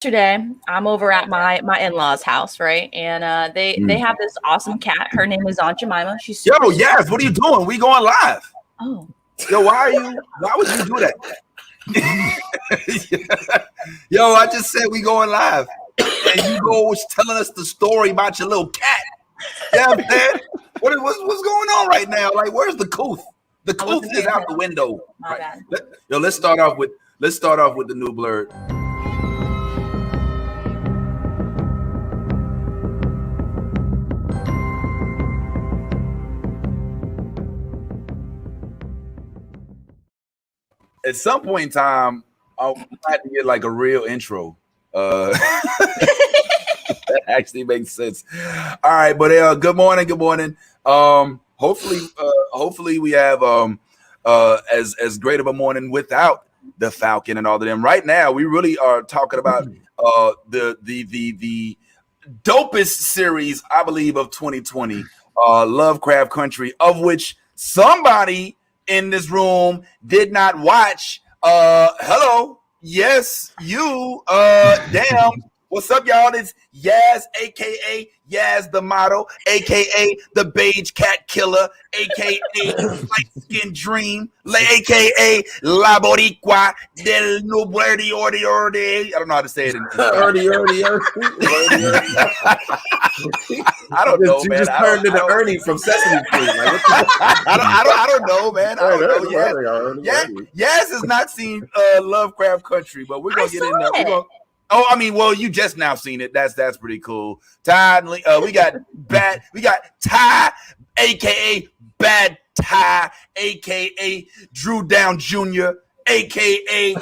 yesterday I'm over at my in-laws house, right? And they have this awesome cat. Her name is Aunt Jemima. She's super Yo, yes, what are you doing? We going live. Oh. Yo, why would you do that? Yo, I just said we going live. And you was telling us the story about your little cat. Yeah, I'm saying? What's going on right now? Like, where's the couth? The couth is out the window. My bad. Let's start off with the new Blerd. At some point in time, I'll have to get like a real intro. That actually makes sense. All right, but good morning. Hopefully we have as great of a morning without the Falcon and all of them. Right now, we really are talking about the dopest series, I believe, of 2020, Lovecraft Country, of which somebody in this room did not watch. Hello, yes, you. Damn. What's up, y'all? It's Yaz, aka Yaz the Model, aka the Beige Cat Killer, aka Light Skin Dream, aka La Boricua del Nublerdi Ordi Ordi. I don't know how to say it. Ordi. I don't know, man. You just turned into Ernie from Sesame Street. Like, I don't know, man. I don't know. Yaz has not seen Lovecraft Country, but we're gonna get in there. Oh, I mean, well, you just now seen it. That's pretty cool. Ty, we got Ty, aka Bad Ty, aka Drew Down Jr., aka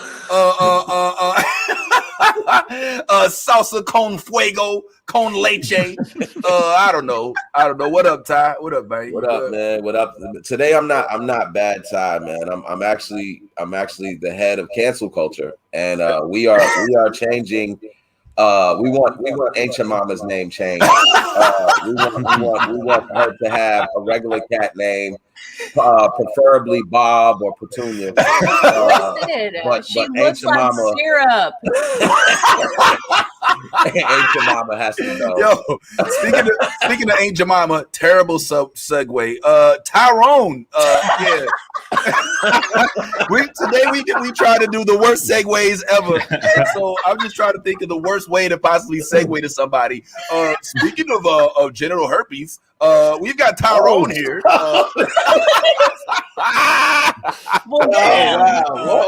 Salsa con Fuego, con Leche. I don't know. What up, Ty? What up, man? What up, man? What up? Today I'm not Bad Ty, man. I'm actually the head of cancel culture, and we are changing. We want Ancient Mama's name changed. We want her to have a regular cat name, preferably Bob or Petunia. But she looks Ancient like Mama, syrup. Ancient Mama has to know. Yo, speaking of Ancient Mama, terrible segue. Tyrone, yeah. we try to do the worst segues ever. And so I'm just trying to think of the worst way to possibly segue to somebody. Speaking of genital herpes, we've got Tyrone here.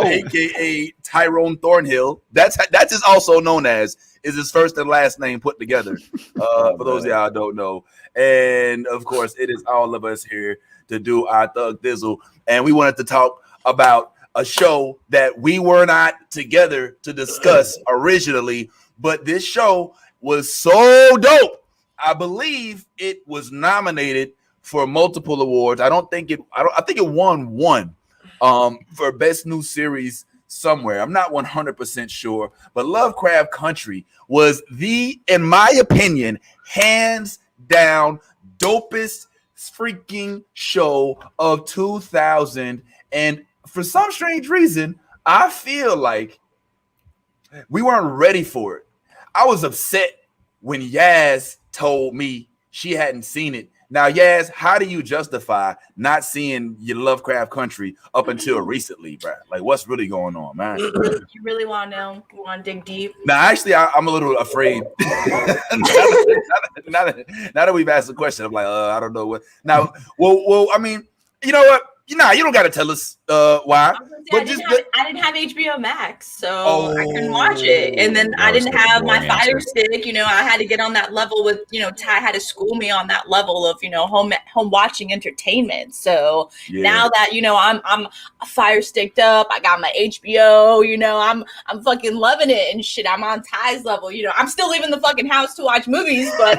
AKA Tyrone Thornhill. That's is also known as is his first and last name put together. For those of y'all who don't know. And of course, it is all of us here to do our Thug Thizzle. And we wanted to talk about a show that we were not together to discuss originally, but this show was so dope. I believe it was nominated for multiple awards. I think it won one for best new series somewhere. I'm not 100% sure, but Lovecraft Country was in my opinion, hands down dopest freaking show of 2000. And for some strange reason, I feel like we weren't ready for it. I was upset when Yaz told me she hadn't seen it. Now, Yaz, how do you justify not seeing your Lovecraft Country up until recently, bro? Like, what's really going on, man? You really want to know? You want to dig deep? Now, actually, I'm a little afraid. now that we've asked the question, I'm like, I don't know what. Now, well, I mean, you know what? You don't got to tell us why. I didn't have HBO Max, so I couldn't watch it. And then I didn't have my Fire Stick. I had to get on that level with, Ty had to school me on that level of, home watching entertainment. So now that, I'm Fire Sticked up, I got my HBO, I'm fucking loving it and shit. I'm on Ty's level, I'm still leaving the fucking house to watch movies, but,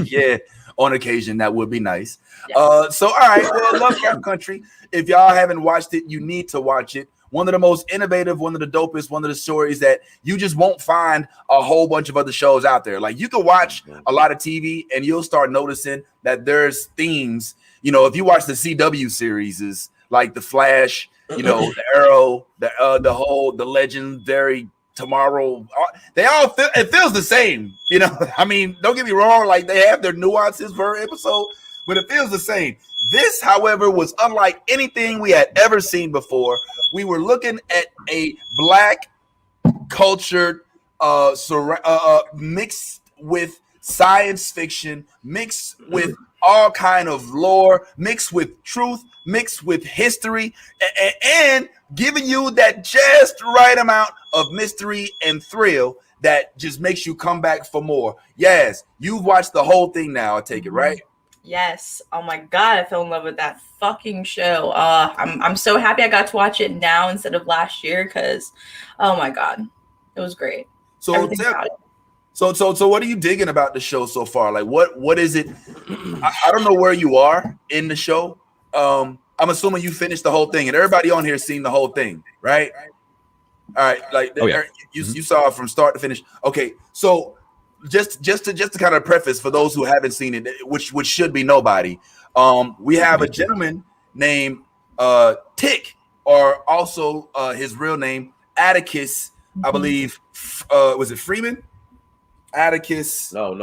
Yeah. On occasion, that would be nice. Yes. So, all right, well, Lovecraft Country. If y'all haven't watched it, you need to watch it. One of the most innovative, one of the dopest, one of the stories that you just won't find a whole bunch of other shows out there. Like, you can watch a lot of TV and you'll start noticing that there's themes. If you watch the CW series, like The Flash, the Arrow, the legendary tomorrow. They all feel, it feels the same, you know. I mean, don't get me wrong, like they have their nuances per episode, but it feels the same. This, however, was unlike anything we had ever seen before. We were looking at a Black cultured, mixed with science fiction, mixed with all kind of lore, mixed with truth, mixed with history, and giving you that just right amount of mystery and thrill that just makes you come back for more. Yes, you've watched the whole thing now, I take it, right? Yes. Oh my God, I fell in love with that fucking show. I'm so happy I got to watch it now instead of last year because, oh my God, it was great. So what are you digging about the show so far? Like what is it? I don't know where you are in the show. I'm assuming you finished the whole thing, and everybody on here has seen the whole thing, right? All right, like you saw it from start to finish. Okay, so just to kind of preface for those who haven't seen it, which should be nobody. We have a gentleman named Tick, or also his real name Atticus, I believe. Was it Freeman? Atticus? No.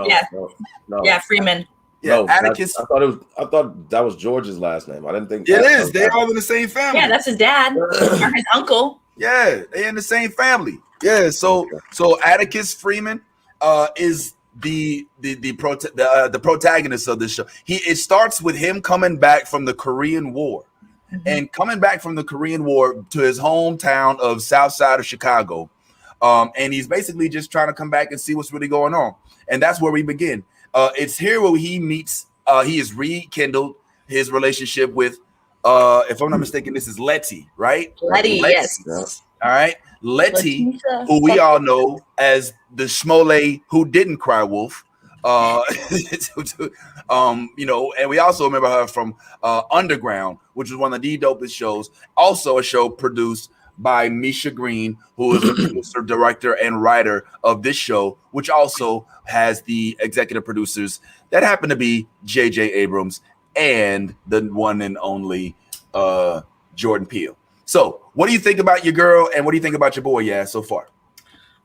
Yeah, Freeman. Yeah, no, Atticus. I thought that was George's last name. I didn't think it is. They're all in the same family. Yeah, that's his dad or his uncle. Yeah, they're in the same family. Yeah, so Atticus Freeman is the protagonist of this show. It starts with him coming back from the Korean War, and coming back from the Korean War to his hometown of South Side of Chicago, and he's basically just trying to come back and see what's really going on, and that's where we begin. It's here where he meets. He has rekindled his relationship with, if I'm not mistaken, this is Letty, right? Letty, yes. All right, Letty, who we all know as the Schmole who didn't cry wolf. You know, and we also remember her from Underground, which was one of the dopest shows. Also, a show produced by Misha Green, who is the producer, director, and writer of this show, which also has the executive producers that happen to be J.J. Abrams and the one and only Jordan Peele. So, what do you think about your girl, and what do you think about your boy, so far?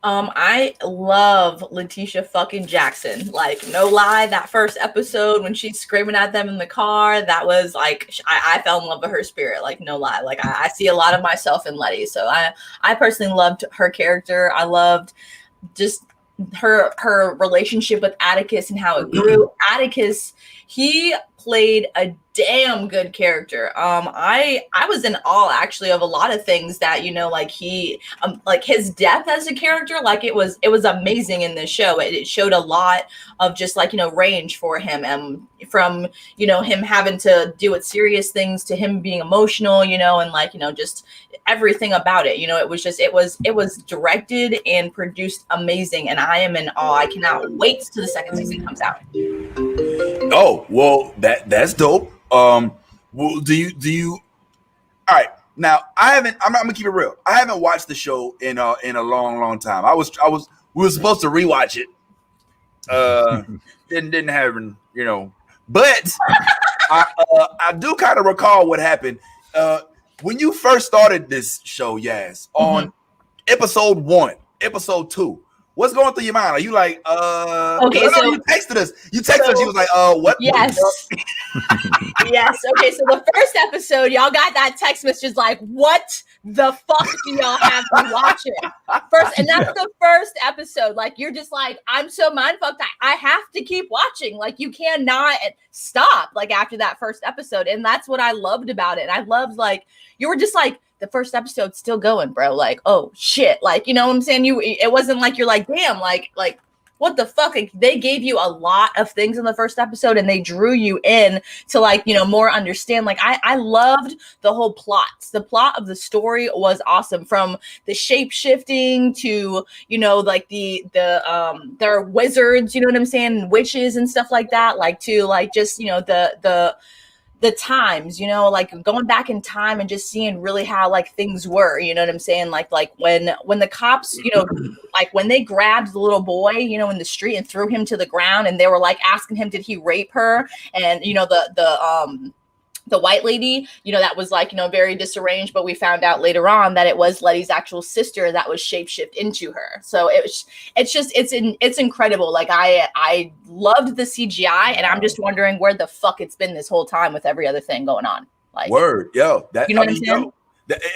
I love Letitia fucking Jackson. Like, no lie, that first episode when she's screaming at them in the car, that was like, I fell in love with her spirit. Like, no lie. Like, I see a lot of myself in Letty. So I personally loved her character. I loved just her relationship with Atticus and how it grew. Atticus, he played a damn good character. I was in awe actually of a lot of things that, you know, like he like his depth as a character, like it was amazing in this show. It showed a lot of just like, you know, range for him, from, you know, him having to deal with serious things to him being emotional, you know, and like, you know, just everything about it. You know, it was directed and produced amazing, and I am in awe. I cannot wait till the second season comes out. Oh, well, that's dope. Well, do you all right, now I'm gonna keep it real. I haven't watched the show in a long time. We were supposed to rewatch it. Didn't happen, you know, but I do kind of recall what happened when you first started this show, on episode 1, episode 2. What's going through your mind? Are you like, okay, so you texted us. You texted us. You was like, what? Yes. Yes. Okay. So the first episode, y'all got that text message like, what the fuck do y'all have me watching? First, and that's the first episode. Like, you're just like, I'm so mindfucked. I have to keep watching. Like, you cannot stop. Like, after that first episode, and that's what I loved about it. And I loved, like, you were just like, the first episode's still going, bro. Like, oh shit. Like, you know what I'm saying? It wasn't like you're like, damn, like what the fuck? Like, they gave you a lot of things in the first episode, and they drew you in to, like, you know, more understand. Like, I loved the whole plots. The plot of the story was awesome, from the shape shifting to, you know, like their wizards, you know what I'm saying, witches and stuff like that. Like, to like just, you know, the times, you know, like going back in time and just seeing really how like things were, you know what I'm saying? Like when the cops, you know, like when they grabbed the little boy, you know, in the street and threw him to the ground, and they were like asking him, did he rape her? And, you know, the white lady, you know, that was like, you know, very disarranged, but we found out later on that it was Letty's actual sister that was shapeshift into her. So it's incredible. Like I loved the CGI, and I'm just wondering where the fuck it's been this whole time with every other thing going on. Like, word, yo, that, you know what I'm saying?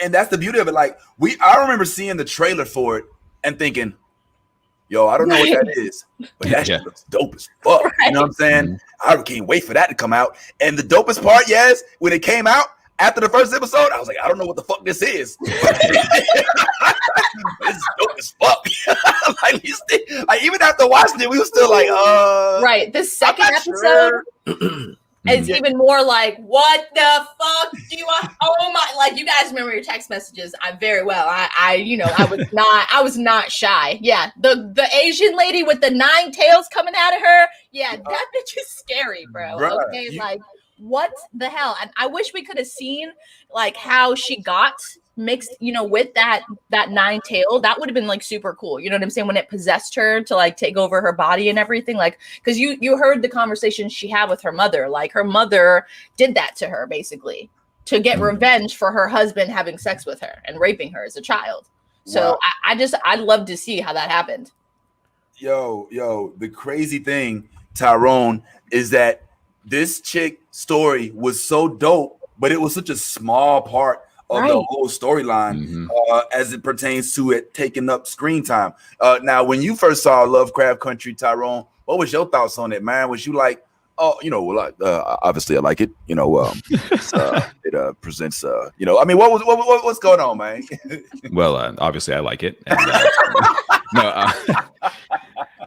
And that's the beauty of it. Like I remember seeing the trailer for it and thinking, yo, I don't know what that is, but that shit looks dope as fuck. Right. You know what I'm saying? Mm-hmm. I can't wait for that to come out. And the dopest part, when it came out after the first episode, I was like, I don't know what the fuck this is. This is dope as fuck. like even after watching it, we were still like, right. The second episode. Sure. It's even more like, what the fuck do you want? Oh my, like, you guys remember your text messages. I very well. I was not shy. Yeah. The Asian lady with the 9 tails coming out of her. Yeah. That bitch is scary, bro. Right. Okay. Like, what the hell? And I wish we could have seen like how she got mixed, you know, with that 9 tail. That would have been like super cool. You know what I'm saying? When it possessed her to like take over her body and everything, like, because you heard the conversation she had with her mother. Like, her mother did that to her basically to get revenge for her husband having sex with her and raping her as a child. So wow. I'd love to see how that happened. Yo, the crazy thing, Tyrone, is that this chick story was so dope, but it was such a small part of the whole storyline as it pertains to it taking up screen time. Now, when you first saw Lovecraft Country, Tyrone, what was your thoughts on it, man? Was you like, oh, you know, well, obviously I like it, you know, it presents, you know, I mean, what's going on, man? Well, obviously I like it. And,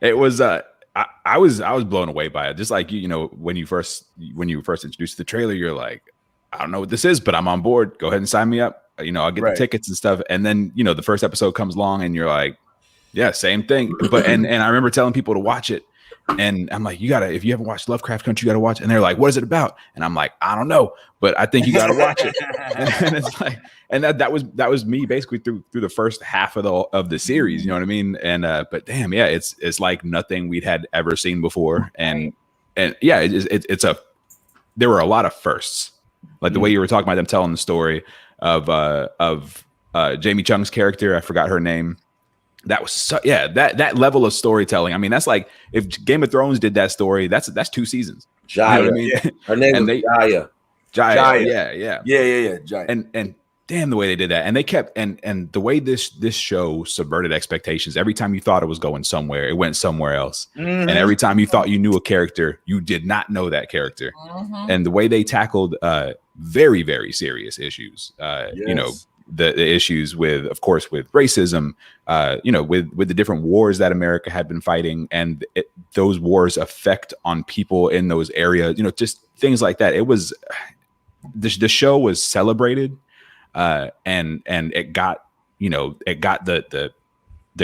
it was, I was blown away by it. Just like, you know, when you first introduced the trailer, you're like, I don't know what this is, but I'm on board. Go ahead and sign me up. You know, I'll get the tickets and stuff. And then, you know, the first episode comes along and you're like, yeah, same thing. But and I remember telling people to watch it. And I'm like, if you haven't watched Lovecraft Country, you got to watch it. And they're like, what is it about? And I'm like, I don't know, but I think you got to watch it. and it's like, and that was me basically through the first half of the series. You know what I mean? And but damn, yeah, it's like nothing we'd had ever seen before. And yeah, there were a lot of firsts. Like the way you were talking about them telling the story of Jamie Chung's character, I forgot her name. That was that level of storytelling. I mean, that's like if Game of Thrones did that story, that's 2 seasons. Jaya, you know what I mean? Her name was Jaya. Jaya. Yeah. Jaya. And damn the way they did that. And they kept and the way this show subverted expectations. Every time you thought it was going somewhere, it went somewhere else. Mm-hmm. And every time you thought you knew a character, you did not know that character. Mm-hmm. And the way they tackled very, very serious issues, you know, the issues with racism, you know, with the different wars that America had been fighting, and those wars effect on people in those areas, you know, just things like that. It was the show was celebrated, and it got the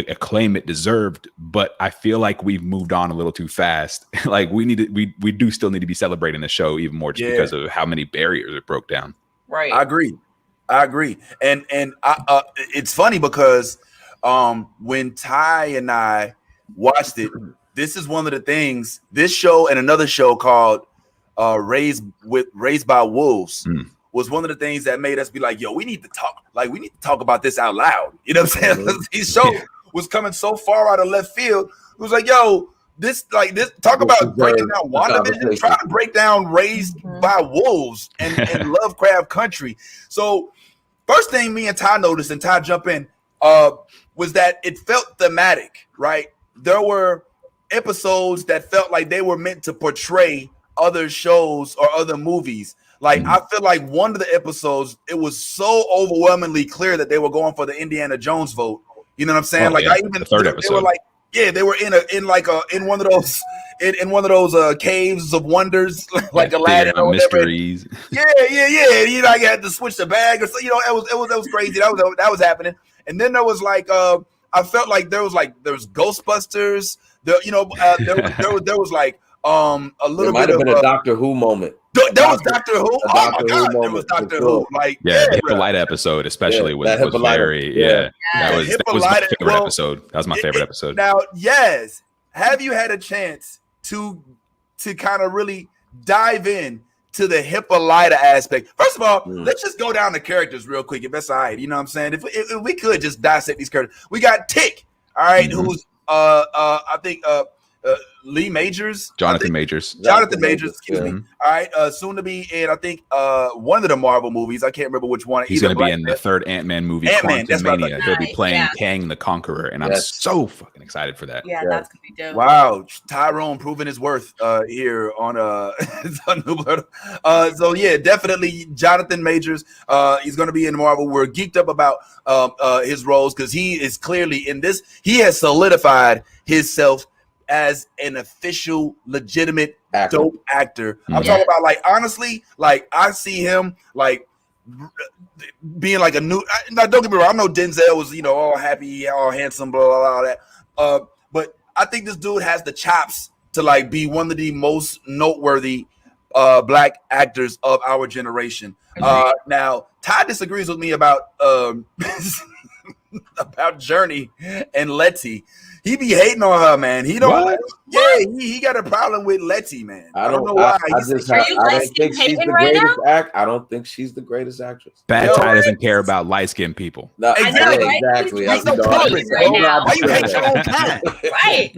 acclaim it deserved. But I feel like we've moved on a little too fast. Like we do still need to be celebrating the show even more just because of how many barriers it broke down. Right. I agree. And it's funny because when Ty and I watched it, this is one of the things, this show and another show called Raised by Wolves was one of the things that made us be like, yo, we need to talk about this out loud. You know what I'm saying? This show was coming so far out of left field. It was like, yo, this talk about breaking down WandaVision, trying to break down Raised by Wolves and Lovecraft Country. So first thing me and Ty noticed, and Ty jump in, was that it felt thematic, right? There were episodes that felt like they were meant to portray other shows or other movies. Like I feel like one of the episodes, it was so overwhelmingly clear that they were going for the Indiana Jones vote. You know what I'm saying? The third episode. They were like, they were in one of those caves of wonders, like Aladdin or whatever. Mysteries. Yeah. You know, I had to switch the bag or so. You know, it was crazy. That was happening. And then there was like I felt like there was Ghostbusters. There was like a little might bit have been a Doctor Who moment. There was Doctor Who. Oh my God, there was Doctor Who. Like the Hippolyta episode, especially was very that was my favorite episode. That was my favorite episode. Now, have you had a chance to kind of really dive in to the Hippolyta aspect. First of all, let's just go down the characters real quick, if that's all right. You know what I'm saying? If we could just dissect these characters. We got Tick, all right, who's I think Lee Majors. Jonathan Majors. Excuse me. All right, soon to be in, I think, one of the Marvel movies. I can't remember which one. He's going to be in the third Ant-Man movie, Quantumania. He'll be playing Kang the Conqueror, and I'm so fucking excited for that. Yeah, that's going to be dope. Wow, Tyrone proving his worth here on New Blerd. So yeah, definitely Jonathan Majors. He's going to be in Marvel. We're geeked up about his roles because he is clearly in this. He has solidified himself as an official, legitimate, dope actor. I'm talking about, like, honestly, like, I see him like being like a new. Now, don't get me wrong. I know Denzel was, all happy, all handsome, blah blah blah, that. But I think this dude has the chops to like be one of the most noteworthy black actors of our generation. Now, Ty disagrees with me about about Journey and Letty. He be hating on her, man. He don't. What? Yeah, he got a problem with Letty, man. I don't know why. I don't think she's the greatest I don't think she's the greatest actress. Bad Ty doesn't care about light-skinned people. No, exactly. He's so colorist right now. Why you hate your own kind? Right.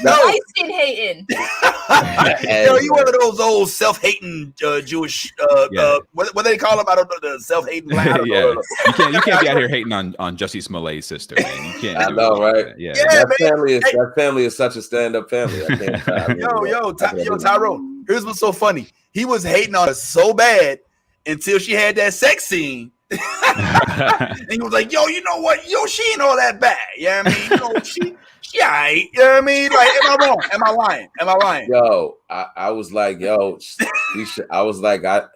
Light-skin hating. You one of those old self-hating Jewish. What they call them? I don't know. The self-hating. You can't be out here hating on Jussie Smollett's sister, man. You can't. I know, right? Yeah. That family is such a stand-up family. Tyrone. Here's what's so funny. He was hating on her so bad until she had that sex scene. And he was like, "Yo, you know what? Yo, she ain't all that bad. Yeah, I mean, she alright. You know what I mean? Like, am I wrong? Am I lying? Yo, I was like,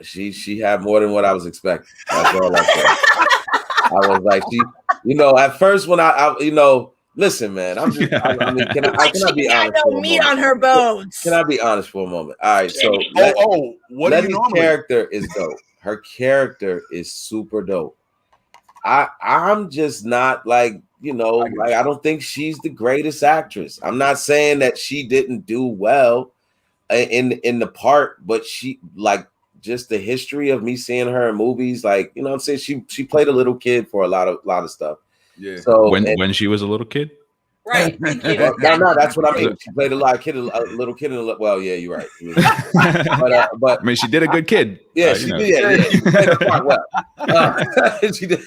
she had more than what I was expecting. That's all I said. I was like, at first when I listen, man. I'm just. I mean, can I be honest? No meat on her bones. Can I be honest for a moment? All right. So, what do you know? Character is dope. Her character is super dope. I'm just not like I don't think she's the greatest actress. I'm not saying that she didn't do well in the part, but she like just the history of me seeing her in movies, like I'm saying she played a little kid for a lot of stuff. Yeah. So when she was a little kid, right? No, that's what I mean. She played a little kid. Well, yeah, you're right. But I mean, she did a good kid. Yeah, she did. Yeah, she played her part well. She did.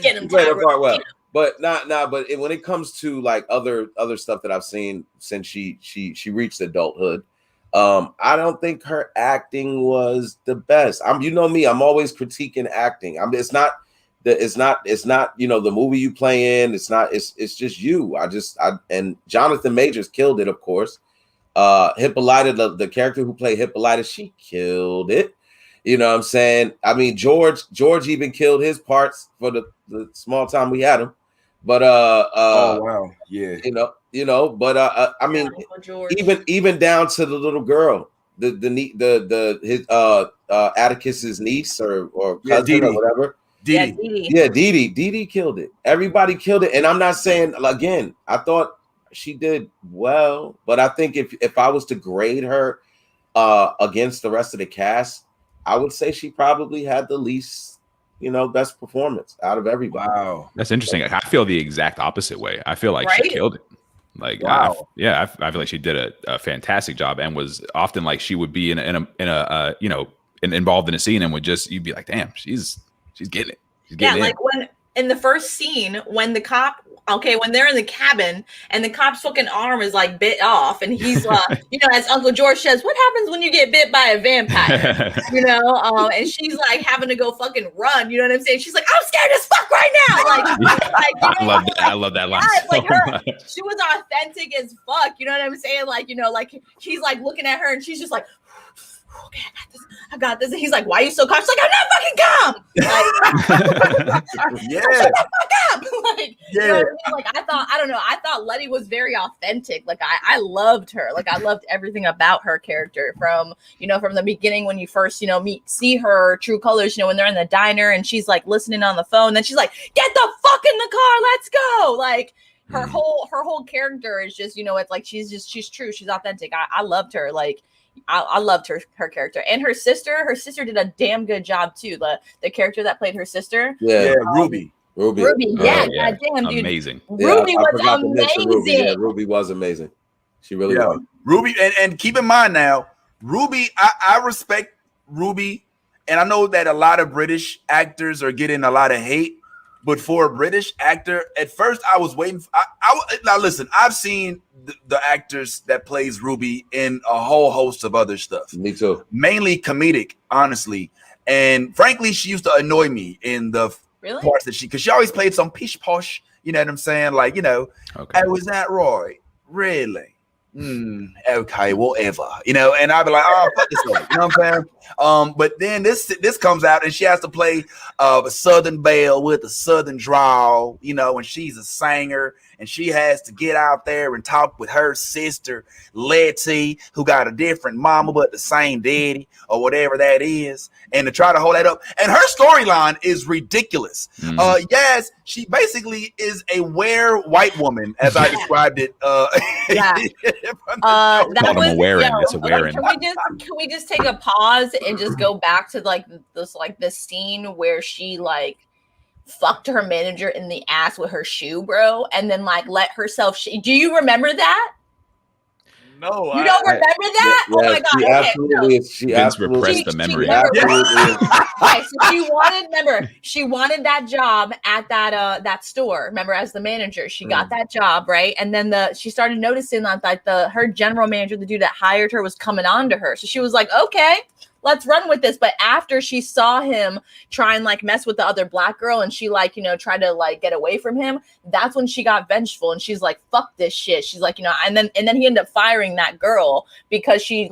She played her part well. But But when it comes to like other stuff that I've seen since she reached adulthood, I don't think her acting was the best. You know me. I'm always critiquing acting. It's not the movie you play in. It's just you. And Jonathan Majors killed it, of course. Hippolyta, the character who played Hippolyta, she killed it. You know what I'm saying? I mean, George even killed his parts for the small time we had him. But oh wow, yeah. But I mean, even down to the little girl, his Atticus's niece or cousin or whatever. Dee killed it. Everybody killed it. And I'm not saying, again, I thought she did well, but I think if I was to grade her against the rest of the cast, I would say she probably had the least, best performance out of everybody. Wow. That's interesting. I feel the exact opposite way. I feel like she killed it. Like, wow. I feel like she did a fantastic job and was often like she would be in a involved in a scene and you'd be like, damn, she's getting it. She's getting like when in the first scene when the cop, when they're in the cabin and the cop's fucking arm is like bit off and he's as Uncle George says, what happens when you get bit by a vampire? And she's like having to go fucking run. You know what I'm saying? She's like, I'm scared as fuck right now. I love that line. Like she was authentic as fuck. You know what I'm saying? He's like looking at her and she's just like, okay, I got this. And he's like, why are you so calm? She's like, I'm not fucking calm. Yeah. Shut the fuck up. You know what I mean? I thought Letty was very authentic. I loved her. I loved everything about her character from the beginning when you first, see her true colors, when they're in the diner and she's like listening on the phone. Then she's like, get the fuck in the car. Let's go. Her whole character is just, it's like, she's true. She's authentic. I loved her. I loved her character, and her sister did a damn good job too. The character that played her sister, Ruby. Yeah, goddamn, dude, amazing. Ruby was amazing. Ruby. Yeah, Ruby was amazing. She really was. Ruby, and keep in mind now, Ruby, I respect Ruby, and I know that a lot of British actors are getting a lot of hate, but for a British actor, at first I was waiting. Now listen, I've seen the actors that plays Ruby in a whole host of other stuff. Me too. Mainly comedic, honestly, and frankly, she used to annoy me in the parts that because she always played some pish posh. You know what I'm saying? Like, okay. Was that right? Really? Okay, whatever, and I'd be like, oh, fuck this one, you know what I'm saying? But then this comes out and she has to play a Southern belle with a Southern drawl, and she's a singer and she has to get out there and talk with her sister Letty, who got a different mama but the same daddy or whatever that is, and to try to hold that up. And her storyline is ridiculous. Yes, she basically is a white woman, as I described it. That was it's a wearing. Can we just take a pause and just go back to this scene where she fucked her manager in the ass with her shoe, bro, and then let herself. Do you remember that? No, you don't remember that? Oh my god! She absolutely repressed the memory. So she wanted that job at that store. Remember, as the manager, she got that job, right? And then she started noticing that her general manager, the dude that hired her, was coming on to her. So she was like, okay, let's run with this. But after she saw him try and mess with the other black girl, and she tried to get away from him, that's when she got vengeful, and she's like, fuck this shit. She's like, and then he ended up firing that girl because she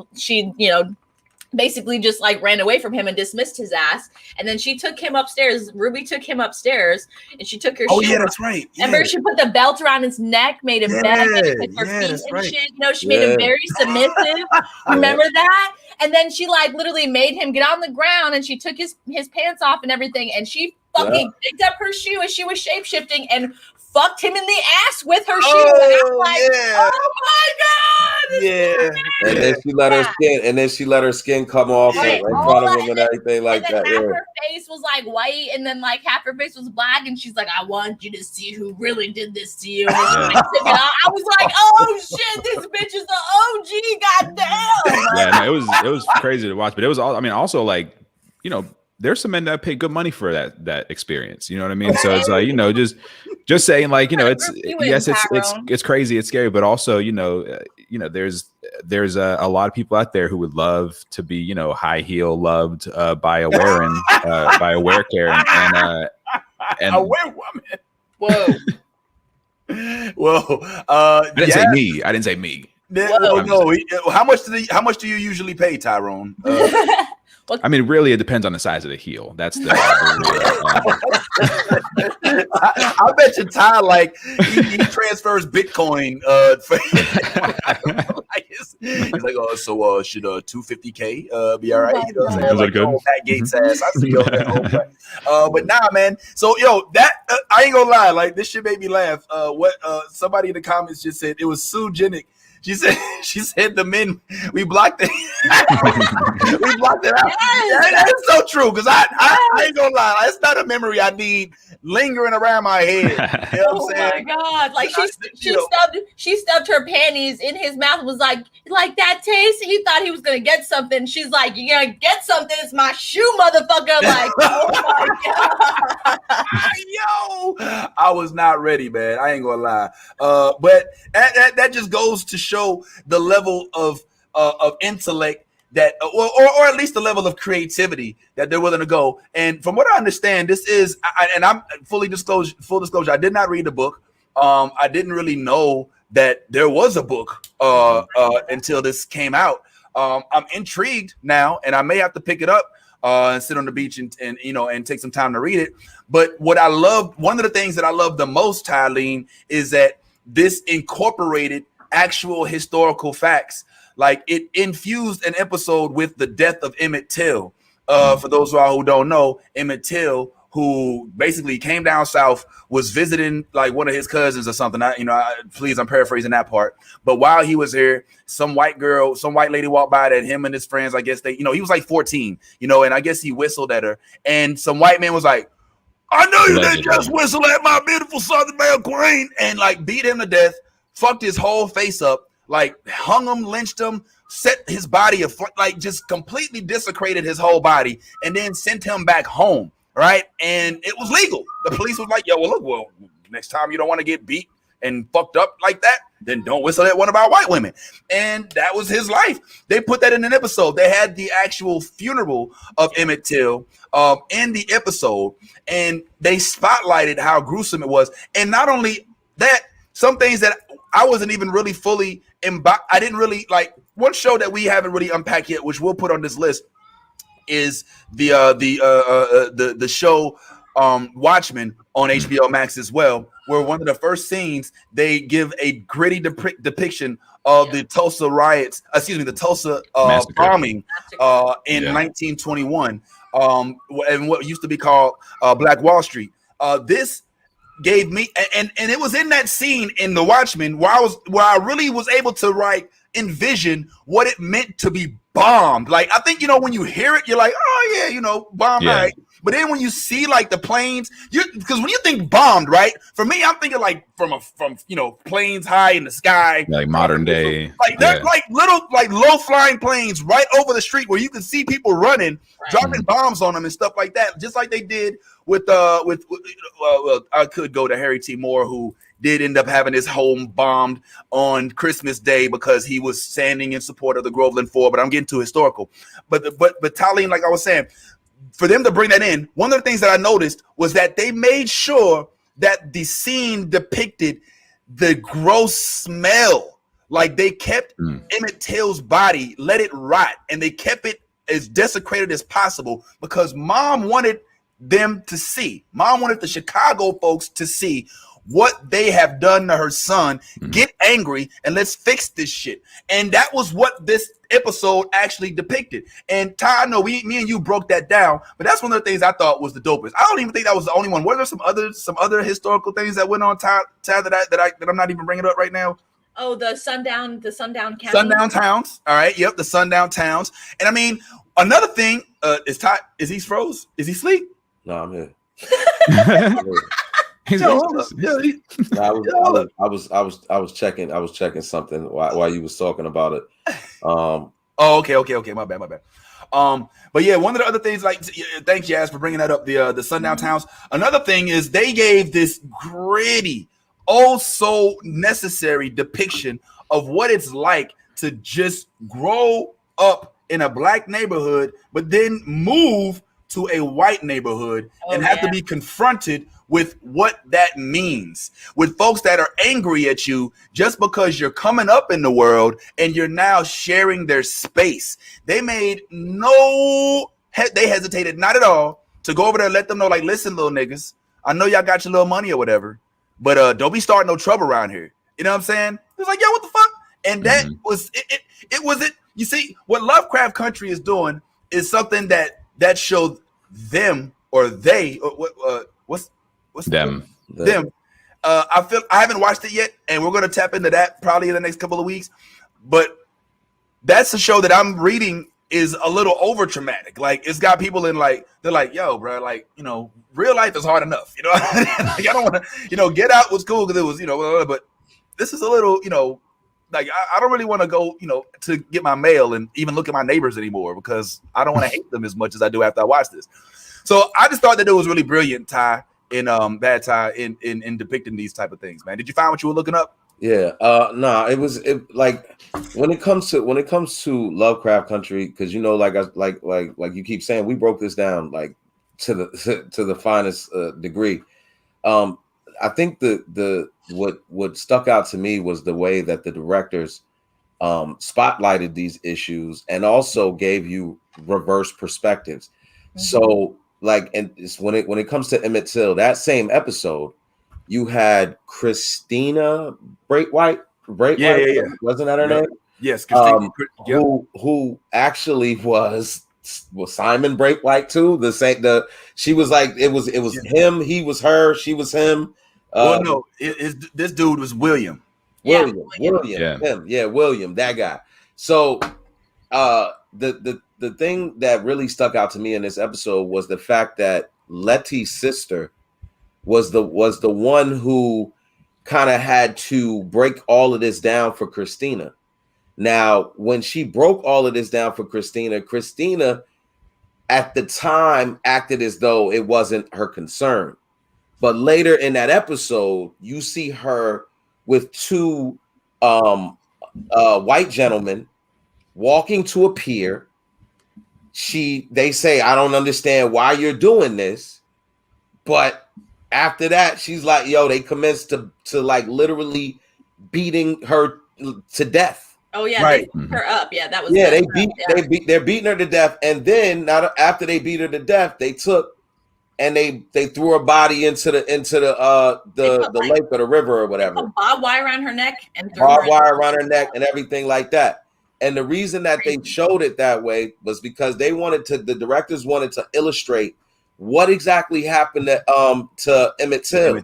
basically just ran away from him and dismissed his ass. And then she took him upstairs. Ruby took him upstairs and she took her shoe. Yeah, that's right. Yeah. Remember, she put the belt around his neck, made him beg, and her feet and shit. She made him very submissive. Remember that? And then she literally made him get on the ground, and she took his pants off and everything, and she fucking picked up her shoe as she was shape-shifting and fucked him in the ass with her shoe. And I'm like, oh my god! Yeah. And then she let her skin come off in front of him and everything like that. Half her face was white, and then half her face was black, and she's like, I want you to see who really did this to you. And I was like, oh shit, this bitch is the OG, goddamn. Yeah, no, it was crazy to watch, but it was all, also there's some men that pay good money for that experience. You know what I mean? So it's just saying it's crazy, it's scary, but also there's a lot of people out there who would love to be high heel loved by a wearing by a wear care and a wear woman. Whoa. I didn't say me. I didn't say me. No. How much do you usually pay, Tyrone? I mean, really, it depends on the size of the heel. That's the. I bet you Ty he transfers Bitcoin. He's like, oh, so should 250K be all right? You know what I'm saying? Is that good? That Gates ass. I see that. But nah, man. So that I ain't gonna lie. This shit made me laugh. What somebody in the comments just said, it was Sue Jenick. She said the men, we blocked it. We blocked it out. That's so true, because I ain't gonna lie, it's not a memory I need lingering around my head. You know what I'm saying? My god! She stubbed her panties in his mouth. Was like that taste. He thought he was gonna get something. She's like, "You gonna get something? It's my shoe, motherfucker!" Like, oh my god! Yo, I was not ready, man. I ain't gonna lie. But that just goes to show the level of intellect that, or at least the level of creativity that they're willing to go. And from what I understand, this is, and I'm full disclosure, I did not read the book. I didn't really know that there was a book until this came out. I'm intrigued now, and I may have to pick it up and sit on the beach and take some time to read it. But what I love, one of the things that I love the most, Tyleem, is that this incorporated actual historical facts. Like, it infused an episode with the death of Emmett Till. For those of y'all who don't know, Emmett Till who basically came down south, was visiting like one of his cousins or something. I'm paraphrasing that part. But while he was here, some white lady walked by that him and his friends, I guess he was like 14, and I guess he whistled at her. And some white man was like, I know you didn't just whistle at my beautiful Southern male queen, and like beat him to death, fucked his whole face up, like hung him, lynched him, set his body like just completely desecrated his whole body, and then sent him back home. Right. And it was legal. The police was like, yo, well, next time you don't want to get beat and fucked up like that, then don't whistle at one of our white women. And that was his life. They put that in an episode. They had the actual funeral of Emmett Till in the episode, and they spotlighted how gruesome it was. And not only that, some things that I wasn't even really fully I didn't really like. One show that we haven't really unpacked yet, which we'll put on this list, is the show Watchmen on HBO Max as well, where one of the first scenes they give a gritty depiction of the Tulsa riots, the Tulsa bombing in 1921, and what used to be called Black Wall Street. This gave me, and it was in that scene in the Watchmen where I really was able to envision what it meant to be bombed. Like, I think, when you hear it, you're like, oh yeah, bombed, right? But then when you see like the planes, because when you think bombed, right? For me, I'm thinking like from planes high in the sky, like modern day, like they're like little like low flying planes right over the street where you can see people running, dropping bombs on them and stuff like that, just like they did with I could go to Harry T. Moore, who did end up having his home bombed on Christmas Day because he was standing in support of the Groveland Four. But I'm getting too historical. But Tyleem, like I was saying, for them to bring that in, one of the things that I noticed was that they made sure that the scene depicted the gross smell. Like, they kept Emmett Till's body, let it rot, and they kept it as desecrated as possible because Mom wanted them to see. Mom wanted the Chicago folks to see what they have done to her son, get angry, and let's fix this shit. And that was what this episode actually depicted. And Ty, I know me and you broke that down, but that's one of the things I thought was the dopest. I don't even think that was the only one. Were there some other historical things that went on, Ty, that I'm not even bringing up right now? Oh, the sundown county. Sundown towns. All right. Yep. The sundown towns. And I mean, another thing is Ty, is he froze? Is he asleep? No, I'm here. I was checking something while you was talking about it. Okay. My bad. But yeah, one of the other things, like, thanks, Yaz, for bringing that up. The sundown towns. Another thing is they gave this gritty, so necessary depiction of what it's like to just grow up in a black neighborhood, but then move to a white neighborhood and have to be confronted with what that means, with folks that are angry at you just because you're coming up in the world and you're now sharing their space. They hesitated not at all to go over there and let them know, like, listen, little niggas, I know y'all got your little money or whatever, but don't be starting no trouble around here. You know what I'm saying? It was like, yo, what the fuck? And that was it. It wasn't. You see, what Lovecraft Country is doing is something that showed them, or they, or what's them. I haven't watched it yet, and we're gonna tap into that probably in the next couple of weeks. But that's a show that I'm reading is a little over traumatic. Like, it's got people in, like, they're like, yo, bro, like, real life is hard enough. Like, I don't want to, Get Out was cool because it was, but this is a little, like, I don't really want to go, to get my mail and even look at my neighbors anymore because I don't want to hate them as much as I do after I watch this. So I just thought that it was really brilliant, Ty, Bad Ty, in depicting these type of things, man. Did you find what you were looking up? Yeah, it like when it comes to Lovecraft Country, because like you keep saying, we broke this down like to the finest degree. I think what stuck out to me was the way that the directors spotlighted these issues and also gave you reverse perspectives. Mm-hmm. So, like, and it's when it comes to Emmett Till, that same episode, you had Christina Braithwaite. Yeah. Wasn't that her name? Yes, Christina. Who actually was was Simon Braithwaite too? She was like it was him, he was her, she was him. Well, no, this dude was William. William, William, that guy. So the thing that really stuck out to me in this episode was the fact that Letty's sister was the one who kind of had to break all of this down for Christina. Now, when she broke all of this down for Christina at the time acted as though it wasn't her concern. But later in that episode, you see her with two white gentlemen walking to a pier. They say, I don't understand why you're doing this. But after that, she's like, yo, they commenced to like literally beating her to death. Oh yeah, right. They beat her up. Yeah, that was they're beating her to death, and then after they beat her to death, they took and they threw her body into the lake or the river or whatever. Barbed wire around her neck and everything like that. And the reason that they showed it that way was because the directors wanted to illustrate what exactly happened to Emmett Till.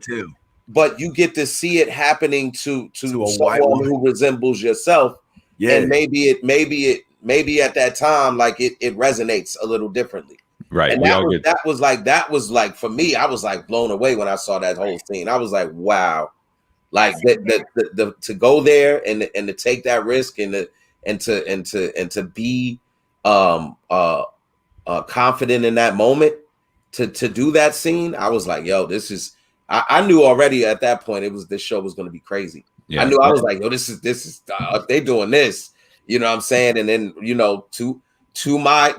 But you get to see it happening to someone who resembles yourself. Yeah. And maybe at that time, like it resonates a little differently. Right. And that was like for me, I was like blown away when I saw that whole scene. I was like, wow. Like the to go there and to take that risk and to be confident in that moment to do that scene. I was like, yo, this is I knew already at that point this show was going to be crazy. Yeah. I knew I was like, yo, this is they doing this, you know what I'm saying? And then, you know, to my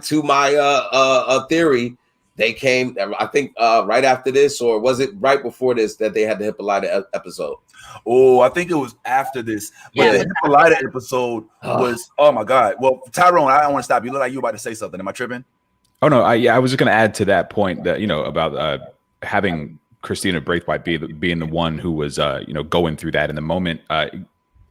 theory, they came, I think right after this, or was it right before this that they had the Hippolyta episode? Oh, I think it was after this. But the Hippolyta episode was, oh my God. Well, Tyrone, I don't want to stop you. Look like you about to say something. Am I tripping? Oh no, I was just going to add to that point that, you know, about having Christina Braithwaite being the one who was going through that in the moment.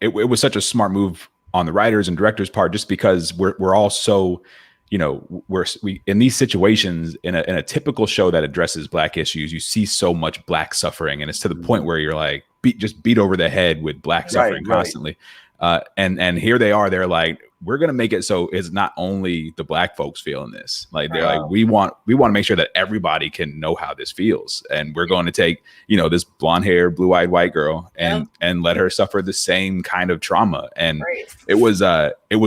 It was such a smart move on the writers and directors' part, just because we're all so, you know, we in these situations in a typical show that addresses Black issues, you see so much Black suffering, and it's to the point where you're like beat over the head with Black suffering constantly. And here they are, they're like, we're gonna make it so it's not only the Black folks feeling this. Like they're like, we want to make sure that everybody can know how this feels, and we're going to take, you know, this blonde-haired, blue-eyed white girl and let her suffer the same kind of trauma. And it was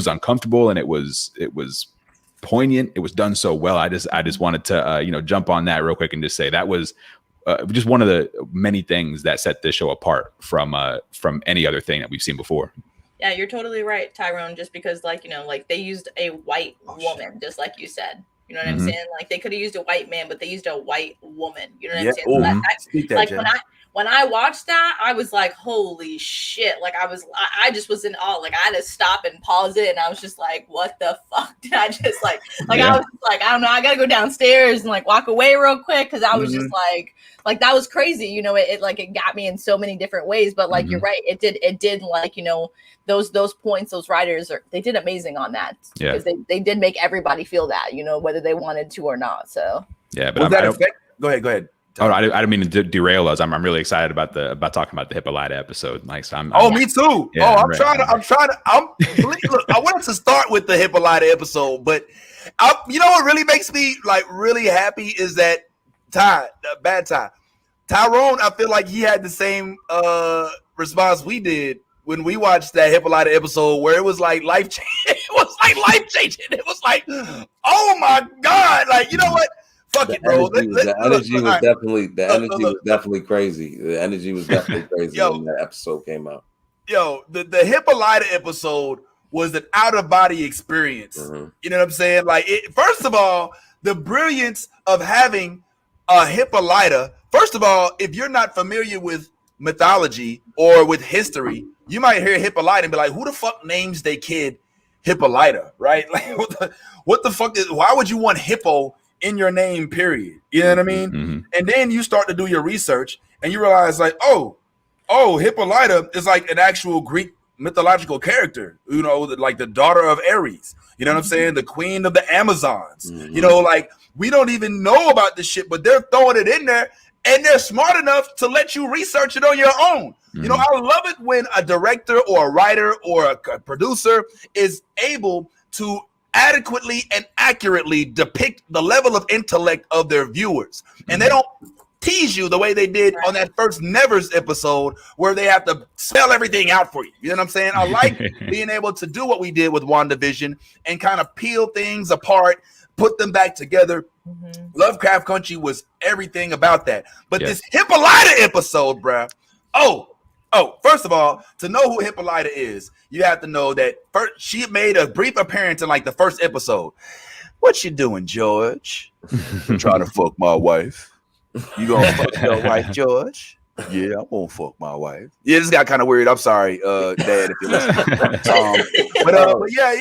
uncomfortable, and it was poignant. It was done so well. I just wanted to jump on that real quick and just say that was just one of the many things that set this show apart from any other thing that we've seen before. Yeah, you're totally right, Tyrone. Just because, like, you know, like they used a white woman, just like you said. You know what I'm saying? Like they could have used a white man, but they used a white woman. You know what I'm saying? So like when I watched that, I was like, holy shit! Like I just was in awe. Like I had to stop and pause it, and I was just like, what the fuck did I just like? Like I was like, I don't know. I gotta go downstairs and like walk away real quick because I was just like that was crazy. You know, it got me in so many different ways. But like you're right, it did like, you know, those points, those writers they did amazing on that because they did make everybody feel that, you know, whether they wanted to or not. So yeah, but go ahead. Oh, I don't mean to derail us. I'm really excited about talking about the Hippolyta episode. Like, so me too. Yeah, I'm trying to. Look, I wanted to start with the Hippolyta episode, but you know what really makes me like really happy is that Tyrone. I feel like he had the same response we did when we watched that Hippolyta episode, where it was like life changing. It was like life changing. It was like, oh my God! Like, you know what? Fuck it, bro. The energy was definitely crazy. The energy was definitely crazy when that episode came out. Yo, the Hippolyta episode was an out-of-body experience. You know what I'm saying? Like, first of all, the brilliance of having a Hippolyta. First of all, if you're not familiar with mythology or with history, you might hear Hippolyta and be like, who the fuck names their kid Hippolyta, right? Like, what the fuck why would you want hippo in your name, period? You know what I mean? And then you start to do your research and you realize like, oh, Hippolyta is like an actual Greek mythological character, you know, like the daughter of Ares, you know what I'm saying? The queen of the Amazons, you know, like we don't even know about this shit, but they're throwing it in there and they're smart enough to let you research it on your own. You know, I love it when a director or a writer or a producer is able to adequately and accurately depict the level of intellect of their viewers. And they don't tease you the way they did on that first Nevers episode where they have to spell everything out for you. You know what I'm saying? I like being able to do what we did with WandaVision and kind of peel things apart, put them back together. Lovecraft Country was everything about that. But this Hippolyta episode, bruh. First of all, to know who Hippolyta is, you have to know that first, she made a brief appearance in like the first episode. What you doing, George? I'm trying to fuck my wife. You gonna fuck your wife, George? Yeah, I'm gonna fuck my wife. Yeah, this got kind of weird. I'm sorry, Dad, if you're listening. But yeah,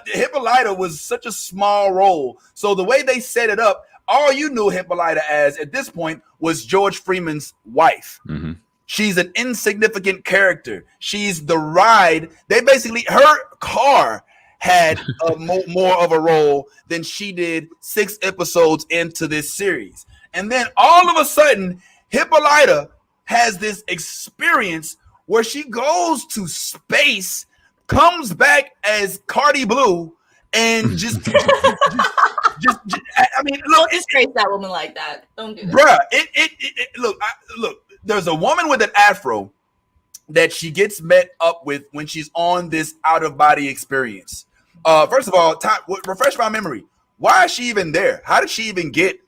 Hippolyta was such a small role. So the way they set it up, all you knew Hippolyta as at this point was George Freeman's wife. She's an insignificant character. She's the ride. They basically, her car had more of a role than she did 6 episodes into this series. And then all of a sudden, Hippolyta has this experience where she goes to space, comes back as Cardi Blue, and just I mean, look, it's crazy that woman like that. Don't do that, bruh. Look. There's a woman with an afro that she gets met up with when she's on this out-of-body experience. First of all, refresh my memory. Why is she even there? How did she even get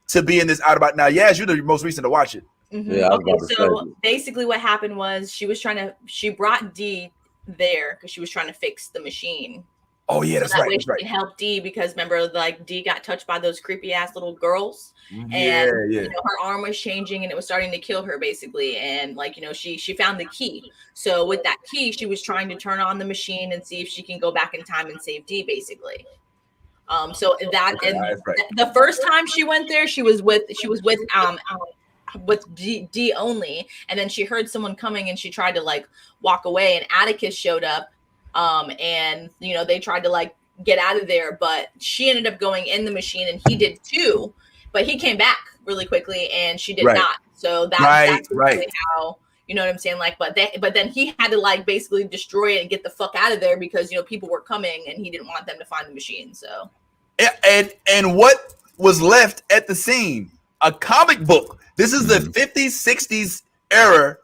to be in this out-of-body? Now, yes, you're the most recent to watch it. Yeah, okay, so basically what happened was she brought Dee there because she was trying to fix the machine. Oh yeah, that's right. She can help Dee because remember, like Dee got touched by those creepy ass little girls, and you know, her arm was changing and it was starting to kill her basically. And like you know, she found the key. So with that key, she was trying to turn on the machine and see if she can go back in time and save Dee basically. So that the first time she went there, she was with Dee only, and then she heard someone coming and she tried to like walk away, and Atticus showed up. And you know, they tried to like get out of there, but she ended up going in the machine and he did too, but he came back really quickly and she did not. So that's really how, you know what I'm saying? Like, but then he had to like basically destroy it and get the fuck out of there because, you know, people were coming and he didn't want them to find the machine. So, and what was left at the scene? A comic book. This is the 50s, 60s era.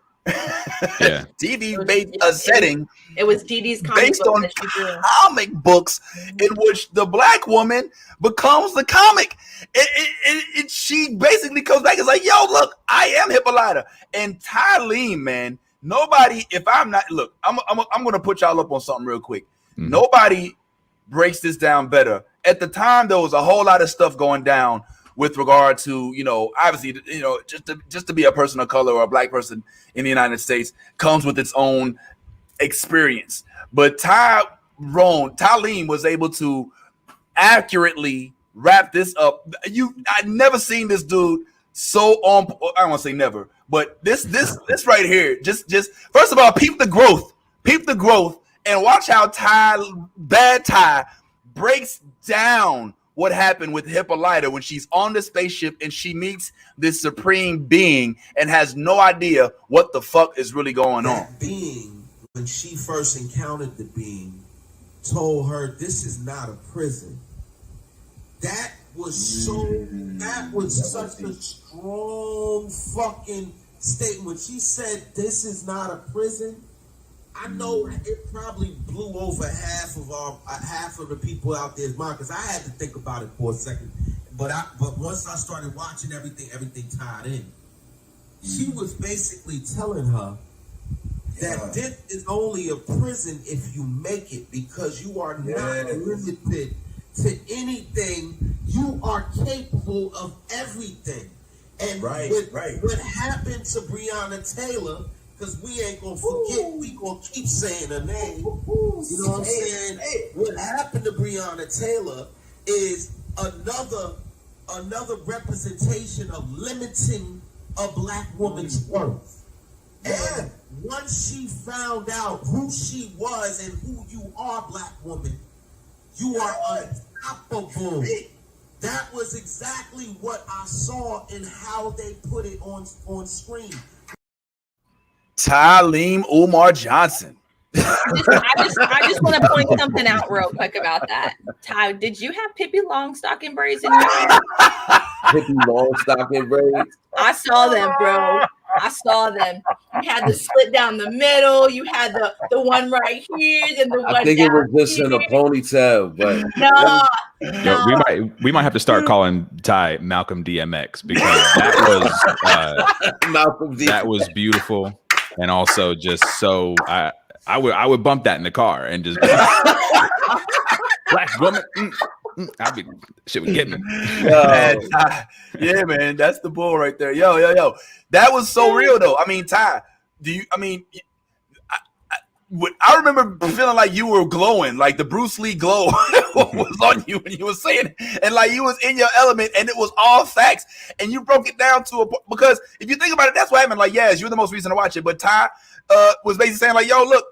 TV-based setting. It was DD's comic based on comic books in which the black woman becomes the comic. She basically comes back and is like, "Yo, look, I am Hippolyta." And Tyleem, man, nobody. If I'm not, look, I'm gonna put y'all up on something real quick. Nobody breaks this down better. At the time, there was a whole lot of stuff going down with regard to, you know, obviously, you know, just to be a person of color or a black person in the United States comes with its own experience. But Tyleem was able to accurately wrap this up. I'd never seen this dude so on. I don't want to say never, but this right here, just first of all, peep the growth, and watch how Bad Ty breaks down what happened with Hippolyta when she's on the spaceship and she meets this supreme being and has no idea what the fuck is really going on. That being, when she first encountered the being, told her this is not a prison. That was such a strong fucking statement. When she said this is not a prison, I know it probably blew over half of the people out there's mind, because I had to think about it for a second. But once I started watching everything tied in. She was basically telling her that this is only a prison if you make it, because you are not limited to anything. You are capable of everything. And what happened to Breonna Taylor, because we ain't gonna forget, we gonna keep saying her name. You know what I'm saying? What happened to Breonna Taylor is another representation of limiting a black woman's worth. And once she found out who she was and who you are, black woman, you are unstoppable. That was exactly what I saw in how they put it on screen. Tyleem Umar Johnson. I just want to point something out real quick about that. Ty, did you have Pippi Longstocking braids in your hair? Pippi Longstocking braids. I saw them, bro. I saw them. You had the slit down the middle. You had the one right here, and the one. I think it was just in a ponytail, but we might have to start calling Ty Malcolm DMX because that was Malcolm DMX. That was beautiful, and also just so I would bump that in the car and just black woman. Shit would get me. Yeah, man, that's the bull right there. Yo. That was so real though. I mean, Ty, I remember feeling like you were glowing, like the Bruce Lee glow was on you when you were saying it. And like you was in your element and it was all facts. And you broke it down to because if you think about it, that's what happened. Like, yes, you're the most reason to watch it. But Ty was basically saying like, yo, look,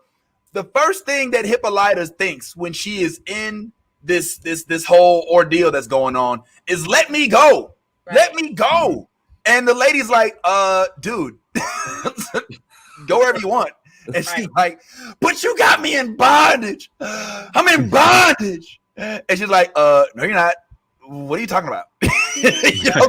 the first thing that Hippolyta thinks when she is in this whole ordeal that's going on is let me go. Right. Let me go. And the lady's like, dude, go wherever you want. And she's like, but you got me in bondage. I'm in bondage. And she's like, no, you're not. What are you talking about? You know,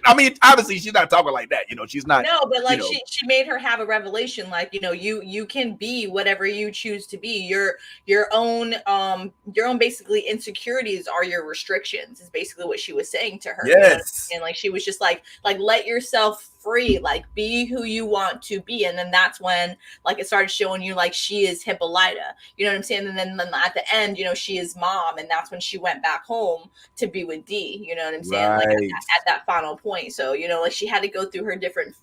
I mean, obviously she's not talking like that. You know, she's not. No, but like she made her have a revelation. Like, you know, you can be whatever you choose to be. Your own basically insecurities are your restrictions. Is basically what she was saying to her. Yes. You know? And like she was just like let yourself free, like be who you want to be. And then that's when like it started showing you like she is Hippolyta. You know what I'm saying? And then at the end, you know, she is mom, and that's when she went back home to be with D. You know what I'm saying? Right. Like at that final point. So, you know, like she had to go through her different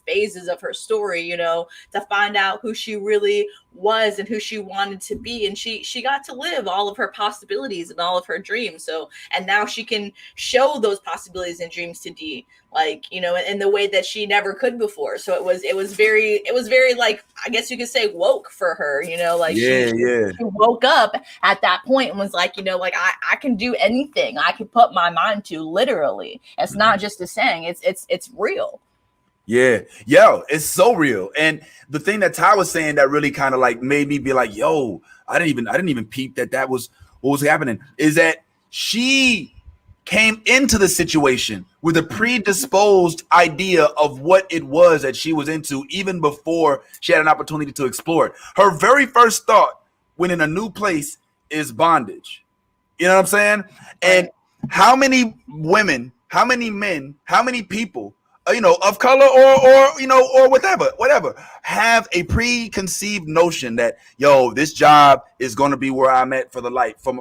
phases of her story, you know, to find out who she really was and who she wanted to be. And she got to live all of her possibilities and all of her dreams. So, and now she can show those possibilities and dreams to D, like, you know, in the way that she never could before. So it was very like, I guess you could say woke for her, you know, like she woke up at that point and was like, you know, like I can do anything I can put my mind to, literally. It's not just a saying, it's real. Yeah. Yo, it's so real. And the thing that Ty was saying that really kind of like made me be like, yo, I didn't even peep that was what was happening, is that she came into the situation with a predisposed idea of what it was that she was into even before she had an opportunity to explore it. Her very first thought when in a new place is bondage. You know what I'm saying? And how many women, how many men, how many people, you know, of color or you know, or whatever, have a preconceived notion that, yo, this job is going to be where I'm at for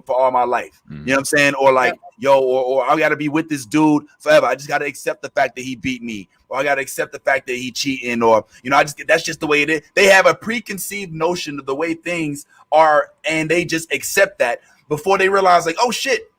all my life. You know what I'm saying? Or like, yo, or I got to be with this dude forever. I just got to accept the fact that he beat me, or I got to accept the fact that he cheating, or, you know, that's just the way it is. They have a preconceived notion of the way things are, and they just accept that before they realize like, oh shit,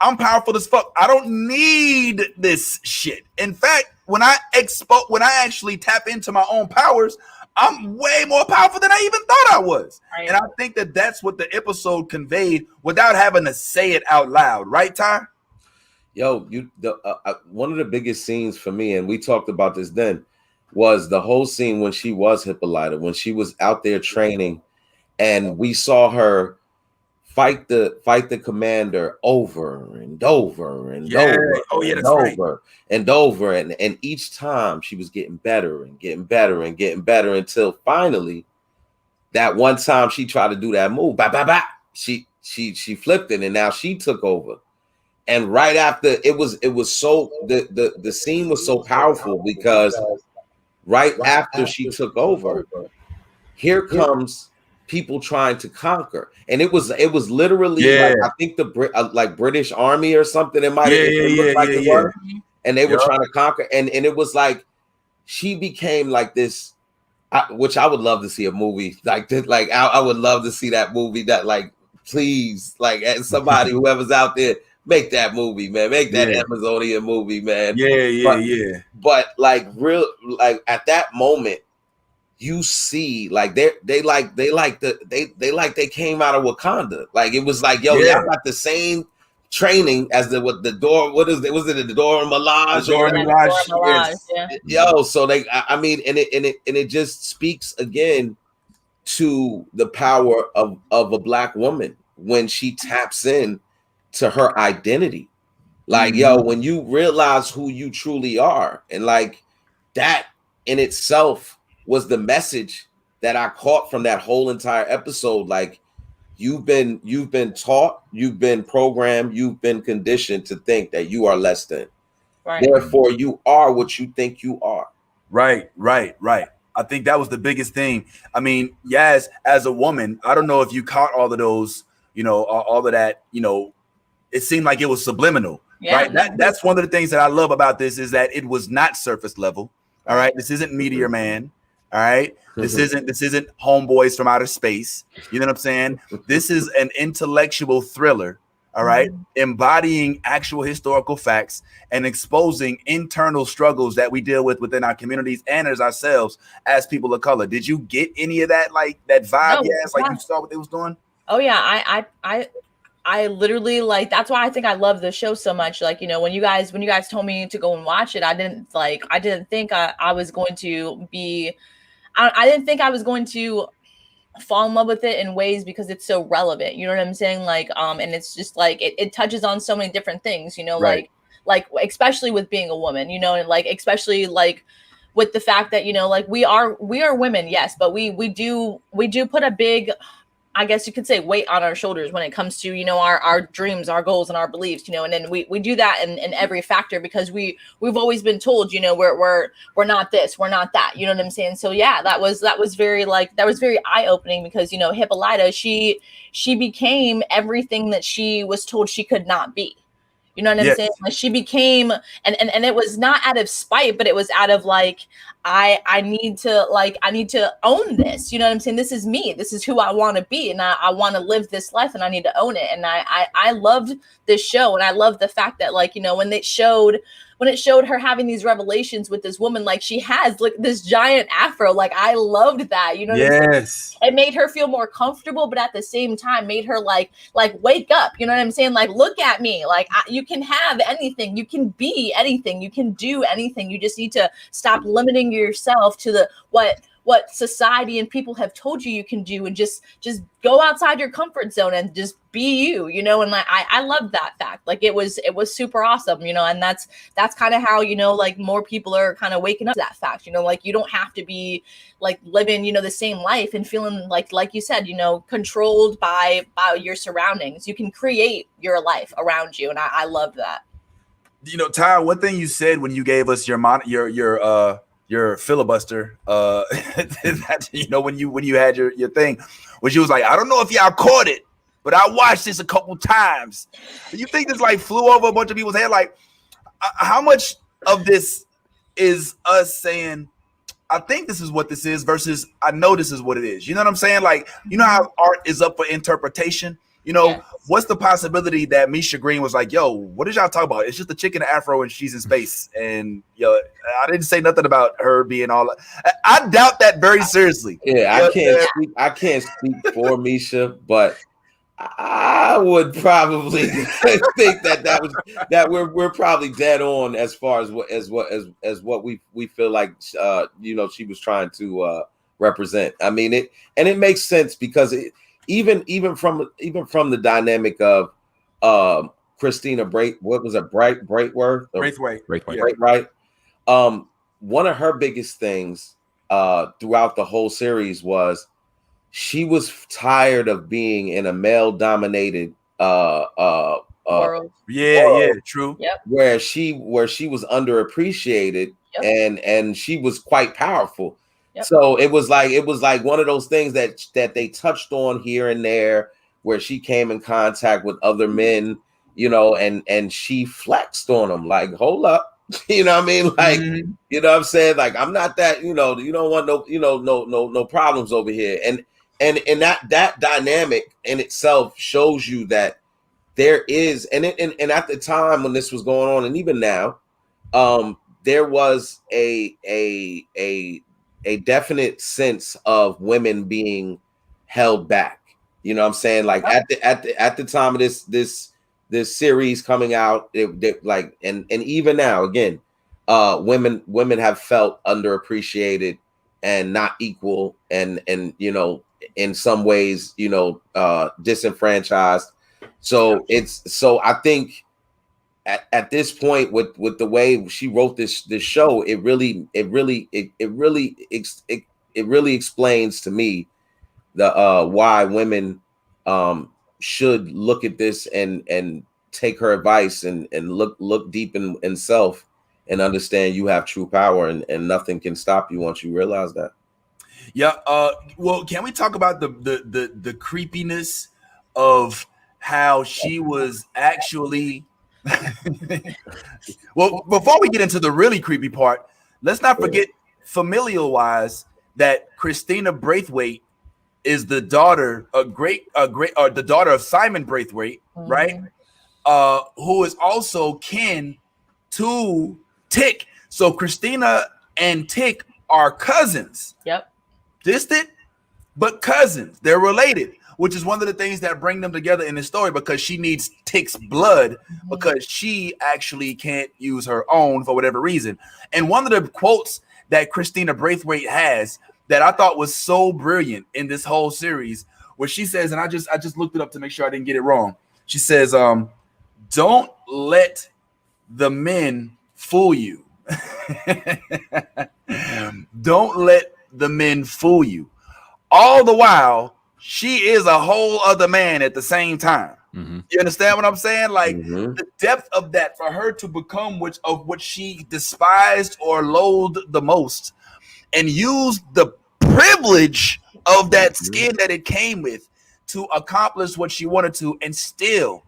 I'm powerful as fuck. I don't need this shit. In fact, when I actually tap into my own powers, I'm way more powerful than I even thought I was. Right. And I think that that's what the episode conveyed without having to say it out loud. Right, Ty? Yo, one of the biggest scenes for me, and we talked about this then, was the whole scene when she was Hippolyta, when she was out there training, and we saw her fight the commander over and over and over and each time she was getting better and getting better and getting better until finally that one time she tried to do that move, she flipped it, and now she took over. And right after, it was so the scene was so powerful because right after she took over, here comes people trying to conquer, and it was literally like, I think the like British Army or something. It might look like it was, and they were trying to conquer, and it was like she became like this, which I would love to see a movie like this. Like I would love to see that movie. That, like, please, like, somebody whoever's out there, make that movie, man. Make that Amazonian movie, man. Yeah. But like real, like at that moment, you see like they came out of Wakanda. Like it was like, yo, y'all got the same training as the door. What is it? Was it the Dora Milaje? Yo, so I mean, and it just speaks again to the power of a Black woman when she taps in to her identity. Like, yo, when you realize who you truly are, and like that in itself was the message that I caught from that whole entire episode. Like, you've been taught, you've been programmed, you've been conditioned to think that you are less than. Right. Therefore, you are what you think you are. Right. I think that was the biggest thing. I mean, Yas, as a woman, I don't know if you caught all of those, all of that, it seemed like it was subliminal. Yeah, right. That's one of the things that I love about this is that it was not surface level. All right. This isn't Meteor Man. All right. This isn't Homeboys from Outer Space. You know what I'm saying? This is an intellectual thriller. All right. Embodying actual historical facts and exposing internal struggles that we deal with within our communities and as ourselves as people of color. Did you get any of that, like that vibe? Like you saw what they was doing? Oh yeah. I literally, like, that's why I think I love the show so much. Like, when you guys told me to go and watch it, I didn't think I was going to be, I didn't think I was going to fall in love with it in ways because it's so relevant. You know what I'm saying? Like, and it's just like, it touches on so many different things, right. like especially with being a woman, and like, especially like with the fact that, like we are women. Yes. But we do put a big, I guess you could say, weight on our shoulders when it comes to, our dreams, our goals, and our beliefs, and then we do that in every factor because we've always been told, we're not this, we're not that, you know what I'm saying? So yeah, that was very eye-opening because, Hippolyta, she became everything that she was told she could not be. You know what I'm saying? Like she became, and it was not out of spite, but it was out of like, I need to own this. You know what I'm saying? This is me. This is who I want to be. And I want to live this life and I need to own it. And I loved this show. And I love the fact that, like, when it showed her having these revelations with this woman, like she has like this giant afro, like I loved that, you know what I'm saying? It made her feel more comfortable, but at the same time made her like wake up, you know what I'm saying? Like, look at me, like you can have anything, you can be anything, you can do anything. You just need to stop limiting yourself to what society and people have told you can do, and just go outside your comfort zone and just be you, and like I love that fact. Like it was super awesome, and that's kind of how, like more people are kind of waking up to that fact, like you don't have to be like living, the same life and feeling like you said, controlled by your surroundings. You can create your life around you, and I love that. Ty, one thing you said when you gave us your filibuster, when you had your thing, which you was like, I don't know if y'all caught it, but I watched this a couple times. You think this like flew over a bunch of people's head? Like, how much of this is us saying, I think this is what this is versus I know this is what it is? You know what I'm saying? Like, how art is up for interpretation? What's the possibility that Misha Green was like, yo, what did y'all talk about? It's just a chick in the afro and she's in space. And I didn't say nothing about her being all. I doubt that very seriously. Yeah, I can't speak for Misha, but I would probably think that we're probably dead on as far as what we feel like she was trying to represent. I mean it makes sense because even from the dynamic of Christina Braithwaite. One of her biggest things throughout the whole series was she was tired of being in a male-dominated world. True. Yep. Where she was underappreciated. Yep. and she was quite powerful. Yep. So it was like one of those things that they touched on here and there where she came in contact with other men, and she flexed on them like, hold up, you know what I mean? Like, you know what I'm saying? Like, I'm not that, you don't want no problems over here. And that dynamic in itself shows you that there is, and at the time when this was going on, and even now, there was a a definite sense of women being held back. You know what I'm saying? Like at the time of this series coming out, like and even now, again, women have felt underappreciated and not equal, and you know, in some ways, you know, disenfranchised. So I think at this point, with the way she wrote this show, it really explains to me the why women should look at this and take her advice and look deep in self and understand you have true power, and nothing can stop you once you realize that. Yeah. Well, can we talk about the creepiness of how she was actually well, before we get into the really creepy part, let's not forget, familial wise, that Christina Braithwaite is the daughter, the daughter of Simon Braithwaite, right? Who is also kin to Tick. So Christina and Tick are cousins. Yep. Distant, but cousins. They're related, which is one of the things that bring them together in the story, because she needs Tick's blood because she actually can't use her own for whatever reason. And one of the quotes that Christina Braithwaite has that I thought was so brilliant in this whole series, where she says, and I just looked it up to make sure I didn't get it wrong. She says, "Don't let the men fool you." Don't let the men fool you. All the while, she is a whole other man at the same time. You understand what I'm saying? Like the depth of that, for her to become what she despised or loathed the most, and use the privilege of that skin that it came with to accomplish what she wanted to. And still,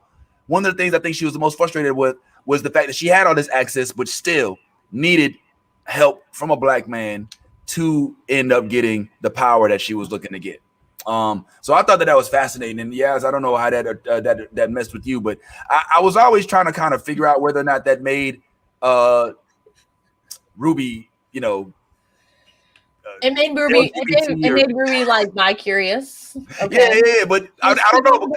one of the things I think she was the most frustrated with was the fact that she had all this access, but still needed help from a black man to end up getting the power that she was looking to get. So I thought that was fascinating. And yes, I don't know how that messed with you, but I was always trying to kind of figure out whether or not that made Ruby, you know, it made Ruby like bi-curious. Okay. Yeah, but I don't know.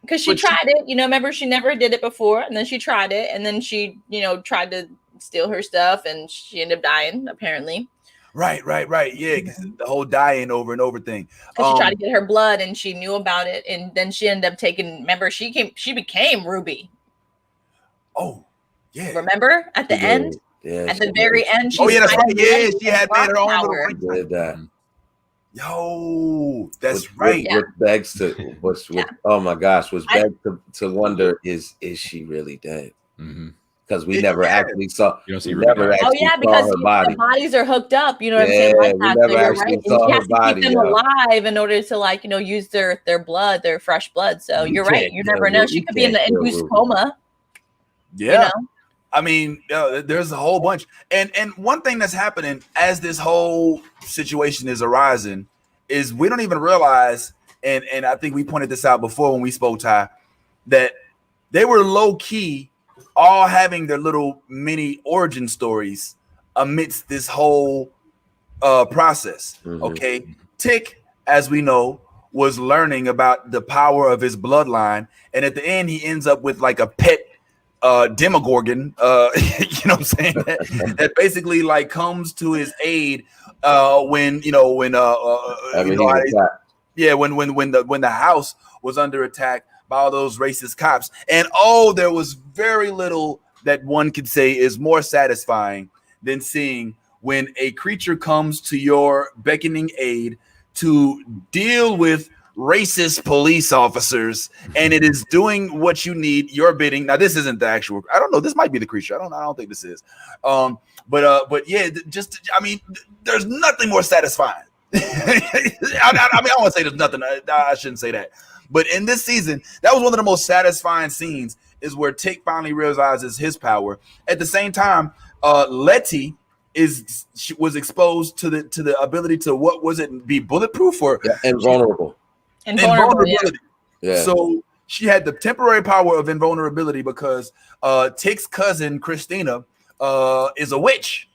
Because she tried it, you know, remember she never did it before, and then she tried it, and then she, you know, tried to steal her stuff, and she ended up dying, apparently. Right. Yeah, the whole dying over and over thing. Because she tried to get her blood, and she knew about it, and then she ended up taking. Remember, she became Ruby. Oh, yeah. Remember at the end, at the very end. Oh yeah, that's right. Yeah, she had made her own little did that. Yo, that's right. What begs to oh my gosh, was begs to wonder is she really dead? Because we never actually saw. Because her body. The bodies are hooked up. You know what I'm saying? Like that. We never actually saw her body. Keep them alive in order to, like, you know, use their blood, their fresh blood. So you're right. You never know. She could be in the induced coma. Yeah. You know? I mean, there's a whole bunch. And one thing that's happening as this whole situation is arising is we don't even realize, and I think we pointed this out before when we spoke, Ty, that they were low key all having their little mini origin stories amidst this whole process. Okay. Tick, as we know, was learning about the power of his bloodline. And at the end, he ends up with like a pet Demogorgon, you know what I'm saying? that basically like comes to his aid when the house was under attack by all those racist cops. And there was very little that one could say is more satisfying than seeing when a creature comes to your beckoning aid to deal with racist police officers, and it is doing what you need, your bidding. Now, this isn't the actual. I don't know. This might be the creature. I don't think this is. But yeah, I mean, there's nothing more satisfying. I mean, I want to say there's nothing. I shouldn't say that. But in this season, that was one of the most satisfying scenes. Is where Tick finally realizes his power. At the same time, Letty was exposed to the ability to be bulletproof or invulnerable. Invulnerability. Yeah. So she had the temporary power of invulnerability because Tick's cousin Christina is a witch,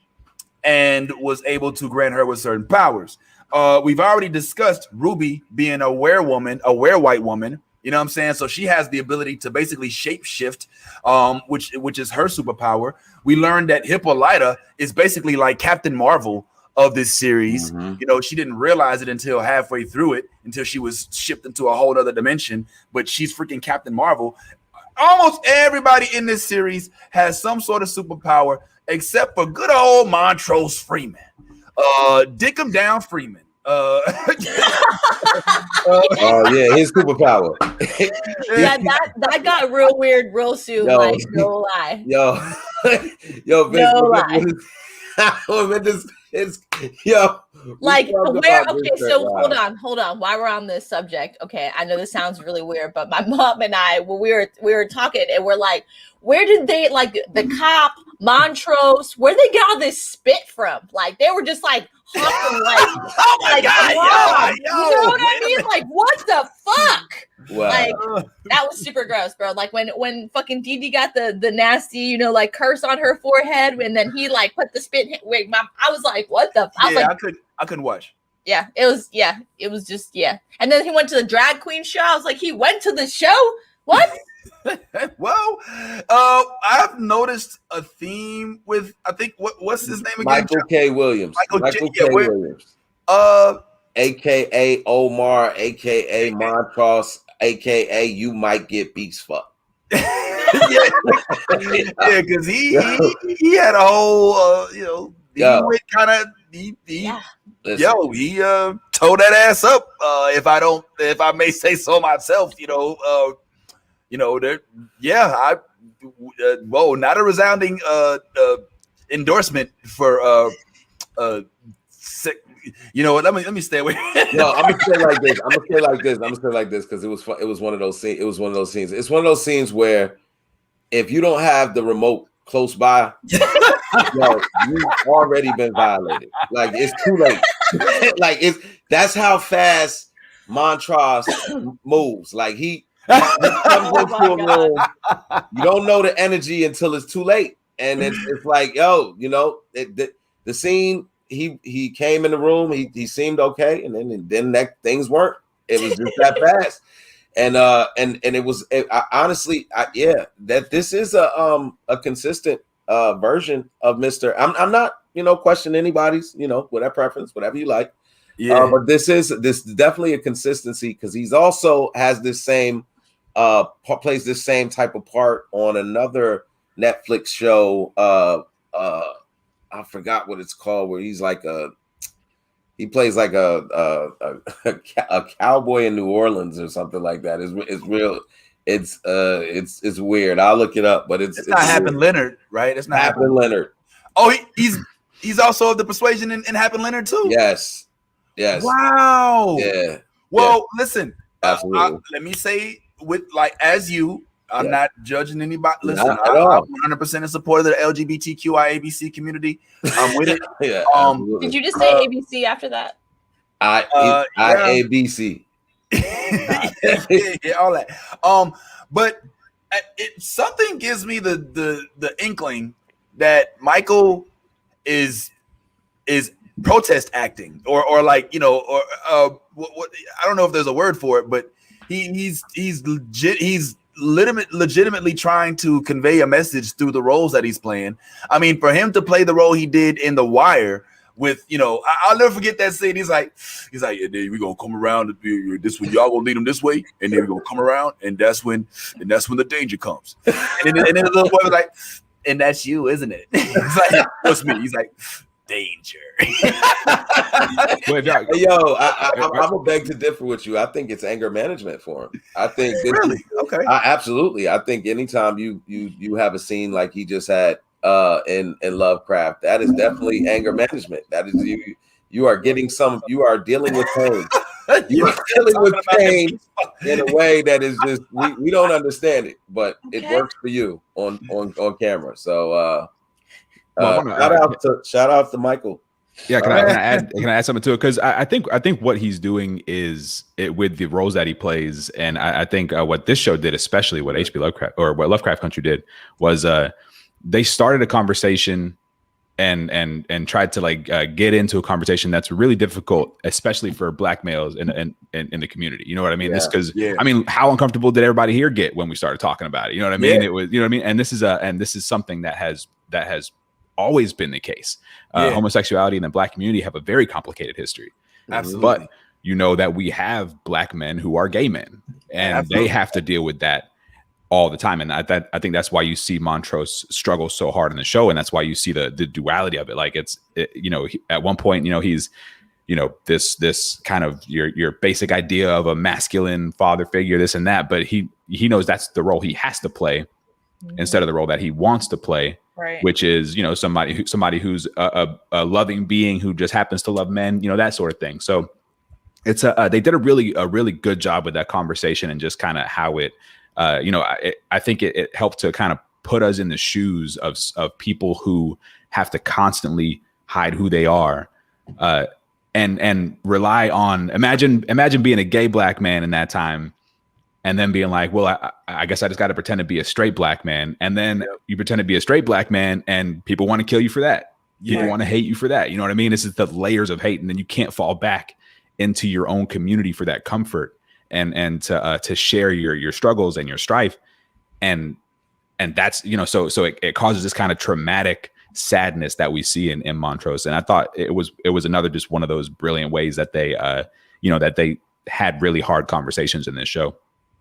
and was able to grant her with certain powers. We've already discussed Ruby being a werewhite woman. You know what I'm saying? So she has the ability to basically shapeshift, which is her superpower. We learned that Hippolyta is basically like Captain Marvel of this series. You know, she didn't realize it until halfway through it, until she was shipped into a whole other dimension. But she's freaking Captain Marvel. Almost everybody in this series has some sort of superpower, except for good old Montrose Freeman. Dick him down, Freeman. Oh yeah, his superpower. Yeah, that got real weird real soon. Yo. Like, no lie. Yo, Vince, No lie. Like where? Okay, so hold on. While we're on this subject, okay, I know this sounds really weird, but my mom and I, when we were talking, and we're like, where did they like the cop Montrose? Where did they get all this spit from? Like they were just like huffing, like, Oh my God, you know what I mean? Like what the fuck? Wow. Like that was super gross, bro. Like when fucking Dee Dee got the nasty, you know, like curse on her forehead, and then he like put the spit in wait, I was like, what the? I couldn't watch. Yeah, it was just And then he went to the drag queen show. I was like, he went to the show? What? Well, I've noticed a theme with I think what's his name again? Michael K. Williams. Michael K. Williams. AKA Omar, AKA Montrose, AKA you might get beast fucked. Yeah, because he had a whole he went kind of he towed that ass up. If I may say so myself, not a resounding endorsement for sick. You know what? Let me stay away. No, I'm gonna say like this because it was one of those scenes. It was one of those scenes. It's one of those scenes where if you don't have the remote close by, you've already been violated. Like it's too late. Like that's how fast Montrose moves. Like he comes into a room, you don't know the energy until it's too late, and it's like, the scene. He came in the room. He seemed okay, and then that things weren't. It was just that fast, and it was honestly, that this is a consistent version of Mr. I'm not questioning anybody's whatever preference, whatever you like. Yeah, but this is definitely a consistency because he's also has this same plays this same type of part on another Netflix show. I forgot what it's called, where he's like he plays like a cowboy in New Orleans or something like that. It's real. It's weird. I'll look it up, but it's not Happen Leonard, right? It's not Happen Leonard. Oh, he's also of the persuasion in Happen Leonard too. Yes. Wow. Yeah. Well, listen. Absolutely. Let me say as you. I'm not judging anybody. Listen, I'm 100% in support of the LGBTQI ABC community. I'm with it. Yeah, did you just say ABC after that? ABC. Yeah, all that. But something gives me the inkling that Michael is protest acting, or like what I don't know if there's a word for it, but he's legitimately trying to convey a message through the roles that he's playing. I mean, for him to play the role he did in The Wire with, I'll never forget that scene. He's like, and then we're gonna come around this way. Y'all gonna lead them this way, and then we're gonna come around, and that's when the danger comes. And then the little boy was like, and that's you, isn't it? He's like, what's me? He's like, danger. I'm gonna beg to differ with you. I think it's anger management for him. I think really okay. Absolutely. I think anytime you have a scene like he just had in Lovecraft, that is definitely anger management. That is you are dealing with pain. You are dealing with pain in a way that is just we don't understand it, but it works for you on camera. So shout out to Michael. Yeah, can I add something to it? Because I think what he's doing is with the roles that he plays, and I think what this show did, especially what H.P. Lovecraft or what Lovecraft Country did, was they started a conversation and tried to like get into a conversation that's really difficult, especially for Black males in the community. You know what I mean? Yeah. This because I mean, how uncomfortable did everybody here get when we started talking about it? You know what I mean? It was, you know what I mean? And this is something that has always been the case. Homosexuality in the Black community have a very complicated history. Absolutely. But you know that we have Black men who are gay men, and they have to deal with that all the time. And I think that's why you see Montrose struggle so hard in the show, and that's why you see the duality of it. Like you know, at one point, you know, he's, you know, this kind of your basic idea of a masculine father figure, this and that, but he knows that's the role he has to play instead of the role that he wants to play, which is, you know, somebody who's a loving being who just happens to love men, you know, that sort of thing. So it's they did a really good job with that conversation, and just kind of how it, you know, I think it helped to kind of put us in the shoes of people who have to constantly hide who they are, and rely on, imagine being a gay Black man in that time, and then being like, well, I guess I just got to pretend to be a straight Black man, and then you pretend to be a straight Black man, and people want to kill you for that. People want to hate you for that. You know what I mean? This is the layers of hate, and then you can't fall back into your own community for that comfort and to share your struggles and your strife, and that's, you know, so it causes this kind of traumatic sadness that we see in Montrose. And I thought it was another just one of those brilliant ways that they you know, that they had really hard conversations in this show.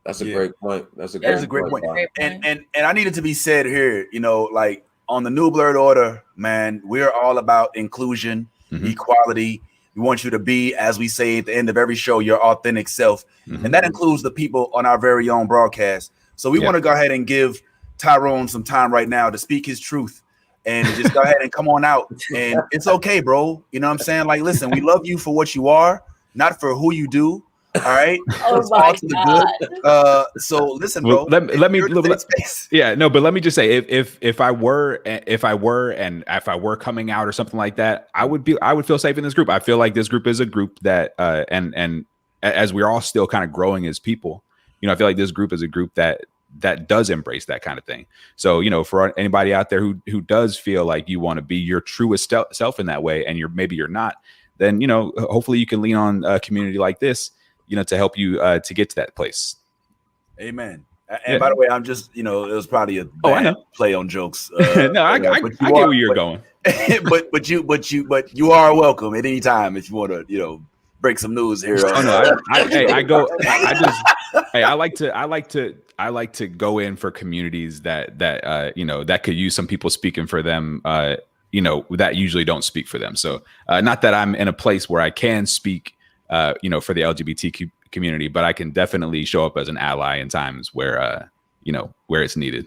That's a great point. That's a great point. And I needed to be said here, you know, like on the New Blerd Order, man, we're all about inclusion, equality. We want you to be, as we say at the end of every show, your authentic self. And that includes the people on our very own broadcast. So we want to go ahead and give Tyrone some time right now to speak his truth, and just go ahead and come on out. And it's okay, bro. You know what I'm saying? Like, listen, we love you for what you are, not for who you do. All right. Oh my God. So listen, bro. But let me just say, if I were coming out or something like that, I would feel safe in this group. I feel like this group is a group that and as we're all still kind of growing as people, you know, I feel like this group is a group that does embrace that kind of thing. So, you know, for anybody out there who does feel like you want to be your truest self in that way, and maybe you're not, then, you know, hopefully you can lean on a community like this, you know, to help you to get to that place. Amen. And by the way, I'm just, you know, it was probably a bad play on jokes. No, I get where you're going. but you are welcome at any time if you want to, you know, break some news here. I like to go in for communities that you know, that could use some people speaking for them, you know, that usually don't speak for them. So not that I'm in a place where I can speak, you know, for the LGBTQ community, but I can definitely show up as an ally in times where, you know, where it's needed.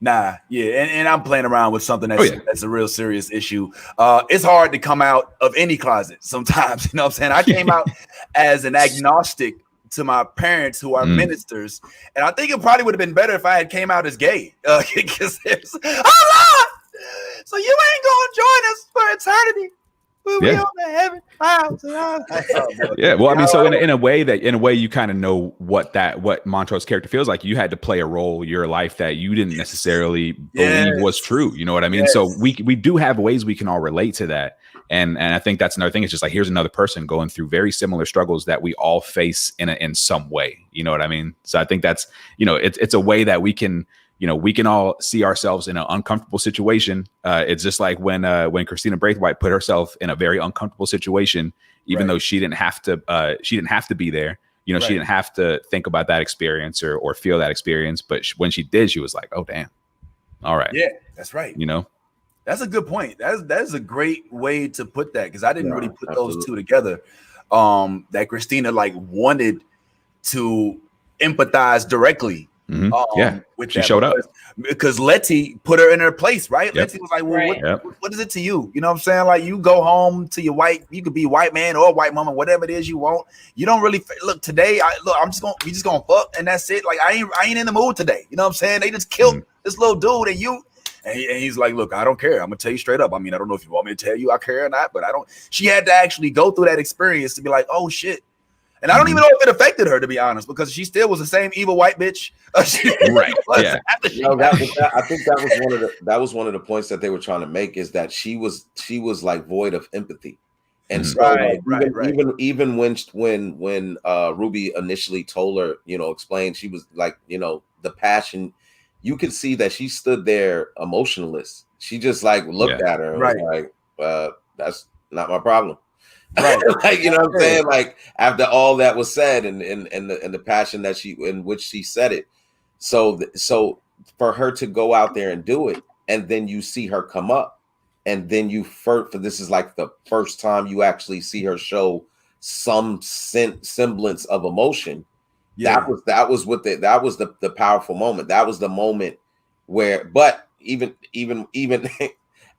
And I'm playing around with something that's a real serious issue. It's hard to come out of any closet sometimes. You know what I'm saying? I came out as an agnostic to my parents, who are ministers, and I think it probably would have been better if I had came out as gay. Because there's so you ain't gonna join us for eternity. We'll be on the heaven clouds. Yeah, well, I mean, so in a way, you kind of know what Montrose's character feels like. You had to play a role in your life that you didn't necessarily believe was true. You know what I mean? So we do have ways we can all relate to that. And I think that's another thing. It's just like, here's another person going through very similar struggles that we all face in some way. You know what I mean? So I think that's, you know, it's a way that we can, you know, we can all see ourselves in an uncomfortable situation. It's just like when Christina Braithwaite put herself in a very uncomfortable situation, even though she didn't have to be there. You know, she didn't have to think about that experience or feel that experience. But when she did, she was like, oh, damn. All right. Yeah, that's right. You know, that's a good point. That is a great way to put that, because I didn't really put those two together. That Christina like wanted to empathize directly. With she showed up because Letty put her in her place, right? Letty was like, well, what is it to you? You know what I'm saying? Like, you go home to your you could be white man or white mama, whatever it is you want. You don't really look today. We just gonna fuck and that's it. Like, I ain't in the mood today. You know what I'm saying? They just killed this little dude and he's like, look, I don't care. I'm gonna tell you straight up. I mean, I don't know if you want me to tell you I care or not, but I don't. She had to actually go through that experience to be like, oh shit. And I don't even know if it affected her, to be honest, because she still was the same evil white bitch. Right. Yeah. I think that was one of the points that they were trying to make, is that she was like void of empathy. And so even when Ruby initially told her, explained, she was like, the passion, you could see that she stood there emotionless. She just like looked at her and was like, that's not my problem. Right. Like, you know what I'm saying? Like, after all that was said and the passion that in which she said it. So for her to go out there and do it, and then you see her come up, and then this is like the first time you actually see her show some semblance of emotion. Yeah. That was the powerful moment. That was the moment where, but even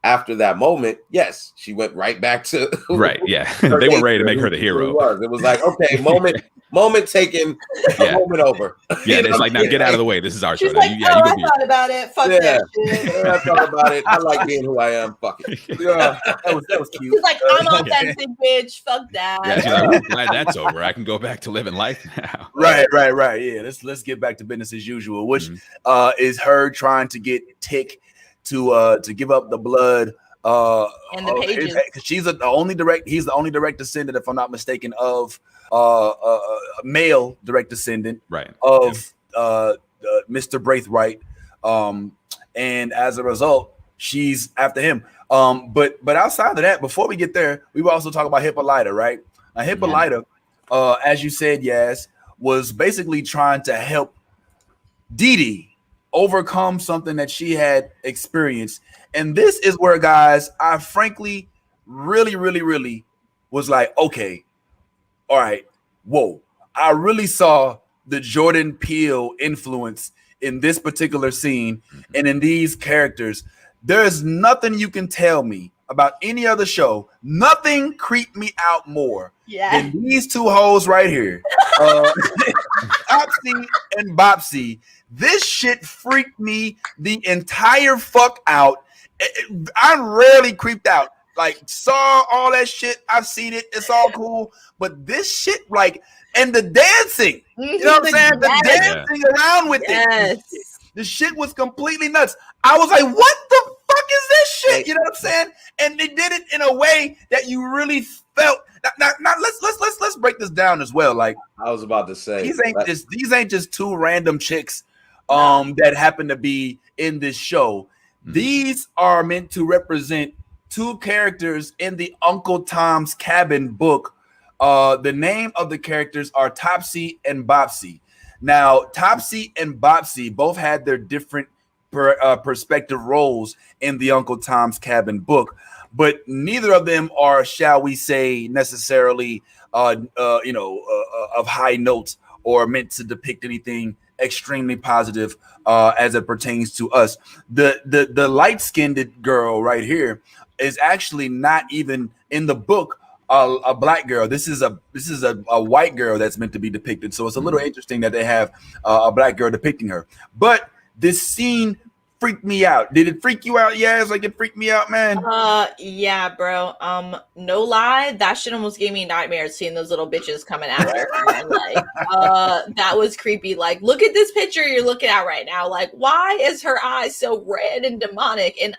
after that moment, yes, she went right back to right. Yeah, they were ready to make her the hero. It was like, okay, moment taken, moment over. Yeah, it's like, now get out of the way. This is our show. She's like, I thought about it. Fuck that shit. I thought about it. I like being who I am. Fuck it. Yeah, that was cute. She's like, I'm authentic, bitch. Fuck that. Yeah, she's like, glad that's over. I can go back to living life now. Right. Yeah, let's get back to business as usual, which is her trying to get Tick to give up the blood and the pages. He's the only direct descendant, if I'm not mistaken, of male direct descendant of Mr. Braithwaite, and as a result, she's after him. But outside of that, before we get there, we will also talk about Hippolyta, right? Now, Hippolyta, as you said, Yas, was basically trying to help Dee Dee overcome something that she had experienced. And this is where, guys, I frankly really was like, okay, all right, whoa. I really saw the Jordan Peele influence in this particular scene and in these characters. There's nothing you can tell me about any other show. Nothing creeped me out more than these two hoes right here. Topsy and Bopsy. This shit freaked me the entire fuck out. I'm rarely creeped out. Like, saw all that shit. I've seen it. It's all cool. But this shit, like, and the dancing. You know what I'm saying? The dancing around with it. The shit was completely nuts. I was like, what the fuck is this shit? You know what I'm saying? And they did it in a way that you really felt. Now let's break this down as well. Like, I was about to say, these ain't just two random chicks that happen to be in this show. These are meant to represent two characters in the Uncle Tom's Cabin book. The name of the characters are Topsy and Bopsy. Now, Topsy and Bopsy both had their different perspective roles in the Uncle Tom's Cabin book, but neither of them are, shall we say, necessarily of high notes or meant to depict anything extremely positive as it pertains to us. The light-skinned girl right here is actually not even in the book a black girl. This is a white girl that's meant to be depicted. So it's a little interesting that they have a black girl depicting her. But this scene freaked me out. Did it freak you out? Yeah, it's like it freaked me out, man. Yeah, bro. No lie, that shit almost gave me nightmares seeing those little bitches coming after her. Like, that was creepy. Like, look at this picture you're looking at right now. Like, why is her eyes so red and demonic? And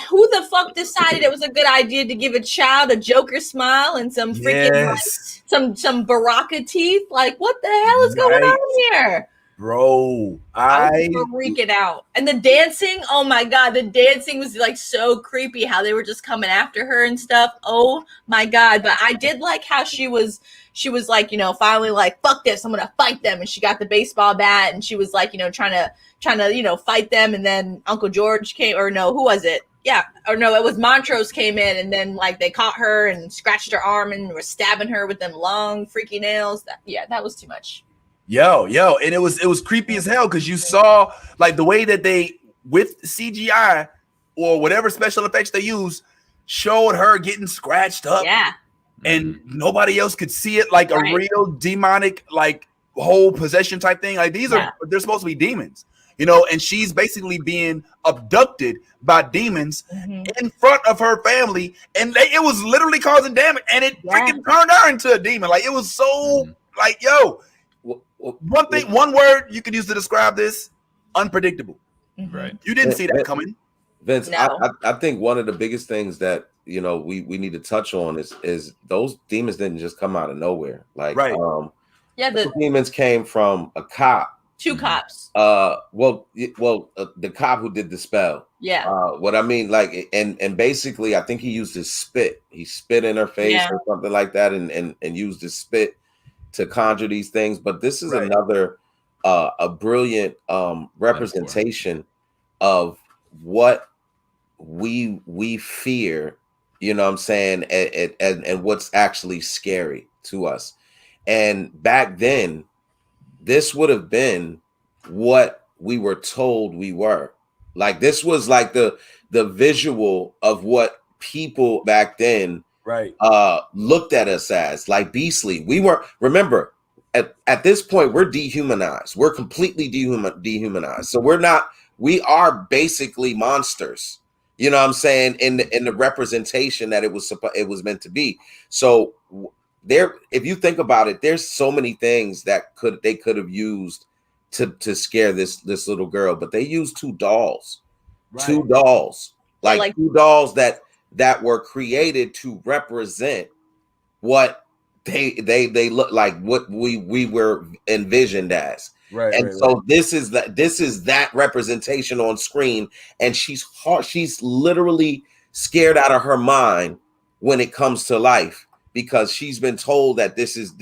who the fuck decided it was a good idea to give a child a Joker smile and some freaking like, some Baraka teeth? Like, what the hell is going on here? Bro, I was freaking out. And the dancing, oh my god, the dancing was like so creepy, how they were just coming after her and stuff. Oh my god. But I did like how she was like, finally like, fuck this, I'm gonna fight them. And she got the baseball bat and she was like, trying to fight them. And then Uncle George came, or no, who was it? Yeah, or no, it was Montrose came in and then like they caught her and scratched her arm and were stabbing her with them long freaky nails. That was too much. Yo, and it was creepy as hell because you saw like the way that they with CGI or whatever special effects they use showed her getting scratched up. Yeah. And nobody else could see it, like a real demonic, like whole possession type thing. Like they're supposed to be demons, and she's basically being abducted by demons in front of her family, and it was literally causing damage, and it freaking turned her into a demon. Like it was so Like, yo, one word you could use to describe this: unpredictable. Right. You didn't see that coming. Vince, No. I think one of the biggest things that we need to touch on is those demons didn't just come out of nowhere. Like, the demons came from a cop. 2 cops. The cop who did the spell. Yeah. What I mean, like, and basically, I think he used his spit. He spit in her face or something like that, and used his spit to conjure these things. But this is another a brilliant representation of what we fear, you know what I'm saying, and what's actually scary to us. And back then, this would have been what we were told we were. Like, this was like the visual of what people back then looked at us as, like, beastly. We were, remember, at this point, we're dehumanized. We're completely dehumanized. So we are basically monsters. You know what I'm saying? In the representation that it was meant to be. So if you think about it, there's so many things that they could have used to scare this little girl, but they used 2 dolls. Right. 2 dolls. Like 2 dolls that were created to represent what they look like, what we were envisioned as. Right. And so this is that representation on screen, and she's literally scared out of her mind when it comes to life, because she's been told that this is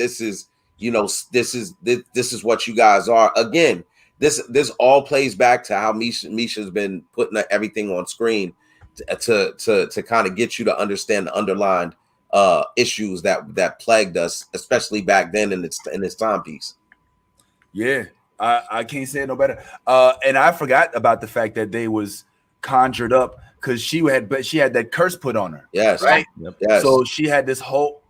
what you guys are. Again, this all plays back to how Misha's been putting everything on screen to kind of get you to understand the underlying issues that plagued us, especially back then in its timepiece. Yeah, I can't say it no better. And I forgot about the fact that they was conjured up because she had that curse put on her. Yes, right. Yep. Yes. So she had this whole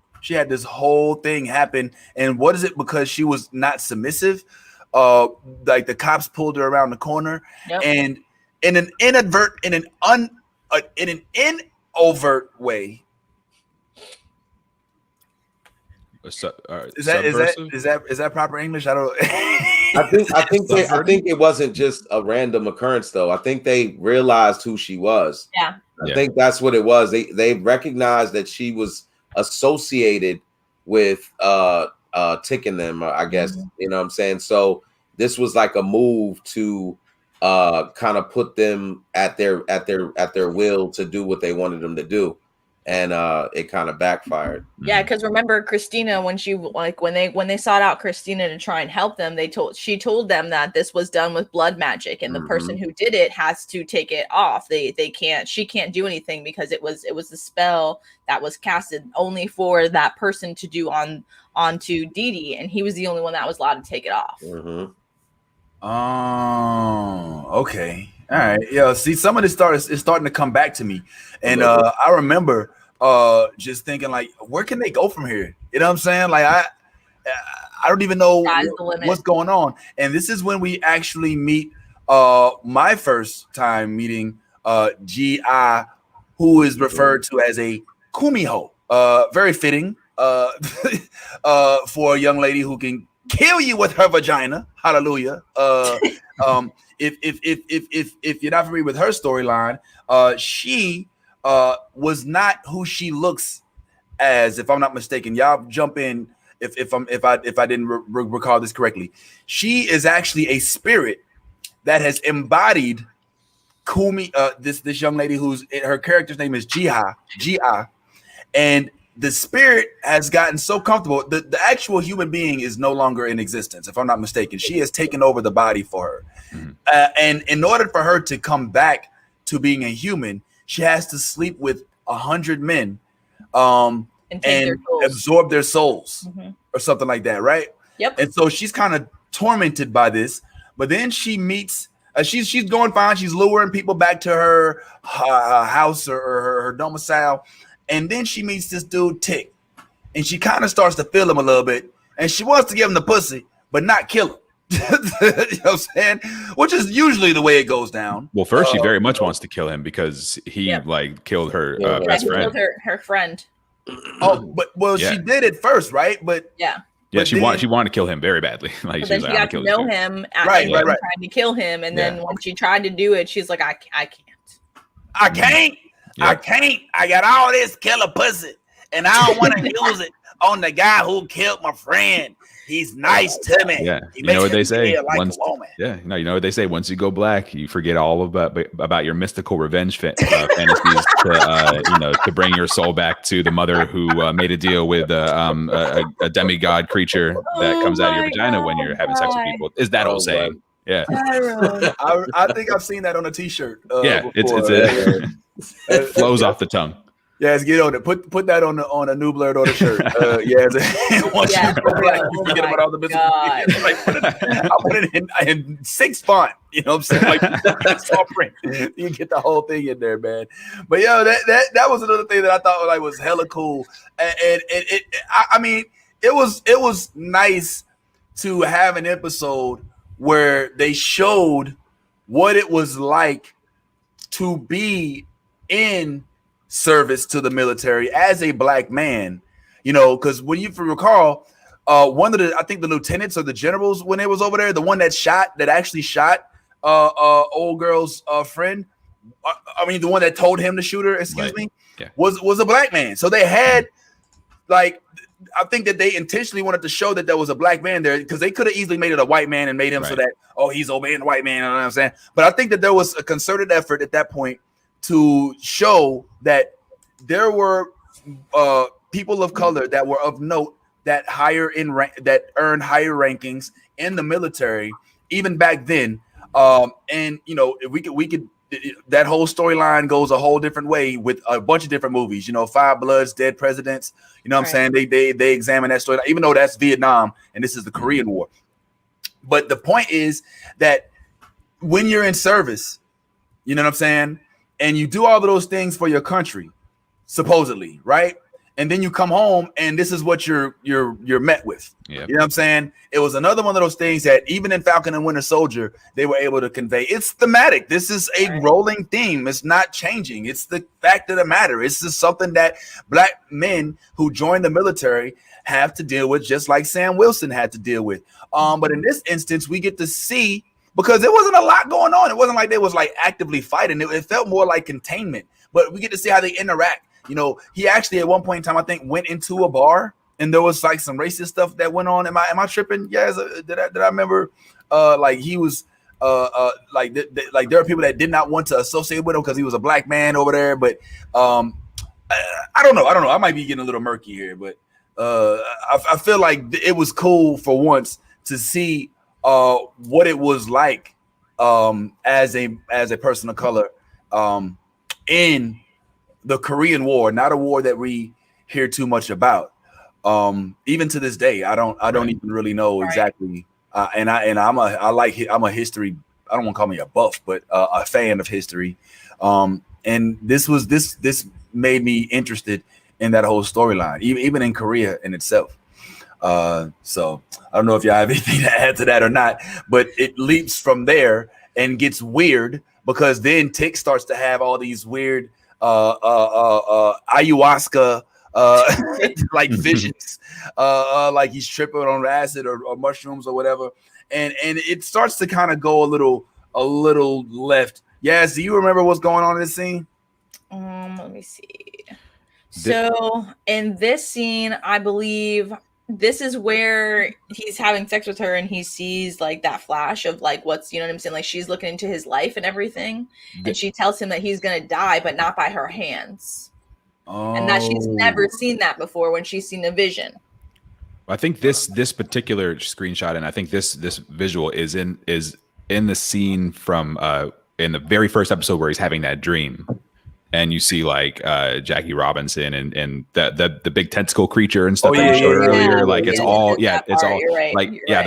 thing happen. And what is it? Because she was not submissive. Like, the cops pulled her around the corner, and in an overt way. Is that proper English? I don't. I think it wasn't just a random occurrence, though. I think they realized who she was. Yeah. I think that's what it was. They recognized that she was associated with ticking them, I guess. You know what I'm saying? So this was like a move to kind of put them at their will to do what they wanted them to do. And it kind of backfired. Yeah, because remember Christina, when they sought out Christina to try and help them, she told them that this was done with blood magic, and the person who did it has to take it off. She can't do anything because it was a spell that was casted only for that person to do onto Dee Dee, and he was the only one that was allowed to take it off. Oh, okay. All right. Yeah. See, some of this is starting to come back to me. And I remember just thinking, like, where can they go from here? You know what I'm saying? Like, I don't even know what's going on. And this is when we actually meet my first time meeting G.I., who is referred to as a kumiho. Very fitting for a young lady who can kill you with her vagina. Hallelujah. If you're not familiar with her storyline, she was not who she looks as, if I'm not mistaken. Y'all jump in if I didn't recall this correctly. She is actually a spirit that has embodied Kumi. This young lady who's her character's name is G.I. And the spirit has gotten so comfortable. The actual human being is no longer in existence, if I'm not mistaken. She has taken over the body for her. And in order for her to come back to being a human, she has to sleep with 100 men and absorb their souls or something like that, right? Yep. And so she's kind of tormented by this, but then she meets she's going fine. She's luring people back to her house or her domicile. And then she meets this dude, Tick, and she kind of starts to feel him a little bit, and she wants to give him the pussy, but not kill him. You know what I'm saying? Which is usually the way it goes down. Well, first she very much wants to kill him because he killed her best friend. Killed her friend. Oh, but she did it first, right? But Yeah, she wanted to kill him very badly. Like, but then she got to know him, right, trying to kill him, and then when she tried to do it, she's like, I can't. I can't. I got all this killer pussy, and I don't want to use it on the guy who killed my friend. He's nice to me. Yeah, he you know what they say. Like once, you know what they say. Once you go black, you forget all about your mystical revenge fantasies to bring your soul back to the mother who made a deal with a demigod creature that comes out of your vagina when you're having sex with people. Is that old saying? Yeah. I think I've seen that on a T-shirt. Yeah, before. it flows off the tongue. Yes, get on it. Put that on a new Blerd on the shirt. Once you go black, you forget about all the business. I put it in 6 font. You know what I'm saying? Like that's all print. You get the whole thing in there, man. But that was another thing that I thought was hella cool. And it was nice to have an episode where they showed what it was like to be in service to the military as a black man, because when you recall, one of I think the lieutenants or the generals when it was over there, the one that actually shot old girl's friend, the one that told him to shoot her, was a black man. So they had I think that they intentionally wanted to show that there was a black man there, because they could have easily made it a white man and made him so that, he's obeying the white man. You know what I'm saying? But I think that there was a concerted effort at that point to show that there were people of color that were of note that that earned higher rankings in the military even back then. And if we could that whole storyline goes a whole different way with a bunch of different movies. Five Bloods, Dead Presidents. You know what I'm saying? They examine that story, even though that's Vietnam and this is the Korean War. But the point is that when you're in service, you know what I'm saying, and you do all of those things for your country, supposedly, right? And then you come home and this is what you're met with. Yeah. You know what I'm saying? It was another one of those things that even in Falcon and Winter Soldier, they were able to convey. It's thematic. This is a rolling theme. It's not changing. It's the fact of the matter. It's just something that black men who join the military have to deal with, just like Sam Wilson had to deal with. But in this instance, we get to see, because there wasn't a lot going on. It wasn't like they was actively fighting. It felt more like containment. But we get to see how they interact. He actually at one point in time, I think, went into a bar and there was some racist stuff that went on. Am I tripping? Yeah, did I remember? He was there are people that did not want to associate with him because he was a black man over there. But I don't know. I might be getting a little murky here, but I feel like it was cool for once to see what it was like as a person of color in the Korean War, not a war that we hear too much about. Even to this day, I don't even really know exactly. I'm a history. I don't want to call me a buff, but a fan of history. And this made me interested in that whole storyline, even in Korea in itself. So I don't know if y'all have anything to add to that or not, but it leaps from there and gets weird, because then Tick starts to have all these weird ayahuasca visions, like he's tripping on acid or mushrooms or whatever, and it starts to kind of go a little left. Yes, do you remember what's going on in this scene? Let me see. So in this scene, I believe this is where he's having sex with her and he sees that flash of what's, you know what I'm saying? She's looking into his life and everything. And she tells him that he's going to die, but not by her hands. Oh. And that she's never seen that before when she's seen the vision. I think this particular screenshot, and I think this visual is in the scene from in the very first episode where he's having that dream. And you see Jackie Robinson and the big tentacle creature and stuff that you showed earlier.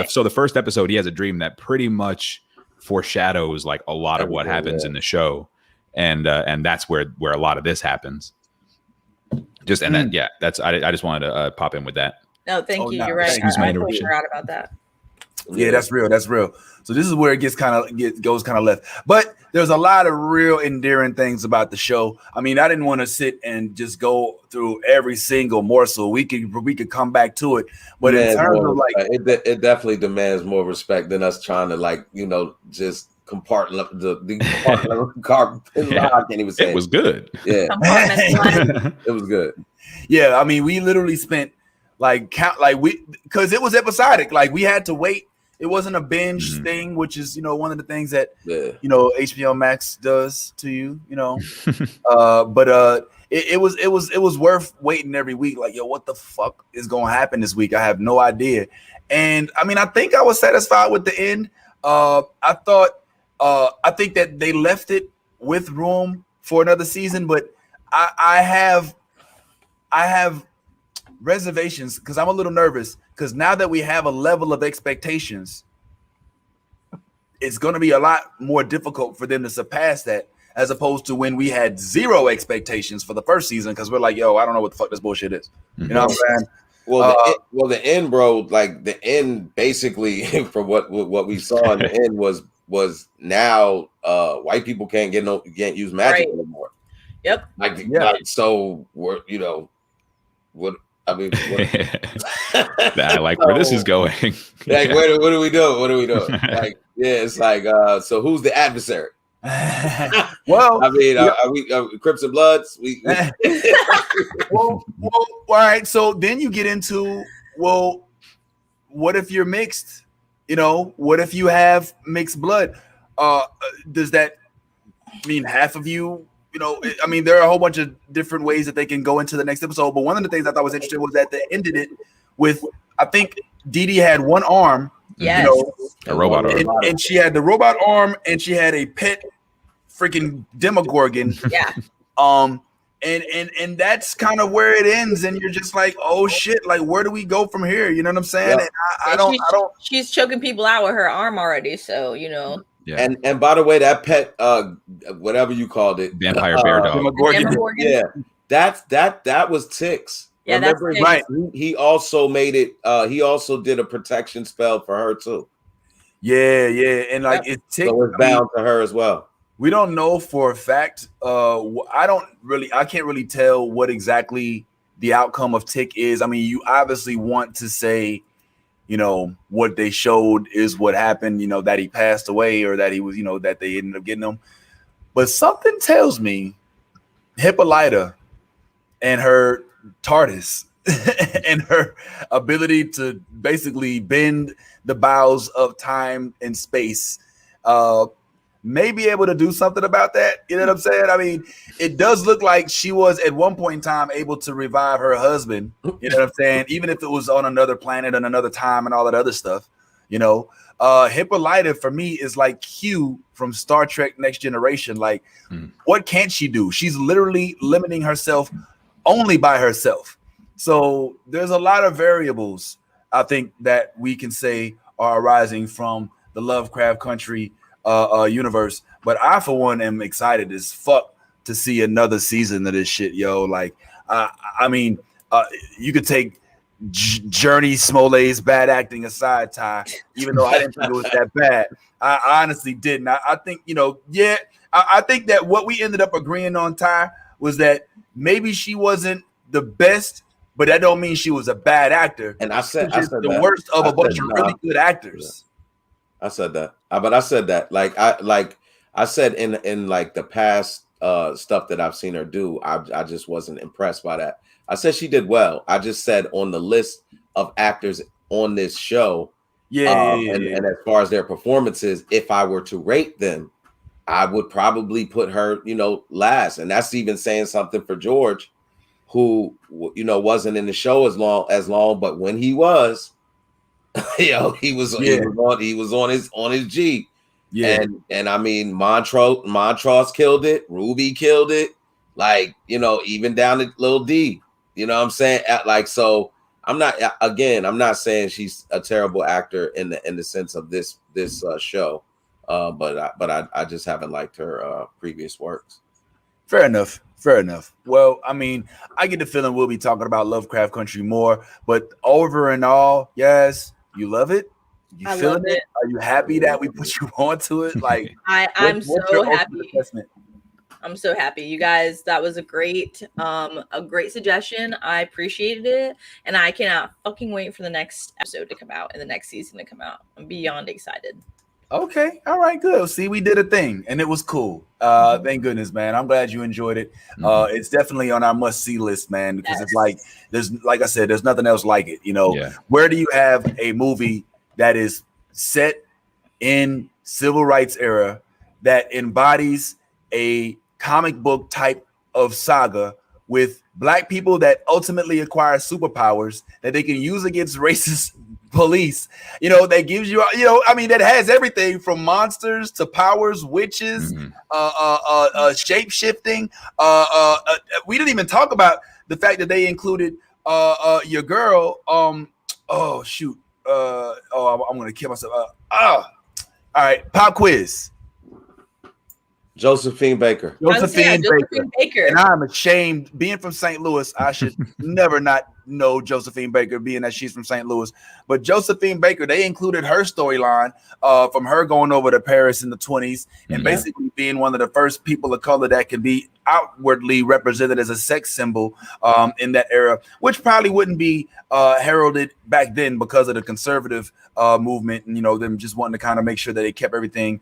So the first episode, he has a dream that pretty much foreshadows a lot of what happens in the show, and that's where a lot of this happens. That's I just wanted to pop in with that. No, thank you. You're right. I totally forgot about that. Yeah, that's real. That's real. So this is where it goes kind of left. But there's a lot of real endearing things about the show. I mean, I didn't want to sit and just go through every single morsel. We could come back to it. But in terms of like, it definitely demands more respect than us trying to like, you know, just compartment I can't even say it was good. Yeah, it was good. Yeah, I mean, we literally spent because it was episodic. Like we had to wait. It wasn't a binge thing, which is, you know, one of the things that you know HBO Max does to you, you know. But it was worth waiting every week. Like, yo, what the fuck is gonna happen this week? I have no idea. And I mean, I think I was satisfied with the end. I think that they left it with room for another season, but I have reservations because I'm a little nervous because now that we have a level of expectations, it's going to be a lot more difficult for them to surpass that as opposed to when we had zero expectations for the first season because we're like, yo, I don't know what the fuck this bullshit is. You know what I'm saying? Well, the end, bro, like the end basically from what we saw in the end was now white people can't use magic anymore. Yep. Like so we're, you know, what I mean, I like where this is going. Like, what are we doing? What are we doing? Like, yeah, it's like, so who's the adversary? Well, I mean, are we Crips and Bloods? Well, all right. So then you get into, well, what if you're mixed? You know, what if you have mixed blood? Does that mean half of you? You know, I mean, there are a whole bunch of different ways that they can go into the next episode. But one of the things I thought was interesting was that they ended it with, I think Dee Dee had one arm, yes, you know, a robot arm, and she had the robot arm, and she had a pet freaking Demogorgon. Yeah. And that's kind of where it ends, and you're just like, oh shit, like where do we go from here? You know what I'm saying? Yeah. And I don't. She's choking people out with her arm already, so you know. Yeah. And by the way, that pet, whatever you called it, vampire bear dog. Demogorgon. Yeah, that was Ticks. Yeah, remember, that's right. He also made it. He also did a protection spell for her too. Yeah, and like it's Tick. So it's bound to her as well. We don't know for a fact. I can't really tell what exactly the outcome of Tick is. I mean, you obviously want to say, you know, what they showed is what happened, you know, that he passed away or that he was, you know, that they ended up getting him. But something tells me Hippolyta and her TARDIS and her ability to basically bend the bows of time and space may be able to do something about that. You know what I'm saying? I mean, it does look like she was at one point in time able to revive her husband. You know what I'm saying? Even if it was on another planet and another time and all that other stuff, you know. Hippolyta for me is like Q from Star Trek Next Generation. Like, what can't she do? She's literally limiting herself only by herself. So there's a lot of variables, I think, that we can say are arising from the Lovecraft Country universe, but I for one am excited as fuck to see another season of this shit, yo. Like, I mean, you could take Journey Smollet's bad acting aside, Ty, even though I didn't think it was that bad. I honestly didn't. I think, you know, yeah, I think that what we ended up agreeing on, Ty, was that maybe she wasn't the best, but that don't mean she was a bad actor. And I said the worst of a bunch of really good actors. I said that, but I said that like I said in like the past stuff that I've seen her do, I just wasn't impressed by that. I said she did well. I just said on the list of actors on this show, and as far as their performances, if I were to rate them, I would probably put her, you know, last, and that's even saying something for George, who, you know, wasn't in the show as long, but when he was. Yo, he was on his G. Yeah. And I mean, Montrose killed it, Ruby killed it, like, you know, even down to Lil D. You know what I'm saying? Like, so I'm not saying she's a terrible actor in the sense of this show. But I just haven't liked her previous works. Fair enough. Well, I mean, I get the feeling we'll be talking about Lovecraft Country more, but over and all, yes. You love it? You feeling it? Are you happy that we put you onto it? Like, I'm so happy. I'm so happy, you guys. That was a great suggestion. I appreciated it, and I cannot fucking wait for the next episode to come out and the next season to come out. I'm beyond excited. Okay, all right, good. See, we did a thing, and it was cool. Thank goodness, man. I'm glad you enjoyed it. It's definitely on our must-see list, man, because it's like like I said, there's nothing else like it. You know, where do you have a movie that is set in civil rights era that embodies a comic book type of saga with black people that ultimately acquire superpowers that they can use against racist police, you know, that gives you, you know, I mean, that has everything from monsters to powers, witches, shape shifting. We didn't even talk about the fact that they included your girl. Oh shoot. I'm gonna kill myself. All right, pop quiz. Josephine Baker. Josephine Baker. And I'm ashamed, being from St. Louis, I should never not know Josephine Baker, being that she's from St. Louis. But Josephine Baker, they included her storyline from her going over to Paris in the 20s and basically being one of the first people of color that can be outwardly represented as a sex symbol in that era, which probably wouldn't be heralded back then because of the conservative movement and, you know, them just wanting to kind of make sure that they kept everything,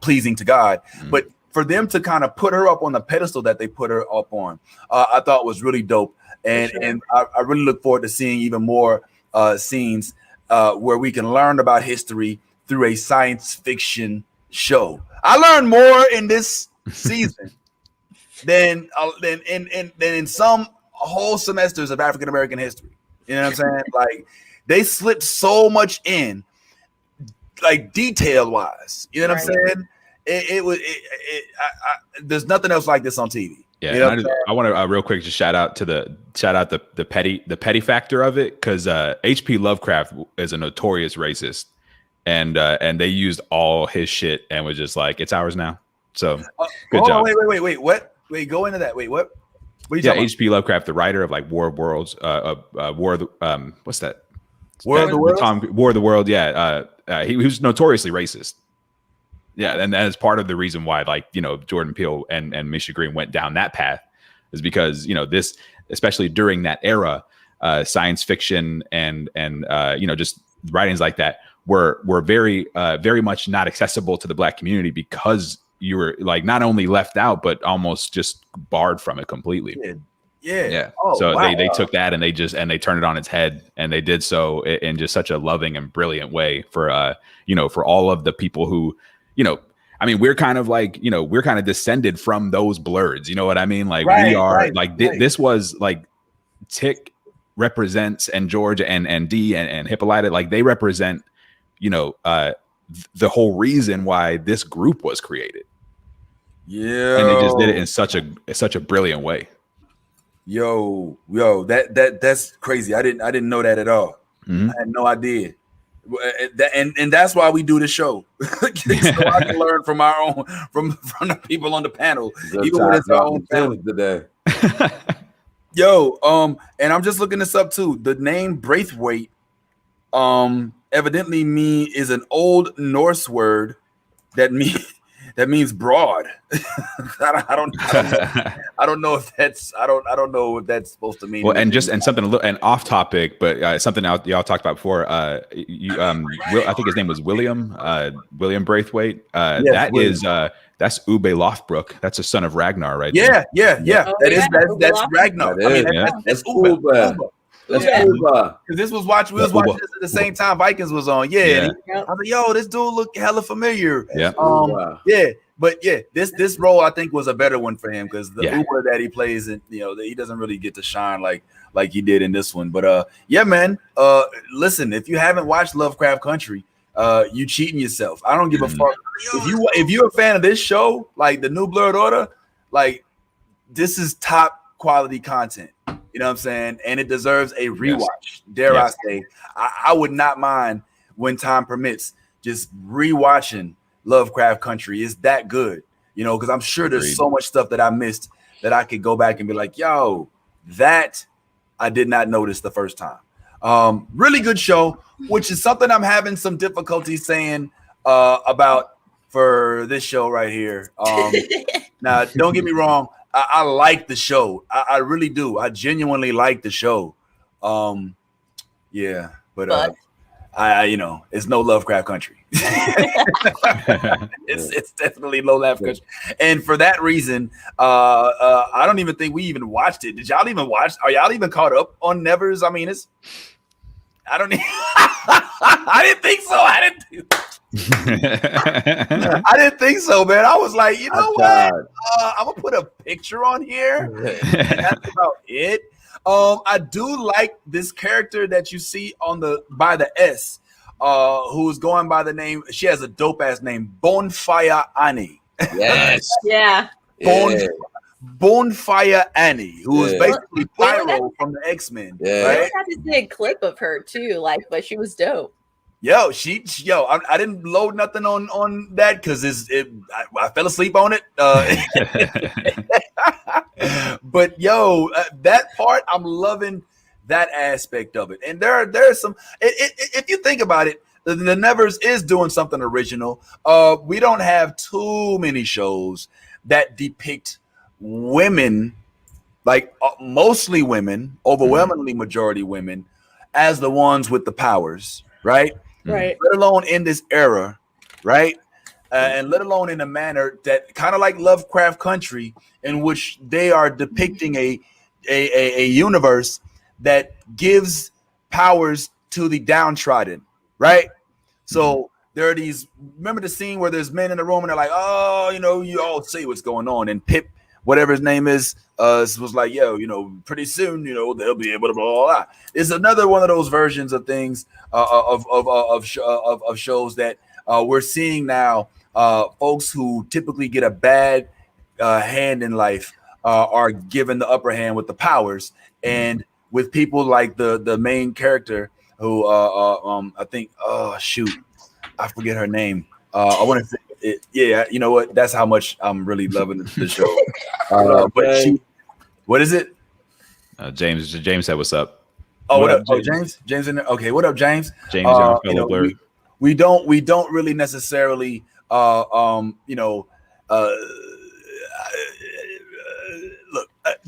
pleasing to God. But for them to kind of put her up on the pedestal that they put her up on, I thought was really dope. And I really look forward to seeing even more scenes where we can learn about history through a science fiction show. I learned more in this season than in some whole semesters of African American history. You know what I'm saying? Like, they slipped so much in, like, detail wise. You know what I'm saying? There's nothing else like this on TV. Yeah, you know I want to real quick just shout out the petty factor of it, because H.P. Lovecraft is a notorious racist, and they used all his shit and was just like, it's ours now. So good job. Wait, what? Wait, go into that. Wait, what? What are you talking about? H.P. Lovecraft, the writer of like War of Worlds, what's that? War of the Worlds? War of the World. Yeah, he was notoriously racist. Yeah, and that is part of the reason why, like, you know, Jordan Peele and Misha Green went down that path, is because, you know, this, especially during that era, science fiction and just writings like that were very very much not accessible to the Black community, because you were like not only left out but almost just barred from it completely. Yeah. Oh, so wow. they took that and they turned it on its head, and they did so in just such a loving and brilliant way for for all of the people who, you know, I mean, we're kind of like, you know, we're kind of descended from those Blerds. You know what I mean? Like, we are this was like Tick represents, and George and D and Hippolyta, like, they represent, you know, the whole reason why this group was created. Yeah. And they just did it in such a brilliant way. Yo, that's crazy. I didn't know that at all. I had no idea. And that's why we do the show, so I can learn from our own, from the people on the panel, even when it's our own panel today. Yo, and I'm just looking this up too. The name Braithwaite, evidently is an old Norse word that means broad. I don't know if that's supposed to mean. Well, and something a little and off topic, but something y'all talked about before. I think his name was William Braithwaite. That's Ube Lothbrok. That's a son of Ragnar, right? Yeah. Oh, That's Ragnar. That's Ube. Because we was watching this at the same time Vikings was on. I was like, yo, this dude look hella familiar. But this role I think was a better one for him, because the Uber that he plays, and you know, he doesn't really get to shine like he did in this one. But man, listen, if you haven't watched Lovecraft Country, you cheating yourself. I don't give a fuck. If you're a fan of this show, like the new Blerd Order, like, this is top quality content. You know what I'm saying? And it deserves a rewatch. I say, I would not mind, when time permits, just rewatching Lovecraft Country. Is that good? You know, because I'm sure there's so much stuff that I missed that I could go back and be like, yo, that I did not notice the first time. Really good show, which is something I'm having some difficulty saying about for this show right here. Now, don't get me wrong. I like the show. I really do. I genuinely like the show. Yeah, but I it's no Lovecraft Country. it's definitely low Lovecraft Country, and for that reason, I don't even think we even watched it. Did y'all even watch? Are y'all even caught up on Nevers? I mean, I don't. I didn't think so. I didn't think so, man. I was like, you know what? I'm gonna put a picture on here. And that's about it. I do like this character that you see by the S, who's going by the name. She has a dope ass name, Bonfire Annie. Yes. Yeah. Bonfire Annie, who is basically Pyro from the X-Men. Yeah. Right? I had to see a clip of her too, but she was dope. I didn't load nothing on that because I fell asleep on it. But that part, I'm loving that aspect of it. And there's some. If you think about it, the Nevers is doing something original. We don't have too many shows that depict women, mostly women, overwhelmingly majority women, as the ones with the powers, right? Right. Let alone in this era, right? And let alone in a manner that kind of like Lovecraft Country, in which they are depicting a universe that gives powers to the downtrodden, right? So there are these. Remember the scene where there's men in the room and they're like, "Oh, you all see what's going on," and Pip, whatever his name is, was like, "Yo, pretty soon, they'll be able to blah blah blah." It's another one of those versions of things of shows that we're seeing now. Folks who typically get a bad hand in life are given the upper hand with the powers, and with people like the main character who I think I forget her name. I want to say it. Yeah, you know what? That's how much I'm really loving the show. But what is it? James said, "What's up?" Oh, what up? Oh, James in there. Okay, what up, James? James, fellow Blerd. We don't really necessarily look,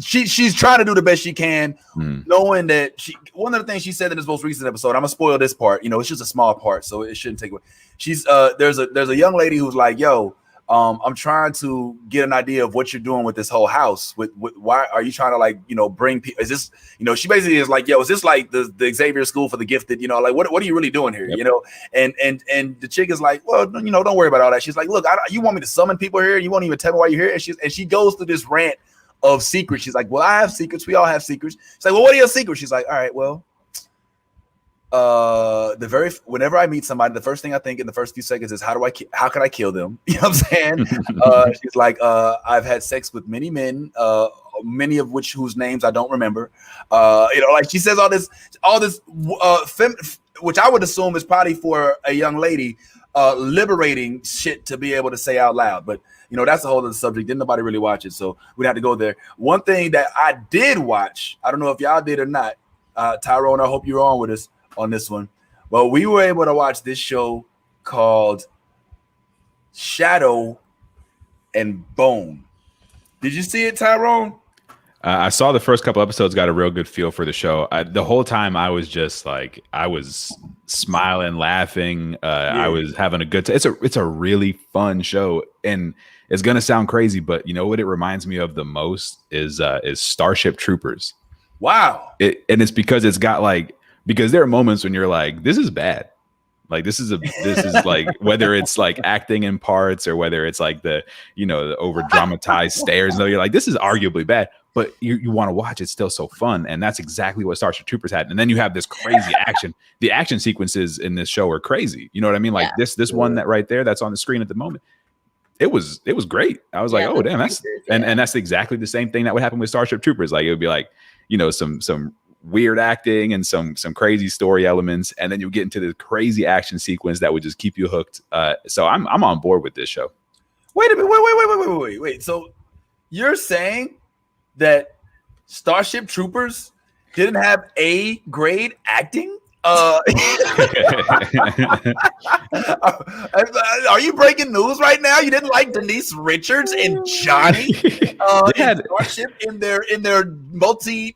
she's trying to do the best she can, knowing that one of the things she said in this most recent episode, I'm gonna spoil this part, it's just a small part, so it shouldn't take away. She's there's a young lady who's like, yo, I'm trying to get an idea of what you're doing with this whole house. With why are you trying to bring people? Is this, she basically is like, yo, is this like the Xavier School for the Gifted? What are you really doing here? Yep. And the chick is like, well, don't worry about all that. She's like, look, you want me to summon people here? You won't even tell me why you're here? And she goes through this rant of secrets. She's like, well, I have secrets. We all have secrets. She's like, well, what are your secrets? She's like, all right, well, whenever I meet somebody, the first thing I think in the first few seconds is how can I kill them? You know what I'm saying? She's like, I've had sex with many men, many of whose names I don't remember. She says all this, which I would assume is probably for a young lady, liberating shit to be able to say out loud. But that's a whole other subject. Didn't nobody really watch it, so we'd have to go there. One thing that I did watch, I don't know if y'all did or not, Tyrone, I hope you're on with us on this one. Well, we were able to watch this show called Shadow and Bone. Did you see it, Tyrone? I saw the first couple episodes, got a real good feel for the show. The whole time I was just like, I was smiling, laughing. I was having a good time. It's a really fun show, and it's gonna sound crazy, but what it reminds me of the most is Starship Troopers. Wow. And it's because it's got because there are moments when you're like, this is bad. This is like, whether it's like acting in parts or whether it's like the over dramatized stares. No, you're like, this is arguably bad, but you want to watch. It's still so fun. And that's exactly what Starship Troopers had. And then you have this crazy action. The action sequences in this show are crazy. You know what I mean? Like this one that right there, that's on the screen at the moment. It was great. I was like, oh damn, that's and that's exactly the same thing that would happen with Starship Troopers. Like it would be like, some weird acting and some crazy story elements, and then you get into the crazy action sequence that would just keep you hooked. So I'm on board with this show. Wait a minute, wait. So you're saying that Starship Troopers didn't have A grade acting. Are you breaking news right now? You didn't like Denise Richards and Johnny Starship in their multi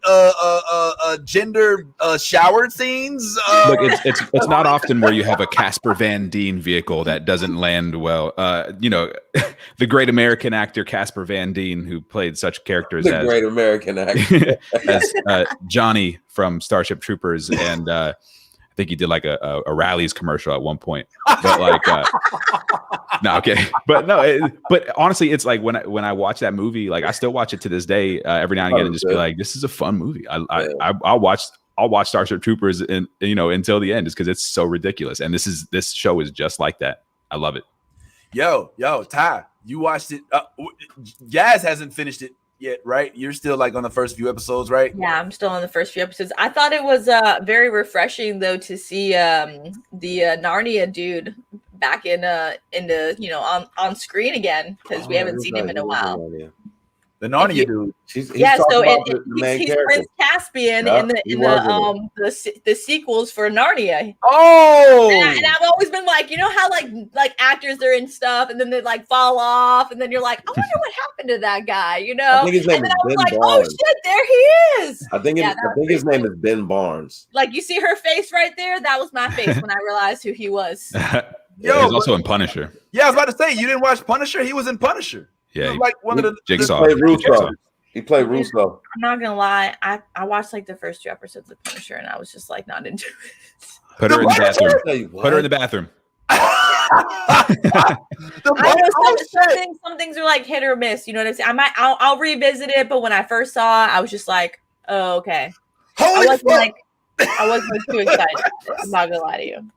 gender shower scenes? Look, it's not often where you have a Casper Van Dien vehicle that doesn't land well. The great American actor Casper Van Dien, who played such characters as great American actor as Johnny from Starship Troopers, and I think he did like a Rally's commercial at one point. But like, no, okay, but no, but honestly, it's like when I watch that movie, like I still watch it to this day every now and again, and just be like, this is a fun movie. I'll watch Starship Troopers until the end, just because it's so ridiculous. And this show is just like that. I love it. Yo, Ty, you watched it. Yaz hasn't finished it yet, right? You're still like on the first few episodes, right? Yeah, I'm still on the first few episodes. I thought it was very refreshing though to see the Narnia dude back in on screen again, because we haven't seen him in a while. The Narnia dude. He's Prince Caspian in the sequels for Narnia. Oh, and I've always been like, you know how like actors are in stuff and then they like fall off, and then you're like, I wonder what happened to that guy, you know? I think his name and then is I was Ben like, Barnes. oh shit, there he is. I think his name is Ben Barnes. Like, you see her face right there? That was my face when I realized who he was. He was also in Punisher. Yeah, I was about to say, you didn't watch Punisher? He was in Punisher. Yeah, like one of the Jigsaw. He played Russo. I'm not gonna lie, I watched like the first 2 episodes of Punisher, and I was just like not into it. Put her in the bathroom. Put her in the bathroom. Some things are like hit or miss. You know what I'm saying? I'll revisit it, but when I first saw it, I was just like, oh, okay. I wasn't too excited. I'm not gonna lie to you.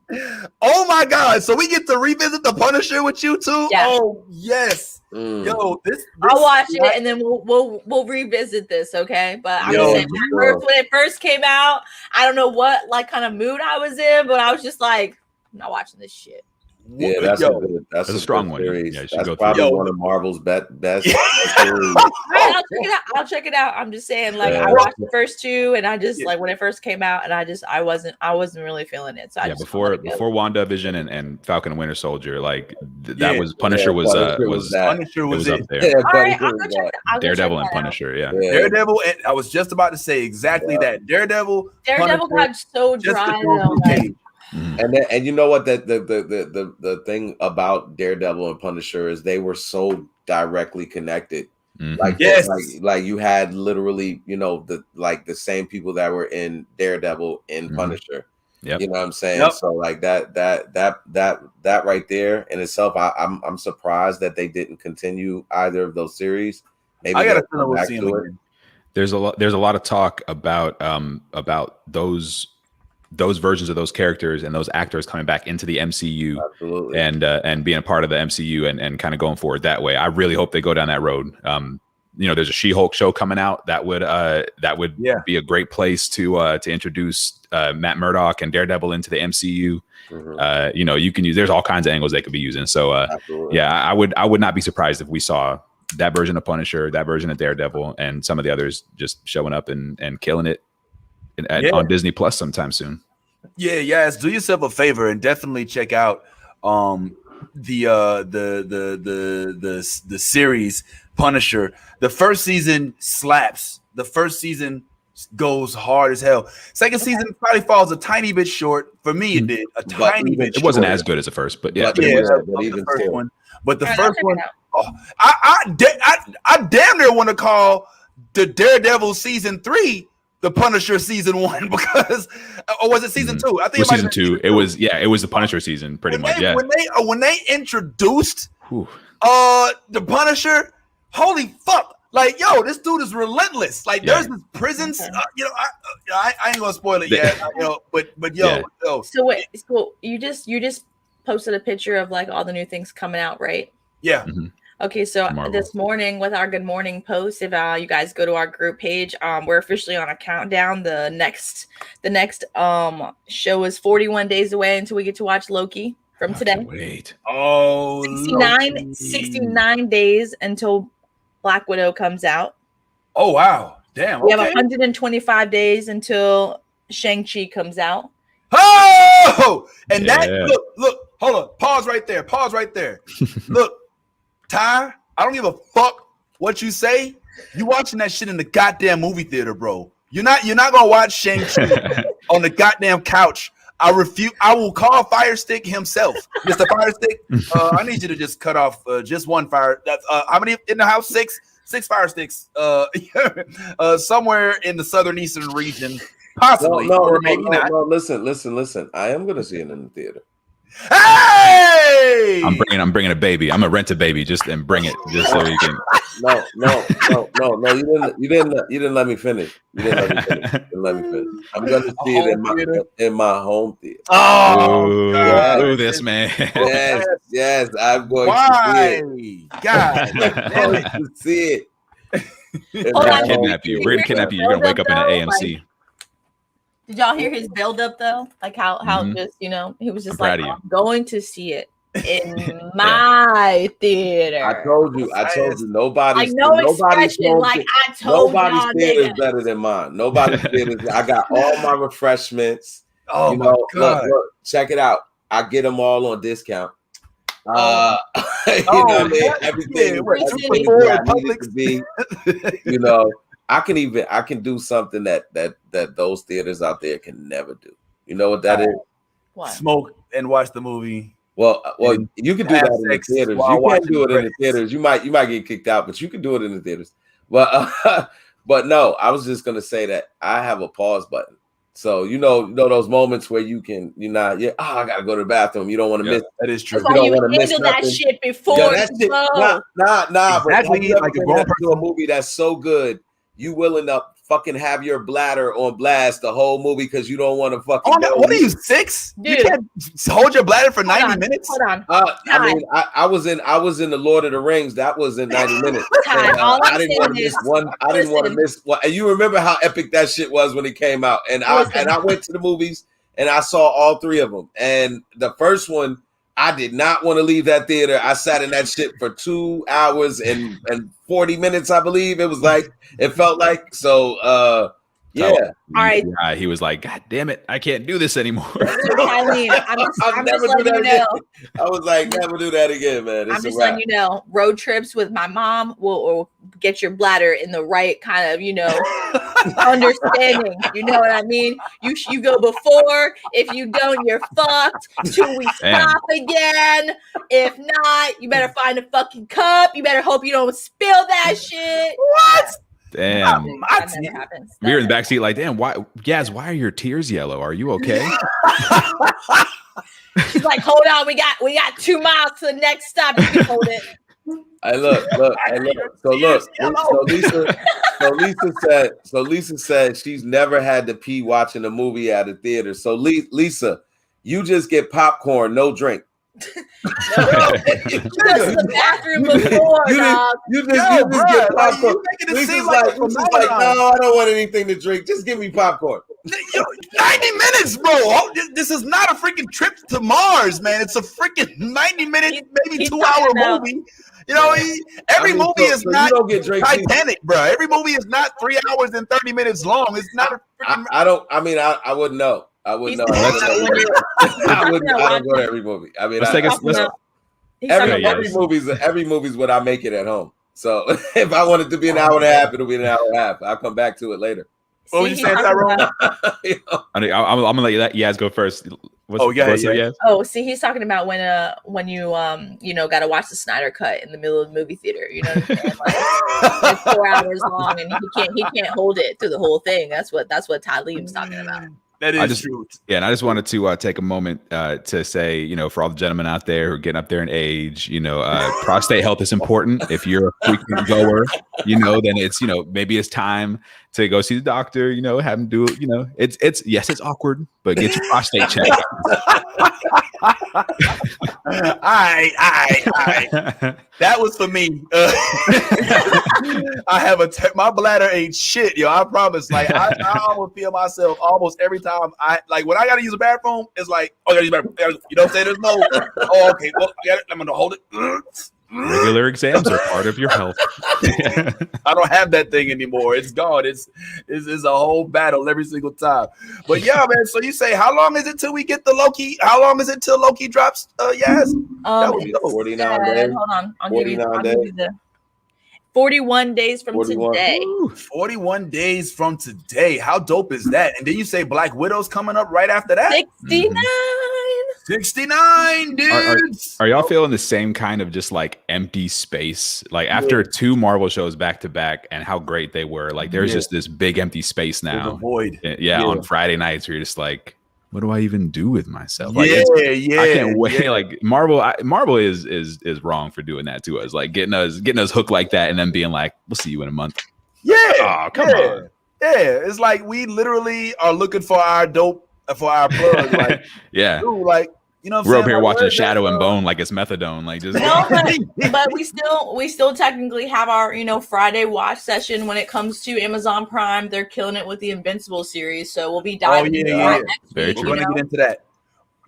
Oh my god! So we get to revisit the Punisher with you too? Yeah. Oh yes. Yo, this I'll watch it and then we'll revisit this, okay? But I'm just saying, when it first came out, I don't know what like kind of mood I was in, but I was just like, I'm not watching this shit. Yeah, that's a strong one. Series. Yeah, that's probably one of Marvel's best series. I'll check it out. I'm just saying, like, I watched the first 2, and I just like when it first came out, and I wasn't really feeling it. So before WandaVision and Falcon and Winter Soldier, like that was Punisher was up there. Yeah, all right, I'll Daredevil and Punisher, yeah. Daredevil. And I was just about to say exactly that. Daredevil got so dry though. And you know what, the thing about Daredevil and Punisher is they were so directly connected. Mm-hmm. Like you had literally, the same people that were in Daredevil in Punisher. Yep. You know what I'm saying? Yep. So like that right there in itself, I'm surprised that they didn't continue either of those series. Maybe I gotta see them again. There's a lot of talk about those versions of those characters and those actors coming back into the MCU. Absolutely. and being a part of the MCU and kind of going forward that way. I really hope they go down that road. There's a She-Hulk show coming out that would be a great place to introduce Matt Murdock and Daredevil into the MCU. Mm-hmm. You can use, there's all kinds of angles they could be using. So I would not be surprised if we saw that version of Punisher, that version of Daredevil, and some of the others just showing up and killing it on Disney Plus sometime soon. Yes. Do yourself a favor and definitely check out the series Punisher. The first season slaps. The first season goes hard as hell. Second season probably falls a tiny bit short. For me, it did a tiny bit. It wasn't as good as the first, but yeah. The first one. But the first one, I damn near want to call the Daredevil season 3 the Punisher season 1, because or was it season 2? I think it was season 2. It was the Punisher season pretty much. When they introduced the Punisher, holy fuck. Like, yo, this dude is relentless. Like, there's this prisons. I ain't gonna spoil it yet. But yo. So wait, you just posted a picture of like all the new things coming out, right? Yeah. Mm-hmm. Okay, so this morning with our Good Morning post, if you guys go to our group page, we're officially on a countdown. The next show is 41 days away until we get to watch Loki from today. Wait. 69 days until Black Widow comes out. Oh wow. Damn. We have 125 days until Shang-Chi comes out. Oh, and that look, hold on, pause right there. Look, Ty, I don't give a fuck what you say. You watching that shit in the goddamn movie theater, bro. You're not gonna watch Shang-Chi on the goddamn couch. I refuse. I will call Firestick himself, Mr. Firestick. I need you to just cut off just one fire. That's how many in the house? Six fire sticks. Somewhere in the southeastern region. Possibly, or maybe not. No, listen. I am gonna see it in the theater. Hey! I'm bringing a baby. I'm gonna rent a baby and bring it just so you can. No. You didn't let me finish. You didn't let me finish. I'm gonna see it in my home theater. Oh, this man. Yes. I'm going to see it. God, I'm going to see it. We're gonna kidnap you. You're gonna wake up in an AMC. Did y'all hear his build up though? Like how just he was just like, I'm going to see it in my theater. I told you nobody's theater is better than mine. Nobody's theater. I got all my refreshments. Oh my God. Look, check it out. I get them all on discount. Everything I can do something that those theaters out there can never do. You know what that is? What? Smoke and watch the movie. Well, you can do that in the theaters. You can't do it in the theaters. You might get kicked out, but you can do it in the theaters. But no, I was just gonna say that I have a pause button. So those moments where you can, I gotta go to the bathroom. You don't want to miss. That is true. That's why you handle that shit before. Nah. But exactly. Like a movie that's so good, you willing to fucking have your bladder on blast the whole movie because you don't want to fucking. Oh, what are you, 6? Dude. You can't hold your bladder for 90 minutes. Hold on. I was in the Lord of the Rings. That was in 90 minutes. I didn't want to miss one. I didn't want to miss one. And you remember how epic that shit was when it came out. And I went to the movies and I saw all 3 of them. And the first one, I did not want to leave that theater. I sat in that shit for 2 hours and 40 minutes, I believe. It felt like. So, yeah. All right. Yeah, he was like, God damn it, I can't do this anymore. Tyleem, I'm never just do letting that you know. again. I was like, never do that again, man. I'm just letting you know, road trips with my mom will get your bladder in the right kind of, understanding. You know what I mean? You go before. If you don't, you're fucked. Till we stop again. If not, you better find a fucking cup. You better hope you don't spill that shit. What? Damn. That never happens. We were in the backseat like, damn, why are your tears yellow? Are you okay? She's like, hold on, we got 2 miles to the next stop. You can hold it. Hey, look. So Lisa said she's never had to pee watching a movie at a theater. So Lisa, you just get popcorn, no drink. Just the bathroom before, dog. You just get popcorn. Lisa's like, no, I don't want anything to drink. Just give me popcorn. 90 minutes, bro. This is not a freaking trip to Mars, man. It's a freaking 90-minute, maybe 2-hour movie. Every movie is not Titanic, bro. Every movie is not 3 hours and 30 minutes long. It's not a freaking. I wouldn't know. I wouldn't know. I don't go to every movie. I mean, every movie's what I make it at home. So if I want it to be an hour and a half, it'll be an hour and a half. I'll come back to it later. What would you say, Tyrone? I'm gonna let Yaz go first. Yeah. Oh, see, he's talking about when you got to watch the Snyder cut in the middle of the movie theater. You know what I'm saying? Like, it's 4 hours long, and he can't hold it through the whole thing. That's what Tyleem's talking about. That is true. Yeah, and I just wanted to take a moment to say, for all the gentlemen out there who are getting up there in age, prostate health is important. If you're a frequent goer, then it's, maybe it's time to go see the doctor, have him do it, it's awkward, but get your prostate checked. All right. That was for me. I have my bladder ain't shit, yo. I promise. Like I almost feel myself almost every time. When I gotta use a bathroom, it's like, oh, you gotta use the bathroom. You know what I'm saying? There's no. Oh, okay. Well, I'm gonna hold it. Regular exams are part of your health. I don't have that thing anymore. It's gone. It's a whole battle every single time. But yeah, man. So you say, how long is it till we get the Loki? How long is it till Loki drops? Yes, that would be 49 days. Hold on, I'll give you the 41 days from 41. today. 41 days from today. How dope is that? And then you say Black Widow's coming up right after that. 69. 69 dudes. Are y'all feeling the same kind of just like empty space? Like after 2 Marvel shows back to back and how great they were, like there's just this big empty space now. Void. Yeah, on Friday nights where you're just like, what do I even do with myself? Like, I can't wait. Yeah. Like Marvel is wrong for doing that to us, like getting us hooked like that, and then being like, we'll see you in a month. Yeah, oh, come on. Yeah, it's like we literally are looking for our dope, for our plug. Like, yeah, dude, like. You know, we're over here watching Shadow and Bone like it's methadone, like just. No, but we still technically have our Friday watch session when it comes to Amazon Prime. They're killing it with the Invincible series, so we'll be diving into that next week. We're going to get into that.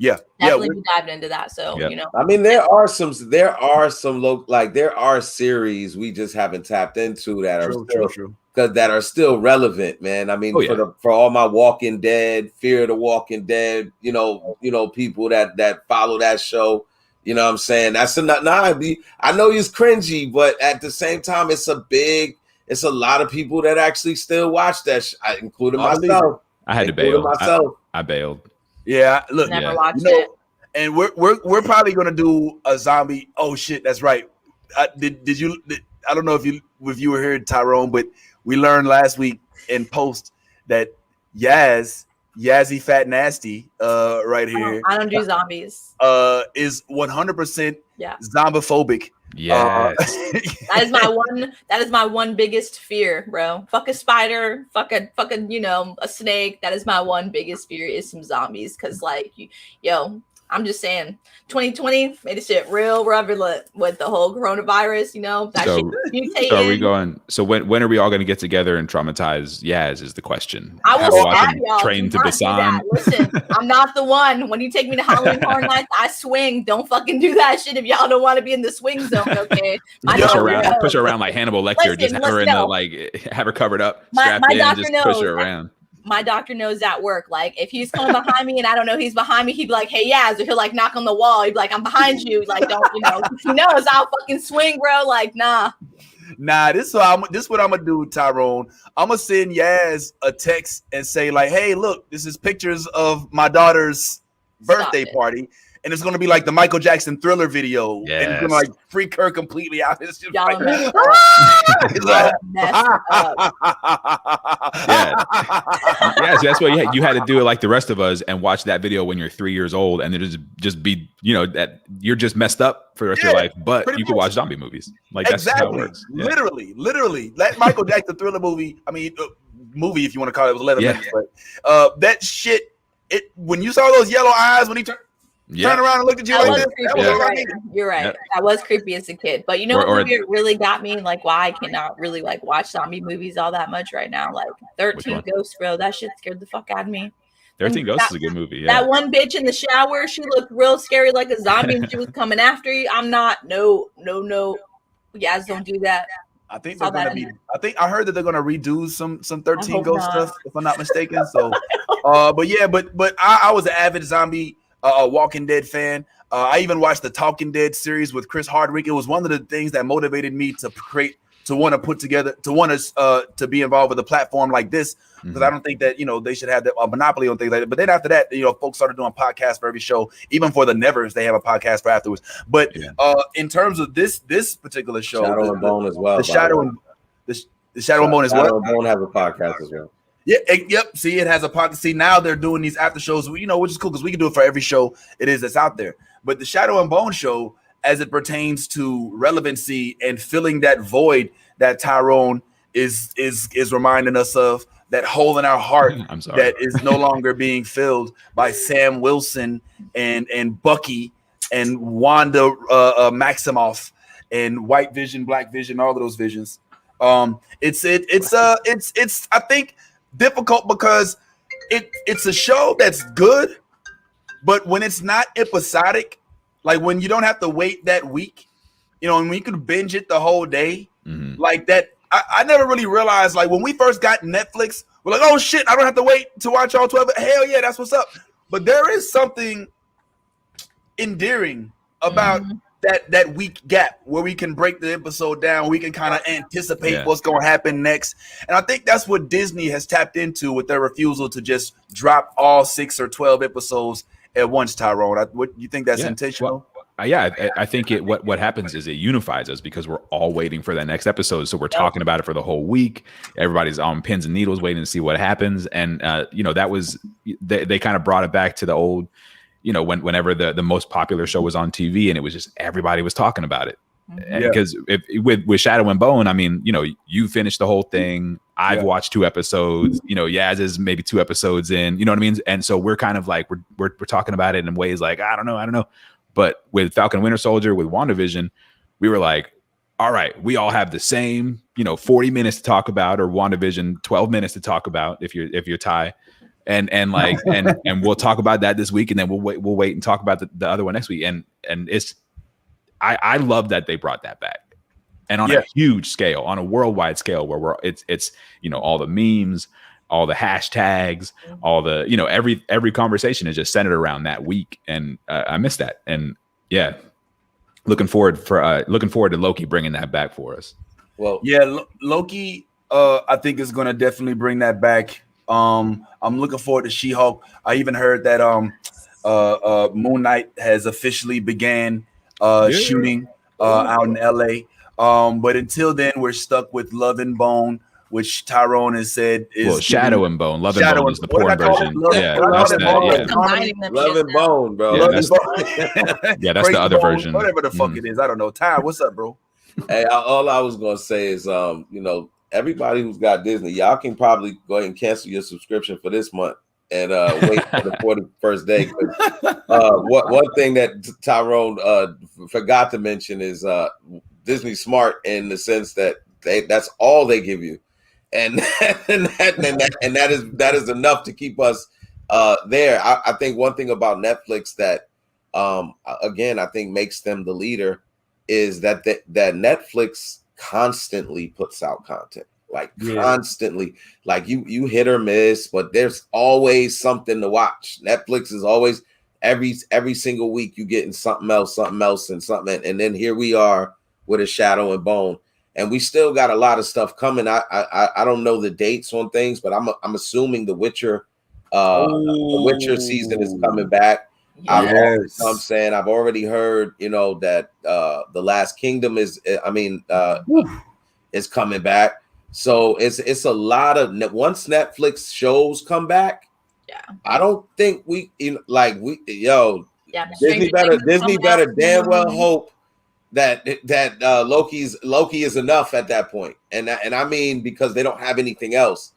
Yeah, definitely be diving into that. So I mean, there are some there are series we just haven't tapped into that are true. That are still relevant, man. I mean, for all my Walking Dead, Fear of the Walking Dead, people that follow that show, you know what I'm saying? That's I know he's cringy, but at the same time, it's a lot of people that actually still watch that, including myself. I had to bail. I bailed. Yeah, look, never watched it. And we're probably gonna do a zombie. Oh shit, that's right. Did you? I don't know if you were here, Tyrone, but we learned last week in post that Yazzie Fat Nasty, right here. I don't do zombies. Is 100% zombophobic. Yeah, that is my one biggest fear, bro. Fuck a spider, fuck a a snake. That is my one biggest fear is some zombies. Cause like I'm just saying, 2020 made this shit real relevant with the whole coronavirus. That shit mutating. So are we going? So when are we all going to get together and traumatize Yaz? Is the question. I will stab y'all. Train to Basan. Listen, I'm not the one. When you take me to Halloween Horror Nights, I swing. Don't fucking do that shit if y'all don't want to be in the swing zone. Okay. Push her around like Hannibal Lecter. Just have her have her covered up, strapped in, and just push her around. My doctor knows that work. Like, if he's coming behind me and I don't know he's behind me, he'd be like, "Hey, Yaz," or he'll like knock on the wall. He'd be like, "I'm behind you." Like, don't he knows I'll fucking swing, bro. Like, nah. This what I'm gonna do, Tyrone. I'm gonna send Yaz a text and say like, "Hey, look, this is pictures of my daughter's birthday party." And it's gonna be like the Michael Jackson Thriller video, and it's gonna like freak her completely out. It's just like, so that's what you had to do it like the rest of us and watch that video when you're 3 years old, and it just be that you're just messed up for the rest of your life, but you can watch zombie movies. Like that's how it works. Yeah. Literally, that Michael Jackson Thriller movie. I mean, movie if you want to call it, was 11 minutes, but that shit. When you saw those yellow eyes when he turned. Turn around and look at you like this. You're right. That was creepy as a kid. But what movie really got me? Like, why I cannot really like watch zombie movies all that much right now. Like 13 Ghosts, bro. That shit scared the fuck out of me. 13 Ghosts is a good movie. That one bitch in the shower, she looked real scary like a zombie and she was coming after you. I'm not. No. You guys don't do that. I think they're gonna be. I heard that they're gonna redo some 13 Ghost stuff, if I'm not mistaken. So, but I was an avid zombie. Walking Dead fan. I even watched the Talking Dead series with Chris Hardwick. It was one of the things that motivated me to want to put together, to be involved with a platform like this, because I don't think that they should have a monopoly on things like that. But then after that, folks started doing podcasts for every show. Even for the Nevers, they have a podcast for afterwards. But in terms of this particular show, Shadow and Bone as well. The Shadow and Bone as well. Shadow and Bone have a podcast as well. Yeah, yep. See, it has a pocket. See, now they're doing these after shows, which is cool because we can do it for every show that's out there. But the Shadow and Bone show, as it pertains to relevancy and filling that void that Tyrone is reminding us of, that hole in our heart that is no longer being filled by Sam Wilson and Bucky and Wanda Maximoff and White Vision, Black Vision, all of those visions. It's I think difficult because it's a show that's good, but when it's not episodic, like when you don't have to wait that week you know, and we could binge it the whole day like that. I never really realized, like, when we first got Netflix, we're like, oh shit, I don't have to wait to watch all 12. Hell yeah, that's what's up. But there is something endearing about that week gap where we can break the episode down. We can kind of anticipate what's going to happen next. And I think that's what Disney has tapped into with their refusal to just drop all 6 or 12 episodes at once, Tyrone. What you think that's intentional? Well, I think what happens is it unifies us because we're all waiting for that next episode. So we're talking about it for the whole week. Everybody's on pins and needles waiting to see what happens. And that was they kind of brought it back to the old, whenever the most popular show was on TV, and it was just everybody was talking about it. Because with Shadow and Bone, I mean, you finished the whole thing. I've watched 2 episodes. Yaz is maybe 2 episodes in. You know what I mean? And so we're kind of like we're talking about it in ways like I don't know. But with Falcon Winter Soldier, with WandaVision, we were like, all right, we all have the same, 40 minutes to talk about, or WandaVision 12 minutes to talk about if you're Ty. And we'll talk about that this week, and then we'll wait and talk about the other one next week. And it's I love that they brought that back, and on a huge scale, on a worldwide scale, where it's all the memes, all the hashtags, all the every conversation is just centered around that week, and I miss that. And looking forward to Loki bringing that back for us. Well, Loki, I think is going to definitely bring that back. I'm looking forward to She-Hulk. I even heard that Moon Knight has officially began shooting out in LA. But until then, we're stuck with Love and Bone, which Tyrone has said is Shadow and Bone. Love and Bone is the porn version. Love and Bone, bro. That's the other version. Whatever the fuck it is. I don't know. Ty, what's up, bro? Hey, all I was gonna say is, everybody who's got Disney, y'all can probably go ahead and cancel your subscription for this month and wait for the 41st day. One thing that Tyrone forgot to mention is Disney's smart in the sense that that's all they give you, and that is enough to keep us there. I think one thing about Netflix that again I think makes them the leader is that Netflix constantly puts out content, constantly, like you hit or miss, but there's always something to watch. Netflix is always every single week you getting something else, and then here we are with a Shadow and Bone, and we still got a lot of stuff coming. I don't know the dates on things, but I'm assuming the Witcher season is coming back. Yes. I've already heard, that the Last Kingdom is coming back. So it's a lot of once Netflix shows come back. Yeah, I don't think Disney better damn well hope that Loki is enough at that point. And I mean because they don't have anything else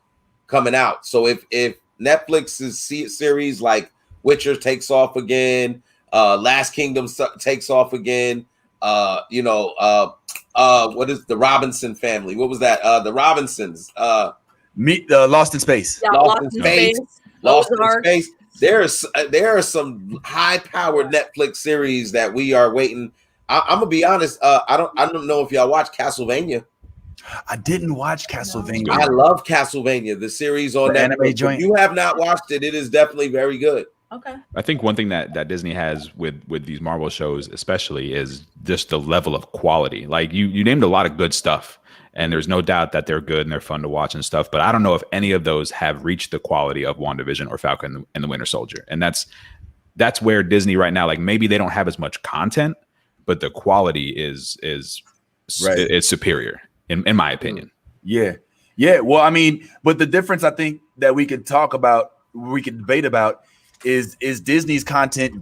coming out. So if Netflix's series like Witcher takes off again, Last Kingdom takes off again, what is the Robinson family? What was that? The Robinsons. Meet the Lost in Space. Yeah, Lost in Space. There are some high-powered Netflix series that we are waiting. I'm gonna be honest. I don't know if y'all watch Castlevania. I didn't watch Castlevania. I love Castlevania, the series on Netflix. If you have not watched it, it is definitely very good. Okay. I think one thing that Disney has with these Marvel shows especially is just the level of quality. Like you named a lot of good stuff, and there's no doubt that they're good and they're fun to watch and stuff, but I don't know if any of those have reached the quality of WandaVision or Falcon and the Winter Soldier. And that's where Disney right now, like maybe they don't have as much content, but the quality is superior in my opinion. Yeah. Well, I mean, but the difference I think that we could debate about is Disney's content,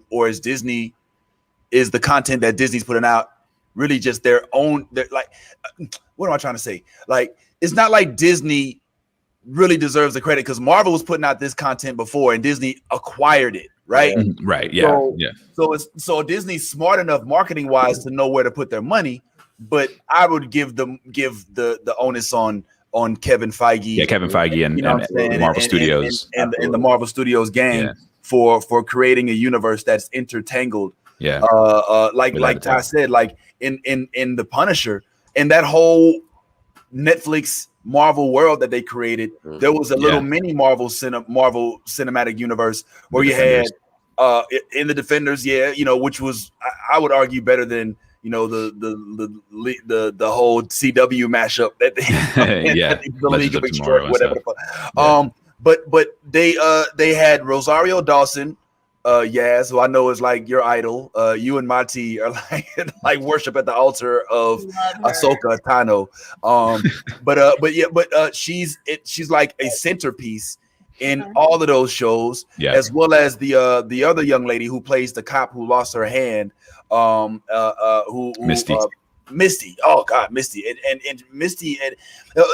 or is the content that Disney's putting out really just their own? Like, what am I trying to say? Like, it's not like Disney really deserves the credit because Marvel was putting out this content before and Disney acquired it, right? Right. Yeah. So Disney's smart enough marketing wise to know where to put their money, but I would give the onus on Kevin Feige. Yeah, Kevin Feige and Marvel Studios. And the Marvel Studios gang for creating a universe that's intertangled. Yeah. Like Ty said, like in the Punisher and that whole Netflix Marvel world that they created. There was a little mini Marvel cinematic universe where you had in the Defenders, which was I would argue better than the whole CW mashup that the League of Extraordinary, whatever the fuck. But they had Rosario Dawson, Yaz, who I know is like your idol. You and Mati are like worship at the altar of Ahsoka Tano. But she's like a centerpiece in all of those shows, as well as the other young lady who plays the cop who lost her hand. Misty. Oh God, Misty and Misty, and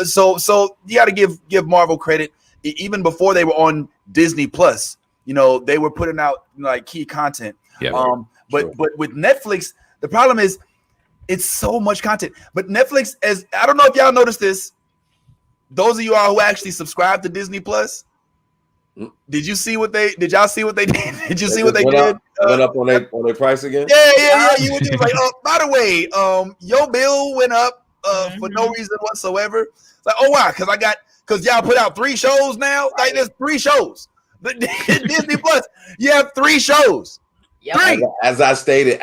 so you got to give Marvel credit. Even before they were on Disney Plus, they were putting out like key content. But with Netflix, the problem is it's so much content. But Netflix, as I don't know if y'all noticed this, those of you all who actually subscribe to Disney Plus, did y'all see what they did? Did you see what they did? Went up on their price again? Yeah. You were just like, oh, by the way, your bill went up for no reason whatsoever. It's like, oh wow, because y'all put out 3 shows now. Like there's 3 shows. Disney Plus, you have 3 shows. Yep. As I stated,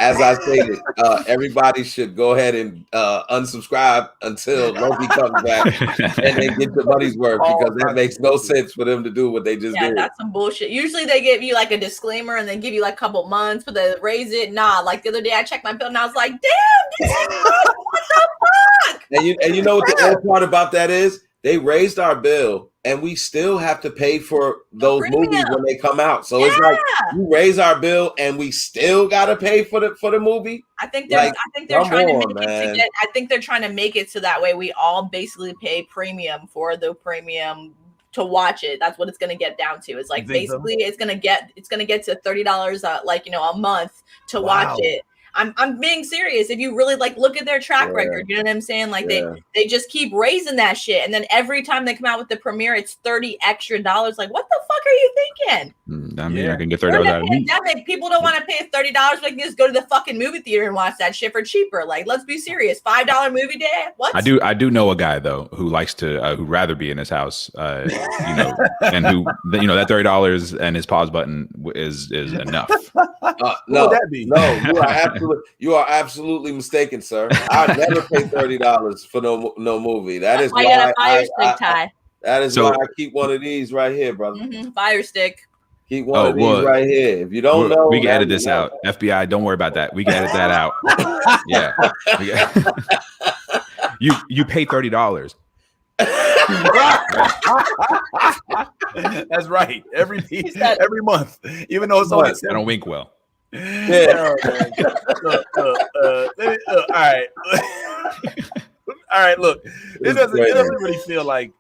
everybody should go ahead and unsubscribe until Loki comes back and they get the money's worth, because that makes no sense for them to do what they just did. That's some bullshit. Usually they give you like a disclaimer and then give you like a couple months, but they raise it. Nah, like the other day I checked my bill and I was like, damn, what the fuck? And you know what the old part about that is? They raised our bill and we still have to pay for those movies when they come out. So it's like you raise our bill and we still gotta pay for the movie. I think they're trying to make it I think they're trying to make it so that way we all basically pay premium for the premium to watch it. That's what it's gonna get down to. It's like basically it's gonna get to $30 a month to watch it. I'm being serious. If you really look at their track record, you know what I'm saying? Like they just keep raising that shit, and then every time they come out with the premiere, it's $30 extra. Like, what the fuck are you thinking? I mean, I can get $30 out of pandemic. People don't want to pay $30. They can just go to the fucking movie theater and watch that shit for cheaper. Like, let's be serious. $5 movie day. What? I do know a guy though who likes to who'd rather be in his house, and who that $30 and his pause button is enough. No, you are absolutely mistaken, sir. I'd never pay $30 for no movie. That is why I keep one of these right here, brother. Fire stick. Keep one of these right here. If you don't know, we can edit this out. FBI, don't worry about that. We can edit that out. Yeah. You pay $30. That's right. Every month, even though it's only I don't wink well. Yeah. All right. Look, it doesn't really feel like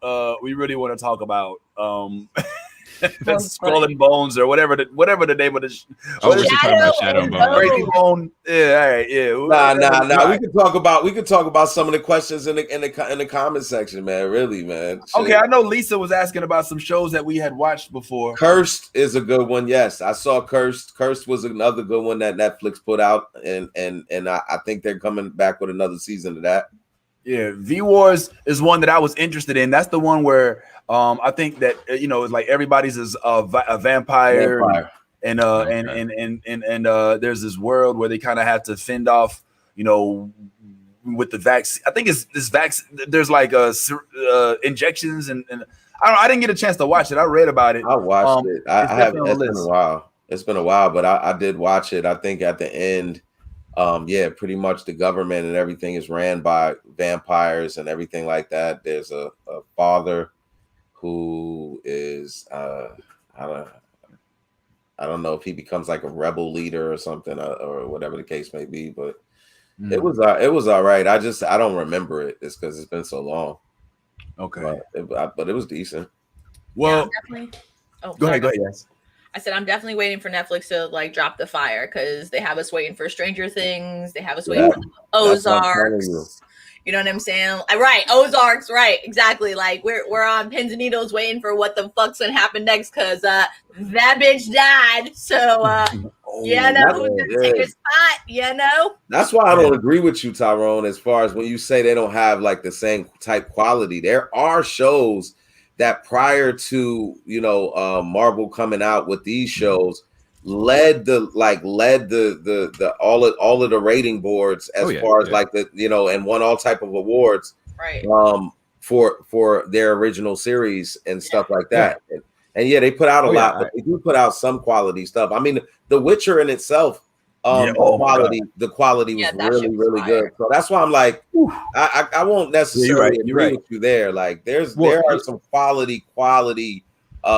we really want to talk about Skull and Bones or whatever the name of the Shadow and Crazy Bone. Yeah, all right, yeah. Nah. We could talk about some of the questions in the comment section, man. Really, man. Shit. Okay, I know Lisa was asking about some shows that we had watched before. Cursed is a good one. Yes, I saw Cursed. Cursed was another good one that Netflix put out, and I think they're coming back with another season of that. Yeah, V-Wars is one that I was interested in. That's the one where I think that it's like everybody's is a vampire. And there's this world where they kind of have to fend off, with the vaccine. I think it's this vaccine. There's like injections and I didn't get a chance to watch it. I read about it. I watched it. I have. It's been a while. It's been a while, but I did watch it. I think at the end, pretty much the government and everything is ran by vampires and everything like that. There's a father who is I don't know if he becomes like a rebel leader or something or whatever the case may be, but it was all right. I don't remember it. It's because it's been so long. Okay, but it was decent. Well, go ahead. Yes. I said I'm definitely waiting for Netflix to drop the fire, because they have us waiting for Stranger Things. They have us waiting for Ozarks. You know what I'm saying? Right, Ozarks, right, exactly. Like we're on pins and needles waiting for what the fuck's gonna happen next, because that bitch died. So Who's take a spot, That's why I don't agree with you, Tyrone, as far as when you say they don't have like the same type quality. There are shows that prior to Marvel coming out with these shows led the all of the rating boards as far as like the and won all type of awards for their original series and stuff like that. And they put out a lot, but they do put out some quality stuff. I mean, The Witcher in itself, the quality was really good. So that's why I'm like, I won't necessarily agree with you there. Like, there are some quality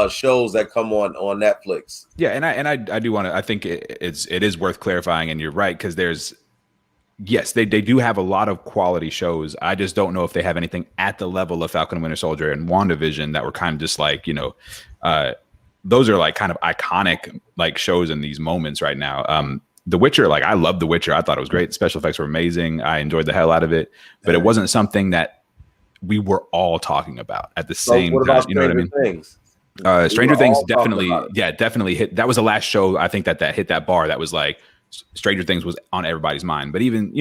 shows that come on Netflix. Yeah, and I do want to. I think it is worth clarifying, and you're right, because they do have a lot of quality shows. I just don't know if they have anything at the level of Falcon and Winter Soldier and WandaVision that were kind of just like, those are like kind of iconic like shows in these moments right now. The Witcher, like I love The Witcher. I thought it was great. The special effects were amazing. I enjoyed the hell out of it, but it wasn't something that we were all talking about at the same time. You know what I mean? Things? Stranger Things definitely hit. That was the last show I think that hit that bar. That was like Stranger Things was on everybody's mind. But even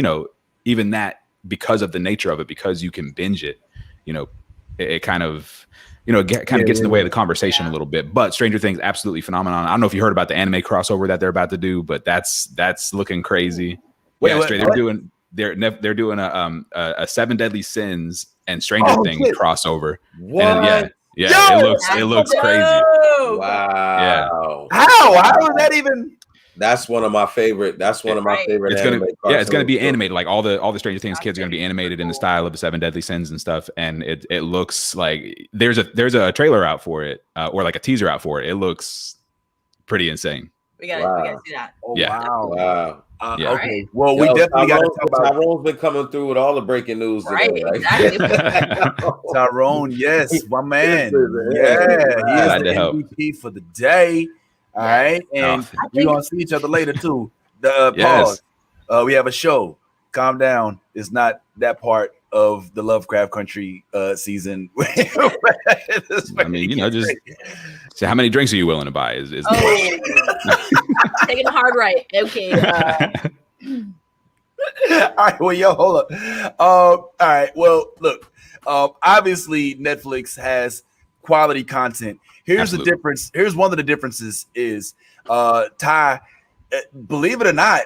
that, because of the nature of it, because you can binge it, it kind of gets in the way of the conversation a little bit. But Stranger Things, absolutely phenomenon. I don't know if you heard about the anime crossover that they're about to do, but that's looking crazy. They're doing a Seven Deadly Sins and Stranger Things crossover. What? And it looks crazy. Wow. Yeah. How is that even? That's one of my favorite. It's gonna be animated. Like all the Stranger Things kids are gonna be animated in the style of the Seven Deadly Sins and stuff. And it looks like there's a trailer out for it, or like a teaser out for it. It looks pretty insane. We gotta see that. Oh, yeah. Wow. Yeah. Okay. Well, we definitely got to talk about Tyrone's been coming through with all the breaking news today. Right? Exactly. Tyrone. Yes, my man. Yeah, he is the MVP for the day. All right, and we're gonna see each other later too. Pause. We have a show. Calm down. It's not that part of the Lovecraft Country season. I mean, just so how many drinks are you willing to buy? Is taking a hard right. Okay. All right. Well, hold up. All right. Well, look. Obviously, Netflix has quality content. Here's the difference. Here's one of the differences is Ty, believe it or not,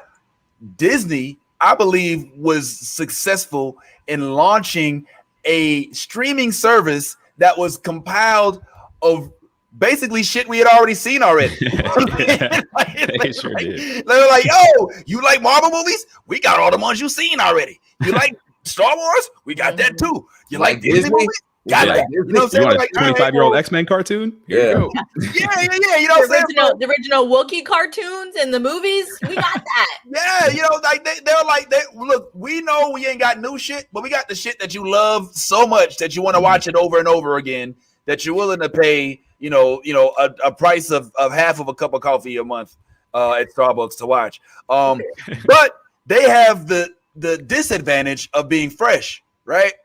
Disney, I believe, was successful in launching a streaming service that was compiled of basically shit we had already seen already. They were like, "Yo, you like Marvel movies? We got all the ones you've seen already. You like Star Wars? We got that too. You like Disney movies? Got that. You know what I'm saying? You want a 25-year-old X-Men cartoon? Here you go. Yeah. You know what I'm saying? The original Wookiee cartoons and the movies, we got that. Yeah, like they're like, look, we know we ain't got new shit, but we got the shit that you love so much that you want to watch it over and over again, that you're willing to pay, a price of half of a cup of coffee a month at Starbucks to watch. But they have the disadvantage of being fresh, right?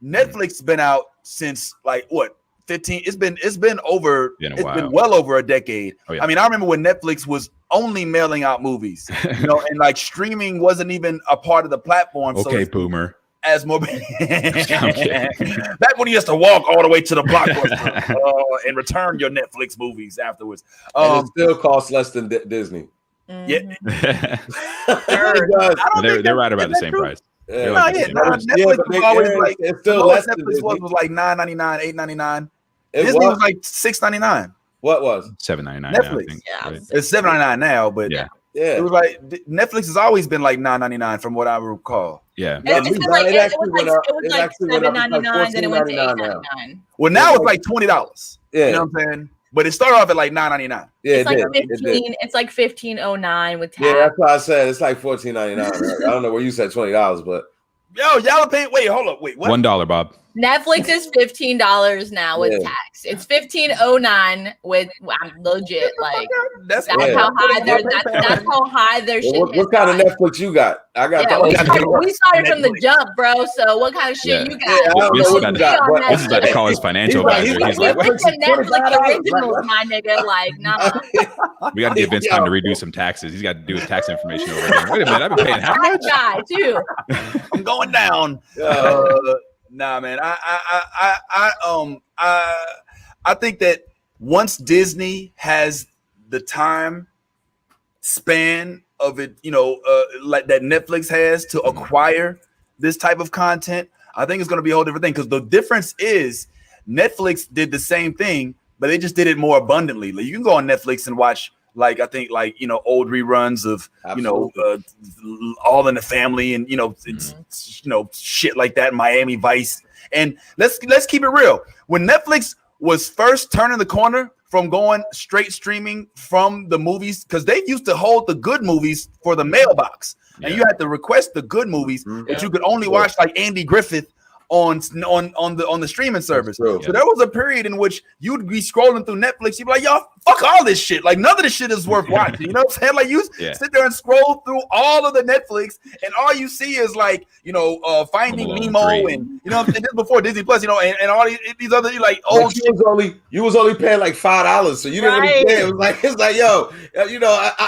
Netflix has been out since like what 15? It's been been well over a decade. Oh, yeah. I mean, I remember when Netflix was only mailing out movies, and like streaming wasn't even a part of the platform. Okay, boomer. As more back when you used to walk all the way to the blockbuster and return your Netflix movies afterwards. And it still costs less than Disney. Yeah, they're right about the same price. Netflix was always like it's still less. Netflix was like $9.99, $8.99. Disney was like $6.99. What was $7.99? Netflix. It's $7.99 now, but it was like Netflix has always been like $9.99 from what I recall. Yeah, it was like $7.99, then it went to $8.99. Well, now it's like $20. You know what I'm saying? But it started off at like $9.99. Yeah, it's like 15. It's like $15.09 with tax. Yeah, that's what I said. It's like $14.99. I don't know where you said $20, but y'all are paying. Wait, hold up. Wait, what? $1, Bob. Netflix is $15 now with tax. It's $15.09 with. I'm legit like that's how high their that's how high their shit. What kind of Netflix you got? I got. Yeah, we started from the jump, bro. So what kind of shit you got? This is about to call his financial advisor. He's like, "What's the Netflix originals, my nigga?" Like, nah. We got to give Vince time to redo some taxes. He's got to do his tax information over there. Wait a minute, I've been paying how much? Guy too. I'm going down. Nah, man. I think that once Disney has the time span of it, like that Netflix has to acquire this type of content, I think it's going to be a whole different thing. Because the difference is Netflix did the same thing, but they just did it more abundantly. Like, you can go on Netflix and watch, like, I think, like, old reruns of, All in the Family and, it's, shit like that, Miami Vice. And let's keep it real. When Netflix was first turning the corner from going straight streaming from the movies, because they used to hold the good movies for the mailbox, and you had to request the good movies that you could only watch, like Andy Griffith on the streaming service. So there was a period in which you'd be scrolling through Netflix, you'd be like, y'all, fuck all this shit. Like, none of this shit is worth watching. You know what I'm saying? Like, you sit there and scroll through all of the Netflix, and all you see is like, Finding Nemo, and this before Disney Plus, and all these other like old. You was only paying like $5, so you didn't really pay. It's like, yo,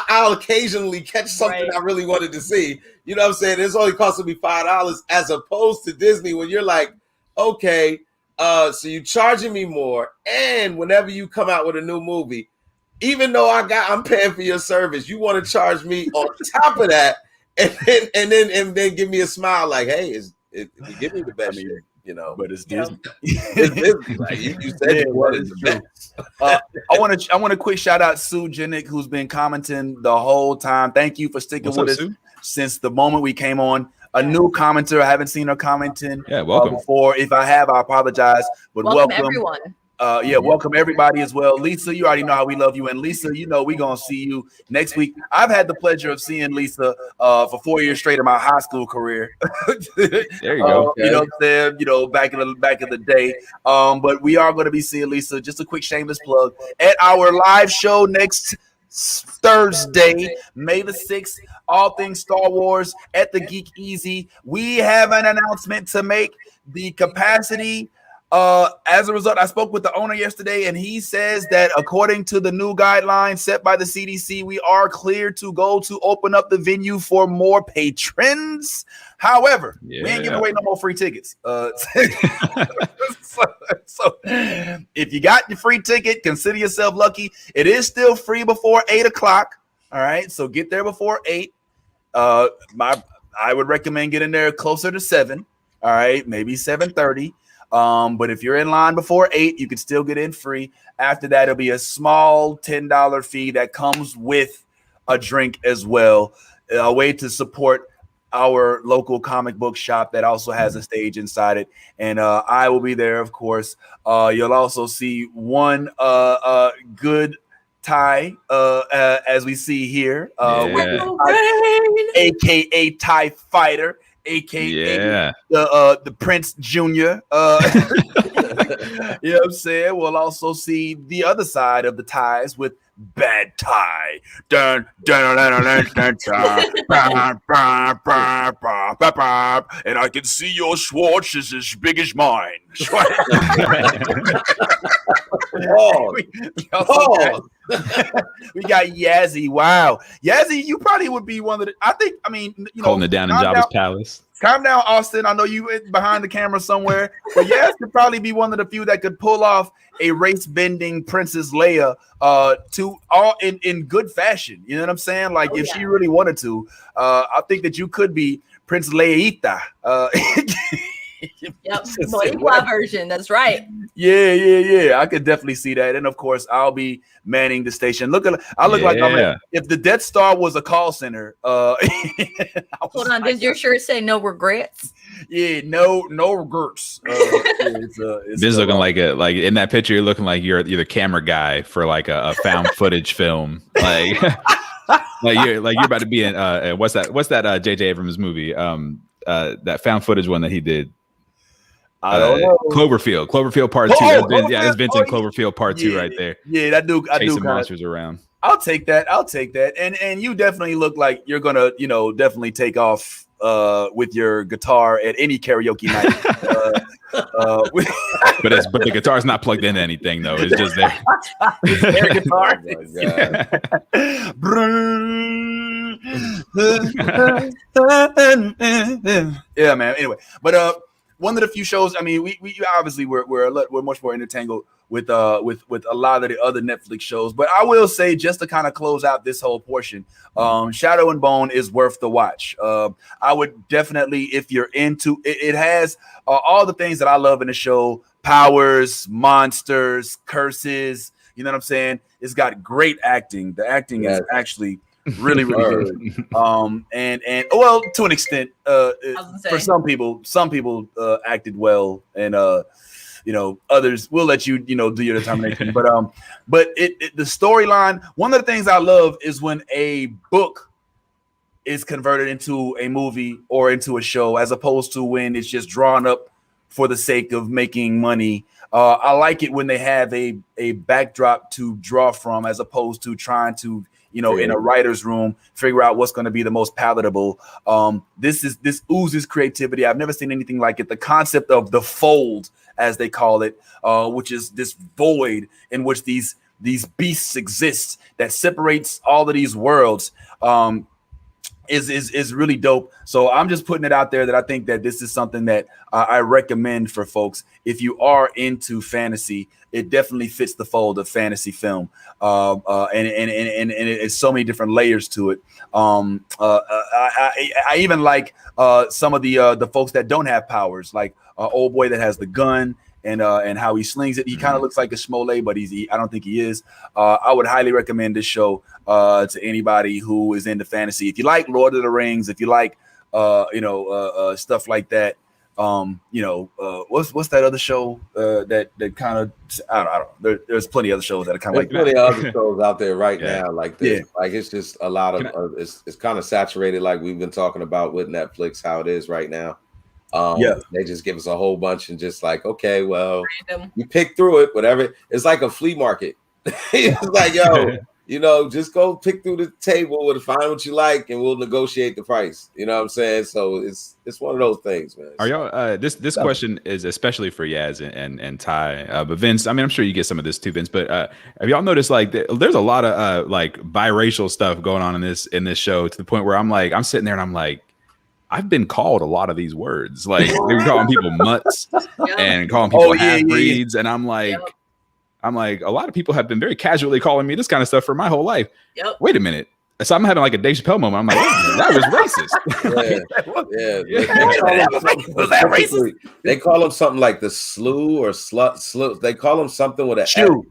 I'll occasionally catch something I really wanted to see. You know what I'm saying? It's only costing me $5, as opposed to Disney when you're like, okay, so you're charging me more, and whenever you come out with a new movie, even though I'm paying for your service, you want to charge me on top of that, and then give me a smile like, hey, you give me the best shit, But it's Disney. It's Disney. Like you said, it's true. I want to quick shout out Sue Jennick, who's been commenting the whole time. Thank you for sticking with us since the moment we came on. A new commenter. I haven't seen her commenting before. If I have, I apologize. But welcome everyone. Welcome everybody as well. Lisa, you already know how we love you. And Lisa, we're going to see you next week. I've had the pleasure of seeing Lisa for 4 years straight of my high school career. There you go. You know what I'm saying? Back in the day. But we are going to be seeing Lisa, just a quick shameless plug, at our live show next Thursday, May the 6th, all things Star Wars at the Geek Easy. We have an announcement to make. The capacity, as a result, I spoke with the owner yesterday, and he says that according to the new guidelines set by the CDC, we are clear to go to open up the venue for more patrons. However, we ain't giving away no more free tickets. So if you got your free ticket, consider yourself lucky. It is still free before 8 o'clock. All right, so get there before 8. I would recommend getting there closer to 7. All right, maybe 7:30. But if you're in line before 8, you can still get in free. After that, it'll be a small $10 fee that comes with a drink as well. A way to support our local comic book shop that also has a stage inside it. And I will be there, of course. You'll also see one good Ty, as we see here, aka Ty Fighter, aka the Prince Jr. You know what I'm saying? We'll also see the other side of the ties with Bad Ty. And I can see your Schwartz is as big as mine. We got Yazzie. Wow. Yazzie, you probably would be one of the, holding it down in Jabba's palace. Calm down, Austin. I know you behind the camera somewhere, but Yaz could probably be one of the few that could pull off a race-bending Princess Leia to all in good fashion. You know what I'm saying? Like, if she really wanted to, I think that you could be Prince Leiaita. Yep, Boricua version. That's right. Yeah. I could definitely see that, and of course, I'll be manning the station. Like if the Death Star was a call center. Hold on, does your shirt say "No regrets"? Yeah, no regrets. This looking like in that picture, you're looking like you're the camera guy for like a found footage film, like you're about to be in what's that J.J. Abrams movie, that found footage one that he did. I don't know. Cloverfield Part 2. That's Vincent Cloverfield Part 2 right there. Yeah, I do Chasing monsters around. I'll take that. And you definitely look like you're gonna, definitely take off with your guitar at any karaoke night. But the guitar's not plugged into anything though. It's just there. It's their guitar. Yeah, man. Anyway, but one of the few shows. I mean, we obviously we're much more entangled with a lot of the other Netflix shows. But I will say, just to kind of close out this whole portion, Shadow and Bone is worth the watch. I would definitely, if you're into it, it has all the things that I love in the show: powers, monsters, curses. You know what I'm saying? It's got great acting. The acting is actually really good. And well, to an extent, for some people acted well, and others will let you do your determination. But the storyline, one of the things I love is when a book is converted into a movie or into a show, as opposed to when it's just drawn up for the sake of making money. I like it when they have a backdrop to draw from, as opposed to trying to in a writer's room, figure out what's going to be the most palatable. This oozes creativity. I've never seen anything like it. The concept of the fold, as they call it, which is this void in which these beasts exist that separates all of these worlds, is really dope. So I'm just putting it out there that I think that this is something that I recommend for folks. If you are into fantasy, it definitely fits the fold of fantasy film, and it's so many different layers to it. I even like some of the folks that don't have powers, like old boy that has the gun. And how he slings it. He kind of looks like a Shmole, but I don't think he is. I would highly recommend this show to anybody who is into fantasy. If you like Lord of the Rings, if you like stuff like that, what's that other show that kind of I don't know. There's plenty of other shows that are kind of like plenty of other shows out there right now like this. Yeah. Like it's just a lot of it's kind of saturated, like we've been talking about with Netflix, how it is right now. They just give us a whole bunch and just like, okay, well, you pick through it, whatever. It's like a flea market. It's like, yo, just go pick through the table and find what you like, and we'll negotiate the price. You know what I'm saying? So it's one of those things, man. Are y'all? This question is especially for Yaz and Ty, but Vince. I mean, I'm sure you get some of this too, Vince. But have y'all noticed like there's a lot of like biracial stuff going on in this show, to the point where I'm sitting there and I'm like, I've been called a lot of these words. Like they're calling people mutts and calling people half-breeds. And I'm like, a lot of people have been very casually calling me this kind of stuff for my whole life. Yep. Wait a minute. So I'm having like a Dave Chappelle moment. I'm like, that was racist. Was that racist? They call them something like the slew or slut. They call them something with a shoe.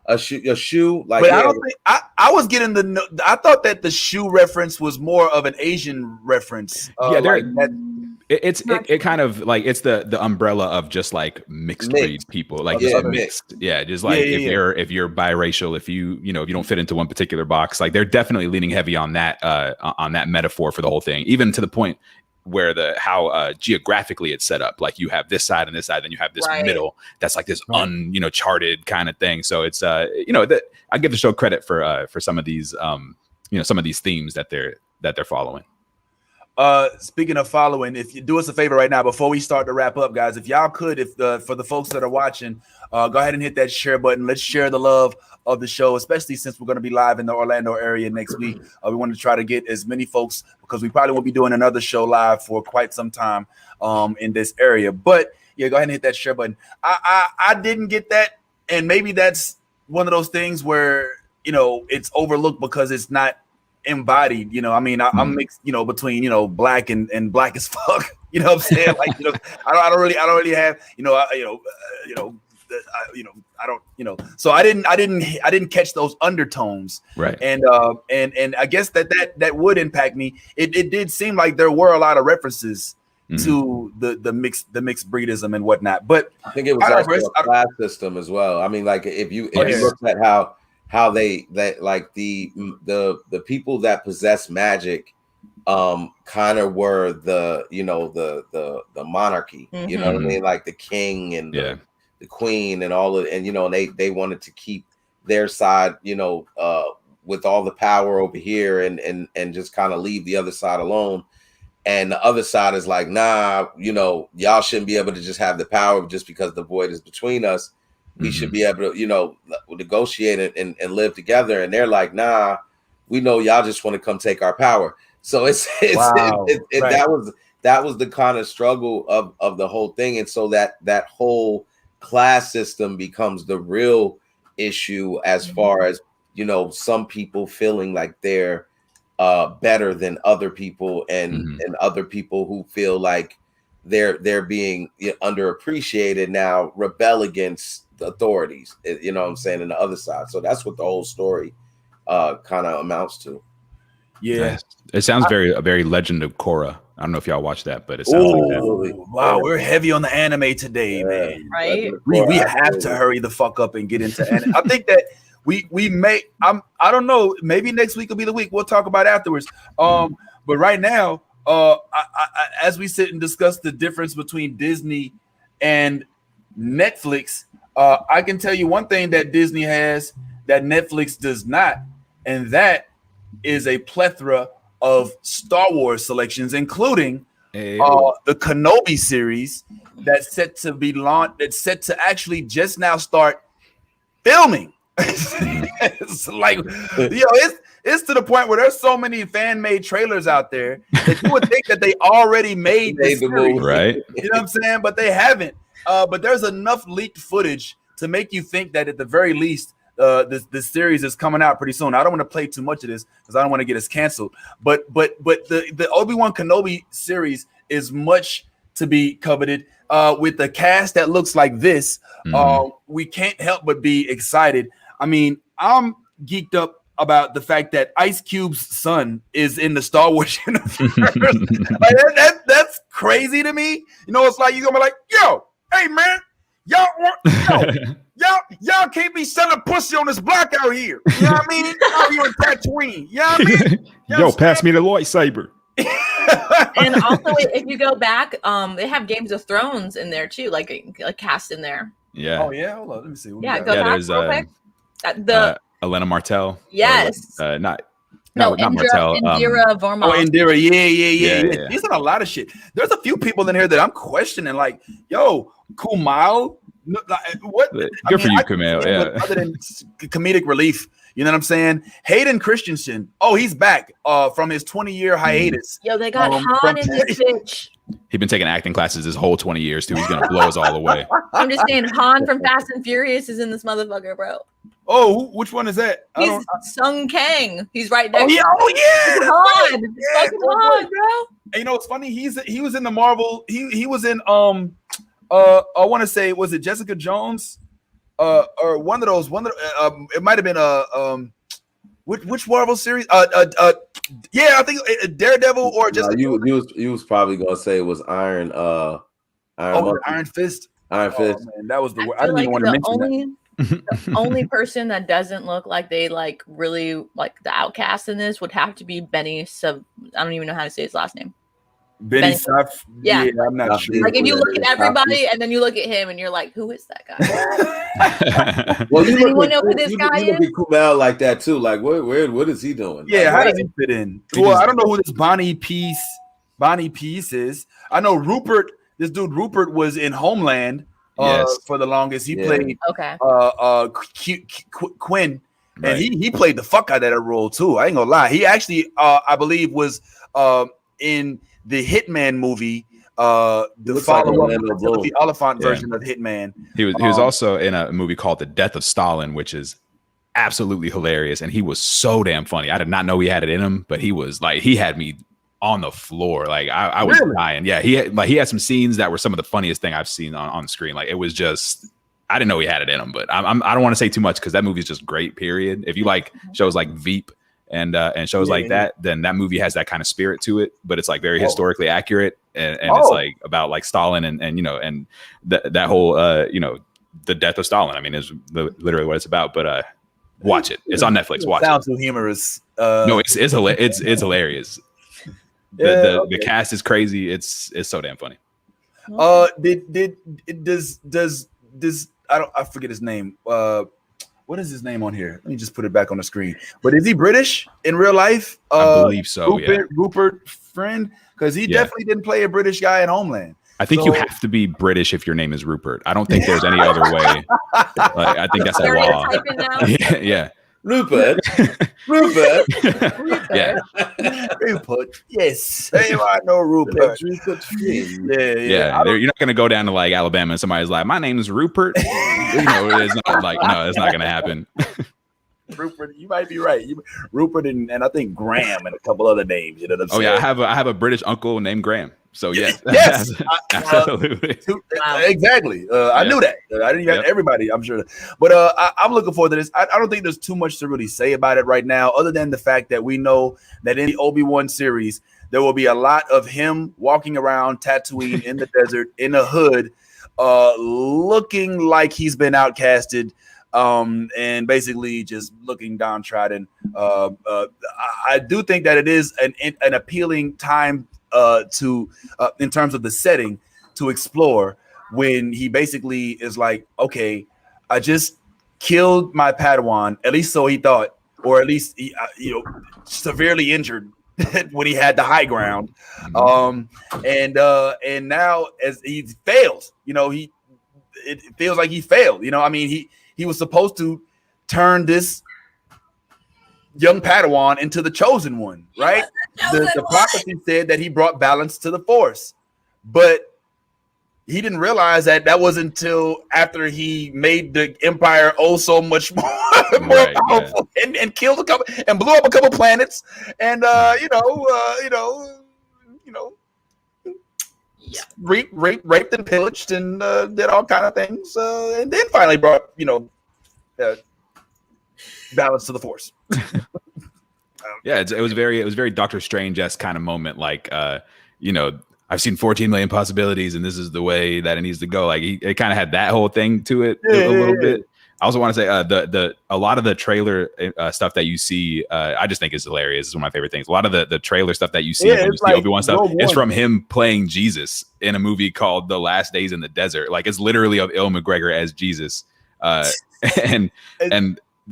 A shoe, like. But I don't think I was getting I thought that the shoe reference was more of an Asian reference. It kind of like it's the umbrella of just like mixed breed people, like just mixed. Yeah, just like if you're biracial, if you don't fit into one particular box, like they're definitely leaning heavy on that metaphor for the whole thing, even to the point where how geographically it's set up, like you have this side and this side, then you have this middle that's like this charted kind of thing. So it's I give the show credit for some of these some of these themes that they're following. Speaking of following, if you do us a favor right now before we start to wrap up, guys, if y'all could, for the folks that are watching, go ahead and hit that share button. Let's share the love of the show, especially since we're going to be live in the Orlando area next week. We want to try to get as many folks, because we probably won't be doing another show live for quite some time in this area. But yeah, go ahead and hit that share button. I didn't get that, and maybe that's one of those things where it's overlooked because it's not embodied. I mean, I'm mixed, between black and black as fuck. You know what I'm saying? Like, I don't really have, so I didn't catch those undertones, right? And I guess that would impact me. It did seem like there were a lot of references to the mixed breedism and whatnot, but I think it was also a class system as well. I mean, like if you look at how they like the people that possess magic kind of were the, you know, the monarchy, you know what I mean? Like the king and the queen and all of, and, you know, and they wanted to keep their side, you know, with all the power over here and just kind of leave the other side alone. And the other side is like, nah, you know, y'all shouldn't be able to just have the power just because the void is between us. We should be able to, you know, negotiate and live together. And they're like, nah, we know y'all just want to come take our power. So that was the kind of struggle of the whole thing. And so that whole class system becomes the real issue as far as, you know, some people feeling like they're better than other people and other people who feel like they're being underappreciated now rebel against the authorities, you know what I'm saying, in the other side. So that's what the whole story kind of amounts to. Yeah, it sounds very Legend of Korra. I don't know if y'all watch that, but it sounds like that. Wow, we're heavy on the anime today, man. Right? We have to hurry the fuck up and get into anime. I think that we may. I don't know. Maybe next week will be the week. We'll talk about it afterwards. But right now, as we sit and discuss the difference between Disney and Netflix, I can tell you one thing that Disney has that Netflix does not, and that is a plethora of Star Wars selections, including the Kenobi series that's set to be launched. That's set to actually just now start filming. It's like, it's to the point where there's so many fan-made trailers out there that you would think that they already made the series, right? You know what I'm saying? But they haven't. But there's enough leaked footage to make you think that at the very least, this series is coming out pretty soon. I don't want to play too much of this because I don't want to get us canceled. But the Obi Wan Kenobi series is much to be coveted. With the cast that looks like this, we can't help but be excited. I mean, I'm geeked up about the fact that Ice Cube's son is in the Star Wars universe. Like that's crazy to me. You know, it's like you're gonna be like, yo, hey man, y'all can't be selling pussy on this block out here. You know what I mean? Out here in Tatooine. You know what I mean? Yo, pass me the lightsaber. And also, if you go back, they have Games of Thrones in there too, like cast in there. Yeah. Oh yeah. Hold on. Let me see. Go back real quick. Elena Martell. Yes. Not Indira, Martell. Indira Varma. Oh, Indira. Yeah. These are a lot of shit. There's a few people in here that I'm questioning. Like, yo, Kumail. What? Good for you, Kumail. Yeah. Other than comedic relief. You know what I'm saying? Hayden Christensen. Oh, he's back from his 20-year hiatus. Yo, they got Han in this bitch. He's been taking acting classes his whole 20 years too. He's gonna blow us all away. I'm just saying, Han from Fast and Furious is in this motherfucker, bro. Oh, which one is that? He's Sung Kang. He's right there. Oh yeah, Han. Fucking Han, bro. And you know what's funny? He was in the Marvel. He was in I want to say, was it Jessica Jones? Or one of those. It might have been which Marvel series? Yeah, I think Daredevil or just you was probably gonna say it was Iron Fist. Iron Fist. Man, that was the word. I didn't even want to mention that. The only person that doesn't look like they like really like the outcast in this would have to be Benny Sub. I don't even know how to say his last name. Benny Saf. Yeah, I'm not sure. Like if you look at everybody and then you look at him and you're like, who is that guy? Well, does anyone know who this guy is? You look at Kumail like that too. Like, what is he doing? Yeah, how does he fit in? Well, I don't know who this Bonnie Peace is. I know Rupert. This dude Rupert was in Homeland for the longest. He played Quinn, and he played the fuck out of that role too. I ain't gonna lie. He actually, I believe, was in the Hitman movie, the follow-up to the Oliphant version of Hitman. He was also in a movie called The Death of Stalin, which is absolutely hilarious, and he was so damn funny. I did not know he had it in him, but he was like, he had me on the floor. Like I was dying. Yeah, he had some scenes that were some of the funniest thing I've seen on screen. Like it was just, I didn't know he had it in him, but I don't want to say too much because that movie is just great. Period. If you like shows like Veep and shows like that, then that movie has that kind of spirit to it, but it's like very historically accurate and it's like about like Stalin and you know, and that whole you know, the death of Stalin. I mean, is literally what it's about. But watch it. It's on Netflix. Watch it. Sounds too humorous. No, it's hilarious. The cast is crazy. It's so damn funny. Does I forget his name. What is his name on here? Let me just put it back on the screen. But is he British in real life? I believe so. Rupert Friend, because he definitely didn't play a British guy in Homeland. I think you have to be British if your name is Rupert. I don't think there's any other way. Like, I think that's a law. Yeah. Rupert. Yeah. Rupert. Yes. Hey, I know Rupert. Yeah. You're not going to go down to like Alabama and somebody's like, my name is Rupert. It's not like, no, it's not going to happen. Rupert, you might be right. Rupert and I think Graham and a couple other names. You know what I'm saying? Yeah, I have a British uncle named Graham. So yes, absolutely, exactly. I knew that. I didn't even everybody. I'm sure, but I'm looking forward to this. I don't think there's too much to really say about it right now, other than the fact that we know that in the Obi Wan series there will be a lot of him walking around Tatooine in the desert in a hood, looking like he's been outcasted. And basically just looking downtrodden. I do think that it is an appealing time to in terms of the setting to explore, when he basically is like, okay, I just killed my Padawan, at least so he thought, or at least he, severely injured when he had the high ground. And now as he failed, it feels like he failed. I mean, he was supposed to turn this young Padawan into the chosen one, right? The prophecy said that he brought balance to the Force, but he didn't realize that wasn't until after he made the Empire so much more powerful and killed a couple and blew up a couple planets, and raped and pillaged and did all kind of things, and then finally brought balance to the Force. It was very Doctor Strange-esque kind of moment. Like, I've seen 14 million possibilities, and this is the way that it needs to go. Like, it kind of had that whole thing to it a little bit. I also want to say a lot of the trailer stuff that you see, I just think is hilarious. It's one of my favorite things. A lot of the trailer stuff that you see when you see Obi-Wan stuff is from him playing Jesus in a movie called The Last Days in the Desert. Like, it's literally of Ewan McGregor as Jesus. And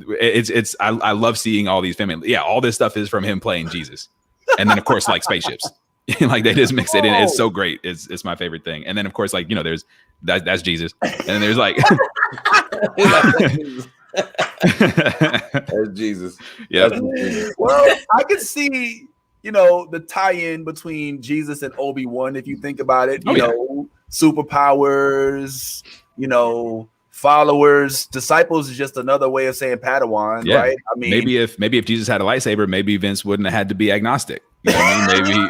it's I love seeing all these family. Yeah, all this stuff is from him playing Jesus, and then of course like spaceships, like they just mix it in. It's so great. It's my favorite thing. And then of course there's that's Jesus, and then there's like that's Jesus. Yeah. Well, I can see the tie-in between Jesus and Obi-Wan if you think about it. Superpowers. Followers, disciples is just another way of saying Padawan, right? I mean, maybe if Jesus had a lightsaber, maybe Vince wouldn't have had to be agnostic. You know what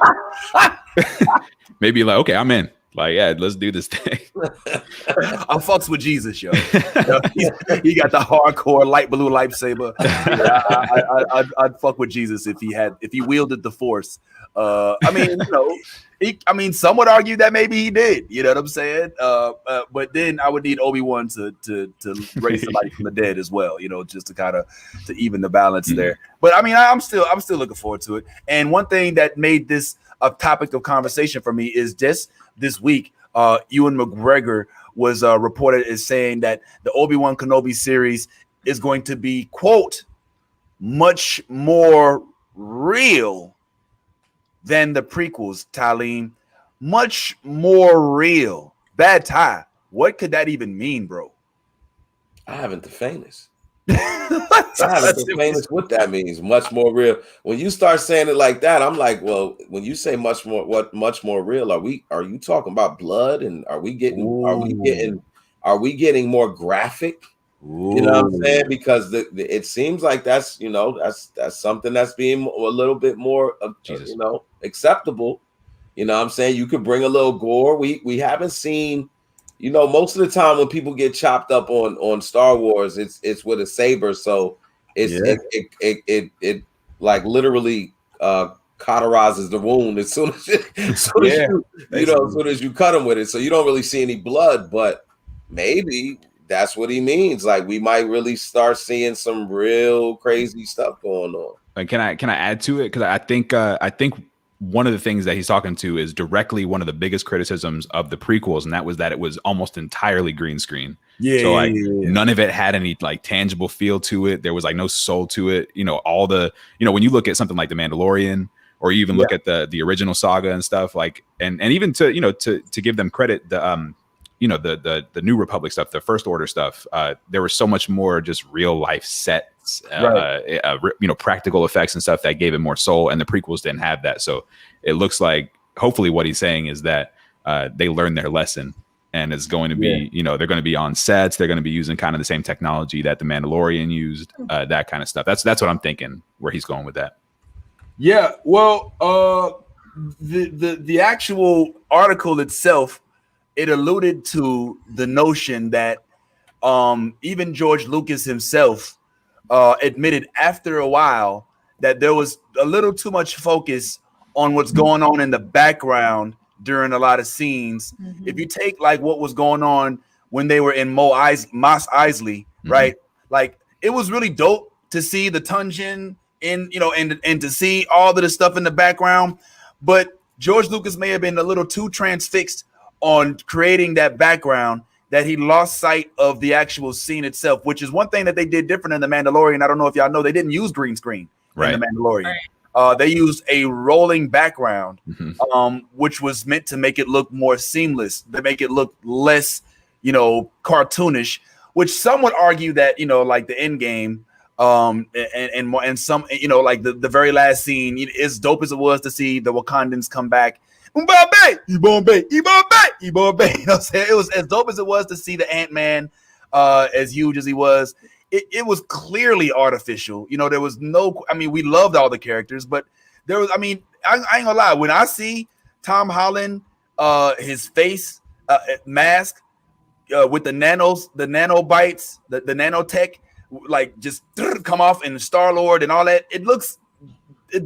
I mean? Maybe like, okay, I'm in. Like, yeah, let's do this thing. I fucks with Jesus, yo. He got the hardcore light blue lightsaber. I'd fuck with Jesus if he wielded the Force. I mean, some would argue that maybe he did. You know what I'm saying? But then I would need Obi-Wan to raise somebody from the dead as well. Just to kind of to even the balance there. But I mean, I'm still looking forward to it. And one thing that made this a topic of conversation for me is just this week, Ewan McGregor was reported as saying that the Obi-Wan Kenobi series is going to be, quote, much more real than the prequels, Tyleem. Much more real. Bad Ty. What could that even mean, bro? I haven't the faintest. What that means. Much more real. When you start saying it like that, I'm like, well, when you say much more real, are you talking about blood? And are we getting more graphic? Ooh. You know what I'm saying? Because it seems like that's something that's being a little bit more acceptable. You know what I'm saying? You could bring a little gore. We haven't seen, most of the time when people get chopped up on Star Wars, it's with a saber. So it like literally cauterizes the wound as soon as you cut them with it. So you don't really see any blood, but maybe that's what he means. Like, we might really start seeing some real crazy stuff going on. Can I add to it? Because I think one of the things that he's talking to is directly one of the biggest criticisms of the prequels, and that was that it was almost entirely green screen. Yeah. So like none of it had any like tangible feel to it. There was like no soul to it. You know, all the, you know, when you look at something like The Mandalorian, or you even look at the original saga and stuff, like, and even to, you know, to give them credit, the you know, the New Republic stuff, the First Order stuff, there was so much more just real life sets, you know, practical effects and stuff that gave it more soul, and the prequels didn't have that. So it looks like, hopefully what he's saying is that they learned their lesson, and it's going to be, you know, they're going to be on sets, they're going to be using kind of the same technology that the Mandalorian used, that kind of stuff. That's what I'm thinking, where he's going with that. Yeah, well, the actual article itself, it alluded to the notion that even George Lucas himself admitted after a while that there was a little too much focus on what's going on in the background during a lot of scenes. If you take like what was going on when they were in Mos Eisley, right? Like it was really dope to see the Tungeon in, you know, and to see all of the stuff in the background, but George Lucas may have been a little too transfixed on creating that background that he lost sight of the actual scene itself, which is one thing that they did different in The Mandalorian. I don't know if y'all know, they didn't use green screen in The Mandalorian. They used a rolling background, which was meant to make it look more seamless, to make it look less, you know, cartoonish, which some would argue that, you know, like the end game, and some, you know, like the very last scene, as dope as it was to see the Wakandans come back, you know what I'm saying? It was as dope as it was to see the Ant-Man as huge as he was. It was clearly artificial. You know, there was no, I mean, we loved all the characters, but there was, I mean, I ain't gonna lie, when I see Tom Holland, his face mask with the nanobites, the nanotech, like just come off, and Star-Lord and all that, it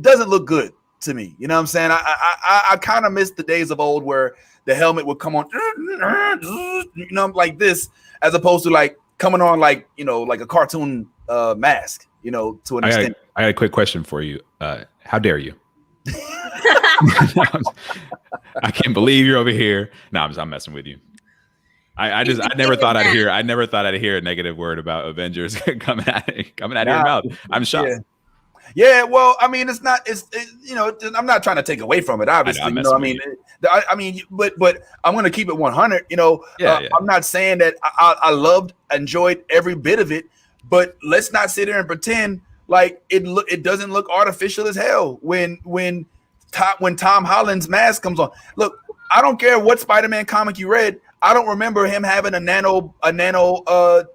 doesn't look good to me. You know what I'm saying? I kind of miss the days of old where the helmet would come on, you know, like this, as opposed to like coming on like, you know, like a cartoon mask, you know, to an extent. I got a quick question for you. How dare you? I can't believe you're over here. No, I'm messing with you. I never thought I'd hear a negative word about Avengers coming out of your mouth. I'm shocked. Yeah, well, I mean, it's you know, I'm not trying to take away from it, obviously. You know, I mean, but I'm going to keep it 100. You know, I'm not saying that I enjoyed every bit of it, but let's not sit there and pretend like it doesn't look artificial as hell when Tom Holland's mask comes on. Look, I don't care what Spider-Man comic you read, I don't remember him having a nano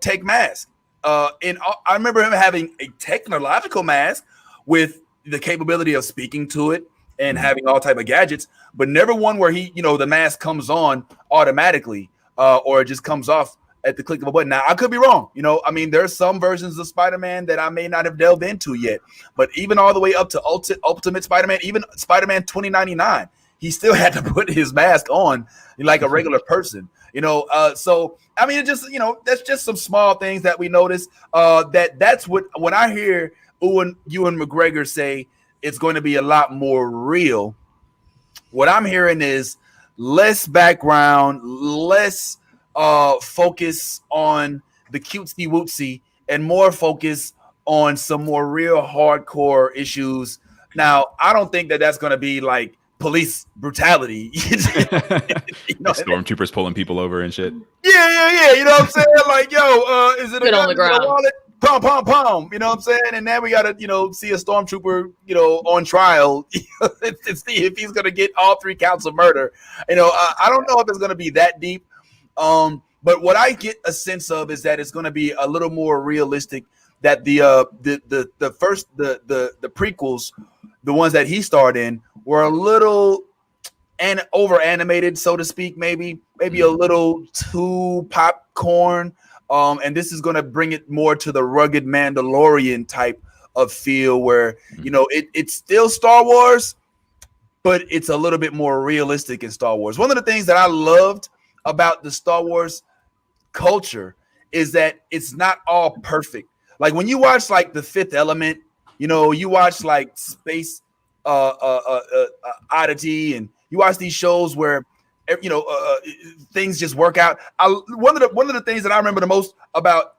tech mask. And I remember him having a technological mask with the capability of speaking to it and having all type of gadgets, but never one where he, you know, the mask comes on automatically or it just comes off at the click of a button. Now, I could be wrong. You know, I mean, there's some versions of Spider-Man that I may not have delved into yet, but even all the way up to Ultimate Spider-Man, even Spider-Man 2099, he still had to put his mask on like a regular person. You know, so I mean, it just, you know, that's just some small things that we notice. That's what, when I hear Ewan McGregor say it's going to be a lot more real, what I'm hearing is less background, less focus on the cutesy wootsy, and more focus on some more real hardcore issues. Now, I don't think that that's going to be like police brutality. You know, stormtroopers pulling people over and shit. Yeah. You know what I'm saying? Like, yo, is it a gun on the ground? Wallet? Pom. You know what I'm saying? And then we gotta, you know, see a stormtrooper, you know, on trial to see if he's gonna get all 3 counts of murder. You know, I don't know if it's gonna be that deep. But what I get a sense of is that it's gonna be a little more realistic. That the prequels, the ones that he starred in, were a little over animated, so to speak, maybe a little too popcorn. And this is going to bring it more to the rugged Mandalorian type of feel where, you know, it's still Star Wars, but it's a little bit more realistic in Star Wars. One of the things that I loved about the Star Wars culture is that it's not all perfect. Like when you watch like The Fifth Element, you know, you watch like Space oddity, and you watch these shows where things just work out. One of the things that I remember the most about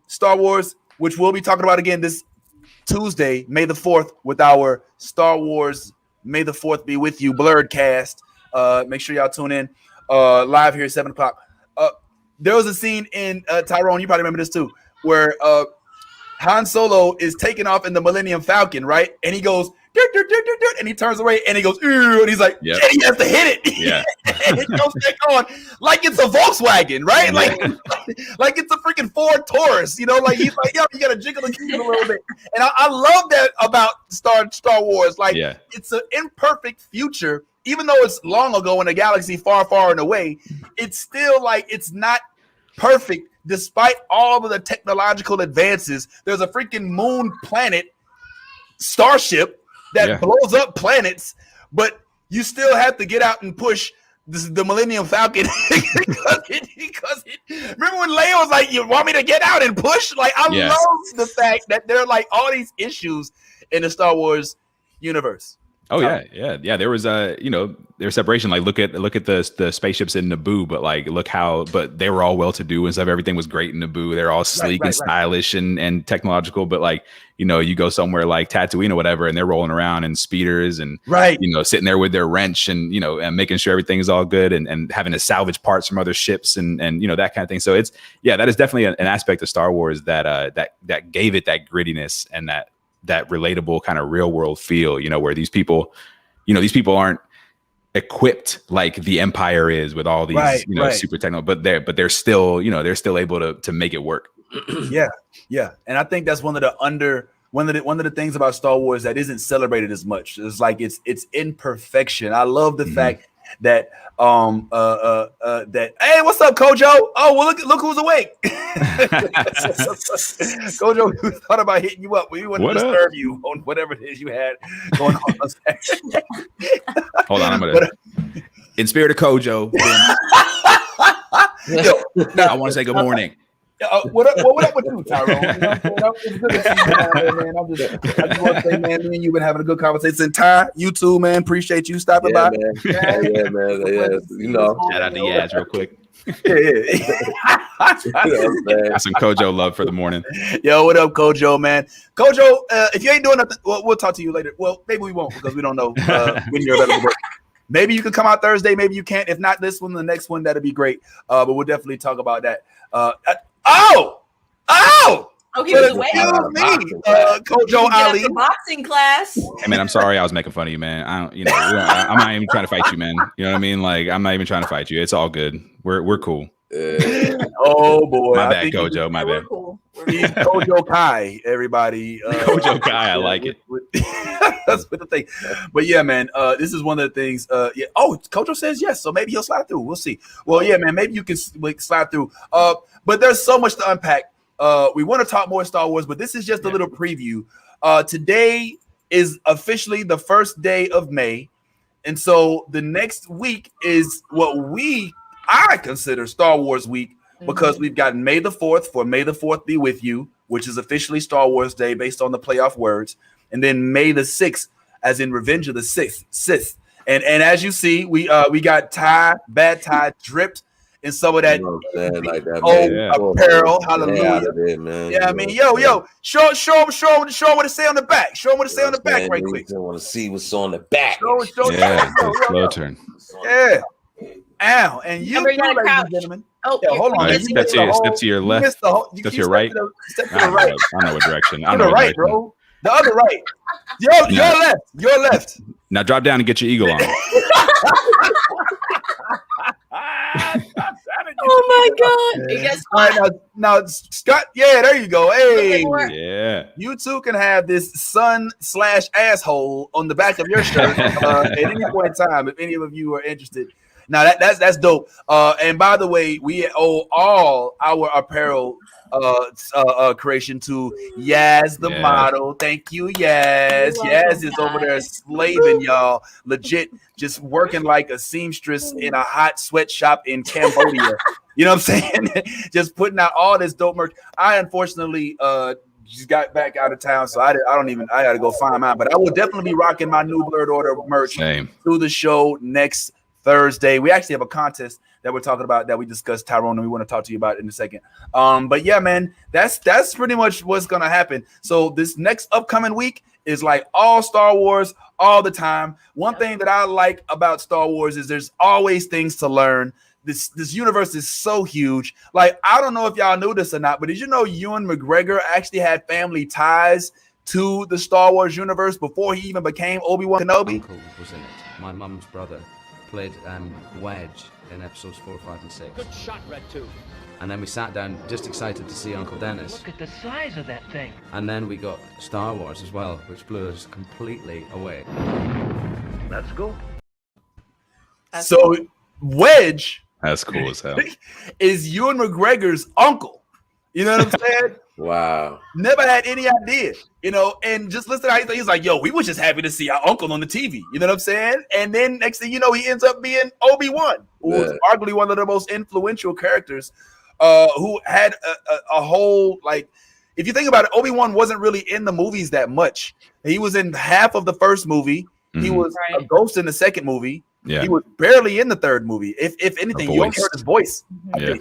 Star Wars, which we'll be talking about again this Tuesday, May the 4th, with our Star Wars May the 4th be with you Blerd cast. Make sure y'all tune in live here at 7:00. There was a scene in Tyrone, you probably remember this too, where Han Solo is taking off in the Millennium Falcon, right? And he goes, and he turns away and he goes, and he's like, yep. He has to hit it. Yeah. And it goes back on like it's a Volkswagen, right? Like it's a freaking Ford Taurus, he's like, yo, you gotta jiggle the keys a little bit. And I love that about Star Wars. It's an imperfect future, even though it's long ago in a galaxy far, far and away. It's still like it's not perfect despite all of the technological advances. There's a freaking moon planet starship that blows up planets, but you still have to get out and push the Millennium Falcon because remember when Leia was like, you want me to get out and push? Like, I love the fact that there are like all these issues in the Star Wars universe. Oh yeah. There was there's separation. Like look at the spaceships in Naboo, but they were all well to do and stuff. Everything was great in Naboo. They're all sleek and stylish and technological. But you go somewhere like Tatooine or whatever, and they're rolling around in speeders and sitting there with their wrench and and making sure everything is all good and having to salvage parts from other ships and that kind of thing. So it's that is definitely an aspect of Star Wars that gave it that grittiness and that relatable kind of real world feel, where these people aren't equipped like the Empire is with all these, super techno, but they're still able to make it work. Yeah. And I think that's one of the things about Star Wars that isn't celebrated as much. It's like it's imperfection. I love the fact that hey, what's up, Kojo? Oh, well, look who's awake. Kojo, who thought about hitting you up? We want to disturb you on whatever it is you had going on. Hold on, I'm gonna in spirit of Kojo. I want to say good morning. What up with you, Tyrone? It's good to see you, man. I just want to say, man, me and you've been having a good conversation. Ty, you too, man. Appreciate you stopping by. Man. Yeah, man. Shout out to Yaz real quick. Got some Kojo love for the morning. Yo, what up, Kojo, man? Kojo, if you ain't doing nothing, we'll talk to you later. Well, maybe we won't because we don't know when you're available. Maybe you can come out Thursday. Maybe you can't. If not this one, the next one, that'd be great. But we'll definitely talk about that. Okay, excuse me, Kojo Ali. Boxing class. Hey man, I'm sorry I was making fun of you, man. I'm not even trying to fight you, man. You know what I mean? Like, I'm not even trying to fight you. It's all good. We're cool. Oh boy, my bad, Kojo. My bad. Cool. He's Kojo Kai, everybody. Kojo Kai, I like it. That's the thing. But yeah, man, this is one of the things. Oh, Kojo says yes, so maybe he'll slide through. We'll see. Well, yeah, man, maybe you can slide through. But there's so much to unpack. We want to talk more Star Wars, but this is just a little preview. Today is officially the first day of May, and so the next week is what I consider Star Wars week, because we've got May the 4th for May the 4th be with you, which is officially Star Wars Day based on the playoff words, and then May the 6th, as in Revenge of the Sith. And as you see, we got Bad Ty dripped in some of that apparel. Hallelujah. Yeah, I mean, yo, show him what it say on the back. Show him what it say on the back right quick. I want to see what's on the back. Show slow turn. Yeah. Ow, and you, ladies and gentlemen. Oh, yeah, hold on. Step to your left. Step to your right. Step to the right. I don't know what direction. To the right, bro. The other right. Your left. Now drop down and get your eagle on. Oh my God! All right, now, Scott. Yeah, there you go. Hey, yeah. You too can have this sun/asshole on the back of your shirt at any point in time if any of you are interested. Now that's dope. And by the way, we owe all our apparel creation to Yaz the model. Thank you, Yaz. Yaz is over there slaving, y'all. Legit, just working like a seamstress in a hot sweatshop in Cambodia. You know what I'm saying? Just putting out all this dope merch. I unfortunately just got back out of town, so I got to go find mine. But I will definitely be rocking my new Blerd Order merch to the show next Thursday. We actually have a contest that we're talking about that we discussed, Tyrone, and we want to talk to you about in a second. But yeah, man, that's pretty much what's gonna happen. So this next upcoming week is like all Star Wars all the time. One thing that I like about Star Wars is there's always things to learn. This universe is so huge. Like, I don't know if y'all knew this or not, but did you know Ewan McGregor actually had family ties to the Star Wars universe before he even became Obi Wan Kenobi? Uncle was in it. My mum's brother played Wedge in episodes 4, 5, and 6. Good shot, Red 2. And then we sat down just excited to see Uncle Dennis. Look at the size of that thing. And then we got Star Wars as well, which blew us completely away. Let's go. So Wedge, that's cool as hell, is Ewan McGregor's uncle. You know what I'm saying? Wow. Never had any idea, and just listen to how he's like, yo, we were just happy to see our uncle on the TV. You know what I'm saying? And then next thing you know, he ends up being Obi Wan, who was arguably one of the most influential characters, who had a whole, like, if you think about it, Obi Wan wasn't really in the movies that much. He was in half of the first movie. He was a ghost in the second movie. Yeah. He was barely in the third movie. If anything, you only heard his voice. Yeah.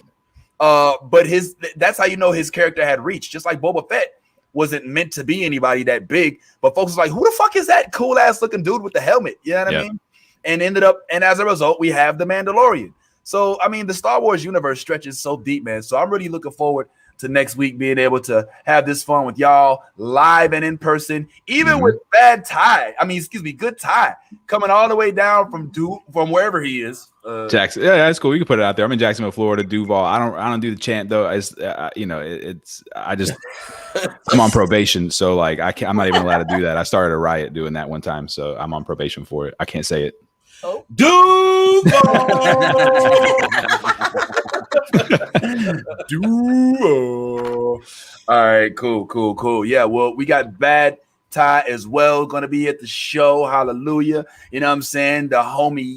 But that's how you know his character had reached. Just like Boba Fett wasn't meant to be anybody that big, but folks was like, who the fuck is that cool ass looking dude with the helmet? You know what I mean? And as a result, we have the Mandalorian. So I mean, the Star Wars universe stretches so deep, man. So I'm really looking forward to next week being able to have this fun with y'all live and in person, even with good Ty coming all the way down from wherever he is. Jackson, yeah, that's cool. You can put it out there. I'm in Jacksonville, Florida, Duval. I don't do the chant though. It's I'm on probation, so like I'm not even allowed to do that. I started a riot doing that one time, so I'm on probation for it. I can't say it. Oh, Duval. Duo. All right, cool. Yeah, well, we got Bad Ty as well going to be at the show. Hallelujah. You know what I'm saying? The homie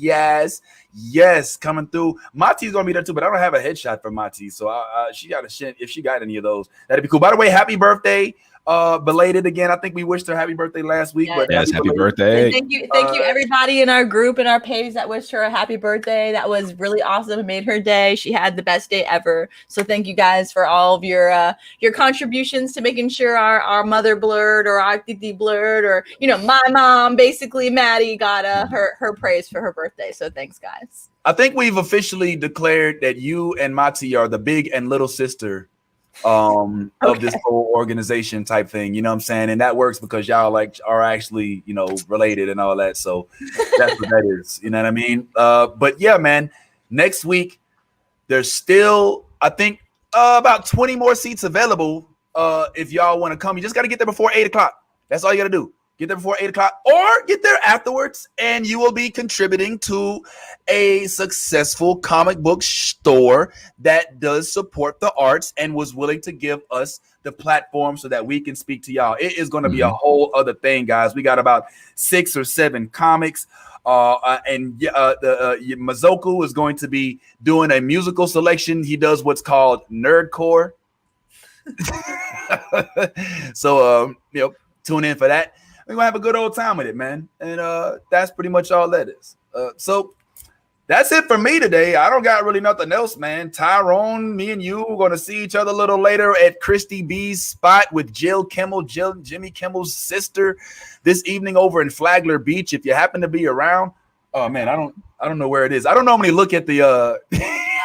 Yes, coming through. Mati's going to be there too, but I don't have a headshot for Mati, so she got a shit. If she got any of those, that'd be cool. By the way, happy birthday. Belated again. I think we wished her happy birthday last week. Yes, but happy birthday. Thank you everybody in our group and our page that wished her a happy birthday. That was really awesome. It made her day. She had the best day ever. So thank you guys for all of your contributions to making sure our mother Blerd or our titi Blerd or my mom, basically Maddie, got her praise for her birthday. So thanks, guys. I think we've officially declared that you and Mati are the big and little sister of this whole organization type thing, you know what I'm saying? And that works because y'all are actually, related and all that. So that's what that is, you know what I mean? But yeah, man, next week there's still, I think, about 20 more seats available. If y'all want to come, you just got to get there before 8:00. That's all you got to do. Get there before 8:00 or get there afterwards, and you will be contributing to a successful comic book store that does support the arts and was willing to give us the platform so that we can speak to y'all. It is going to be a whole other thing, guys. We got about 6 or 7 comics. Mazoku is going to be doing a musical selection. He does what's called nerdcore. So, tune in for that. We're gonna have a good old time with it, man. And that's pretty much all that is. So that's it for me today. I don't got really nothing else, man. Tyrone, me and you are gonna see each other a little later at Christy B's spot with Jimmy Kimmel's sister this evening over in Flagler Beach. If you happen to be around, oh man, I don't know where it is. I don't normally look at the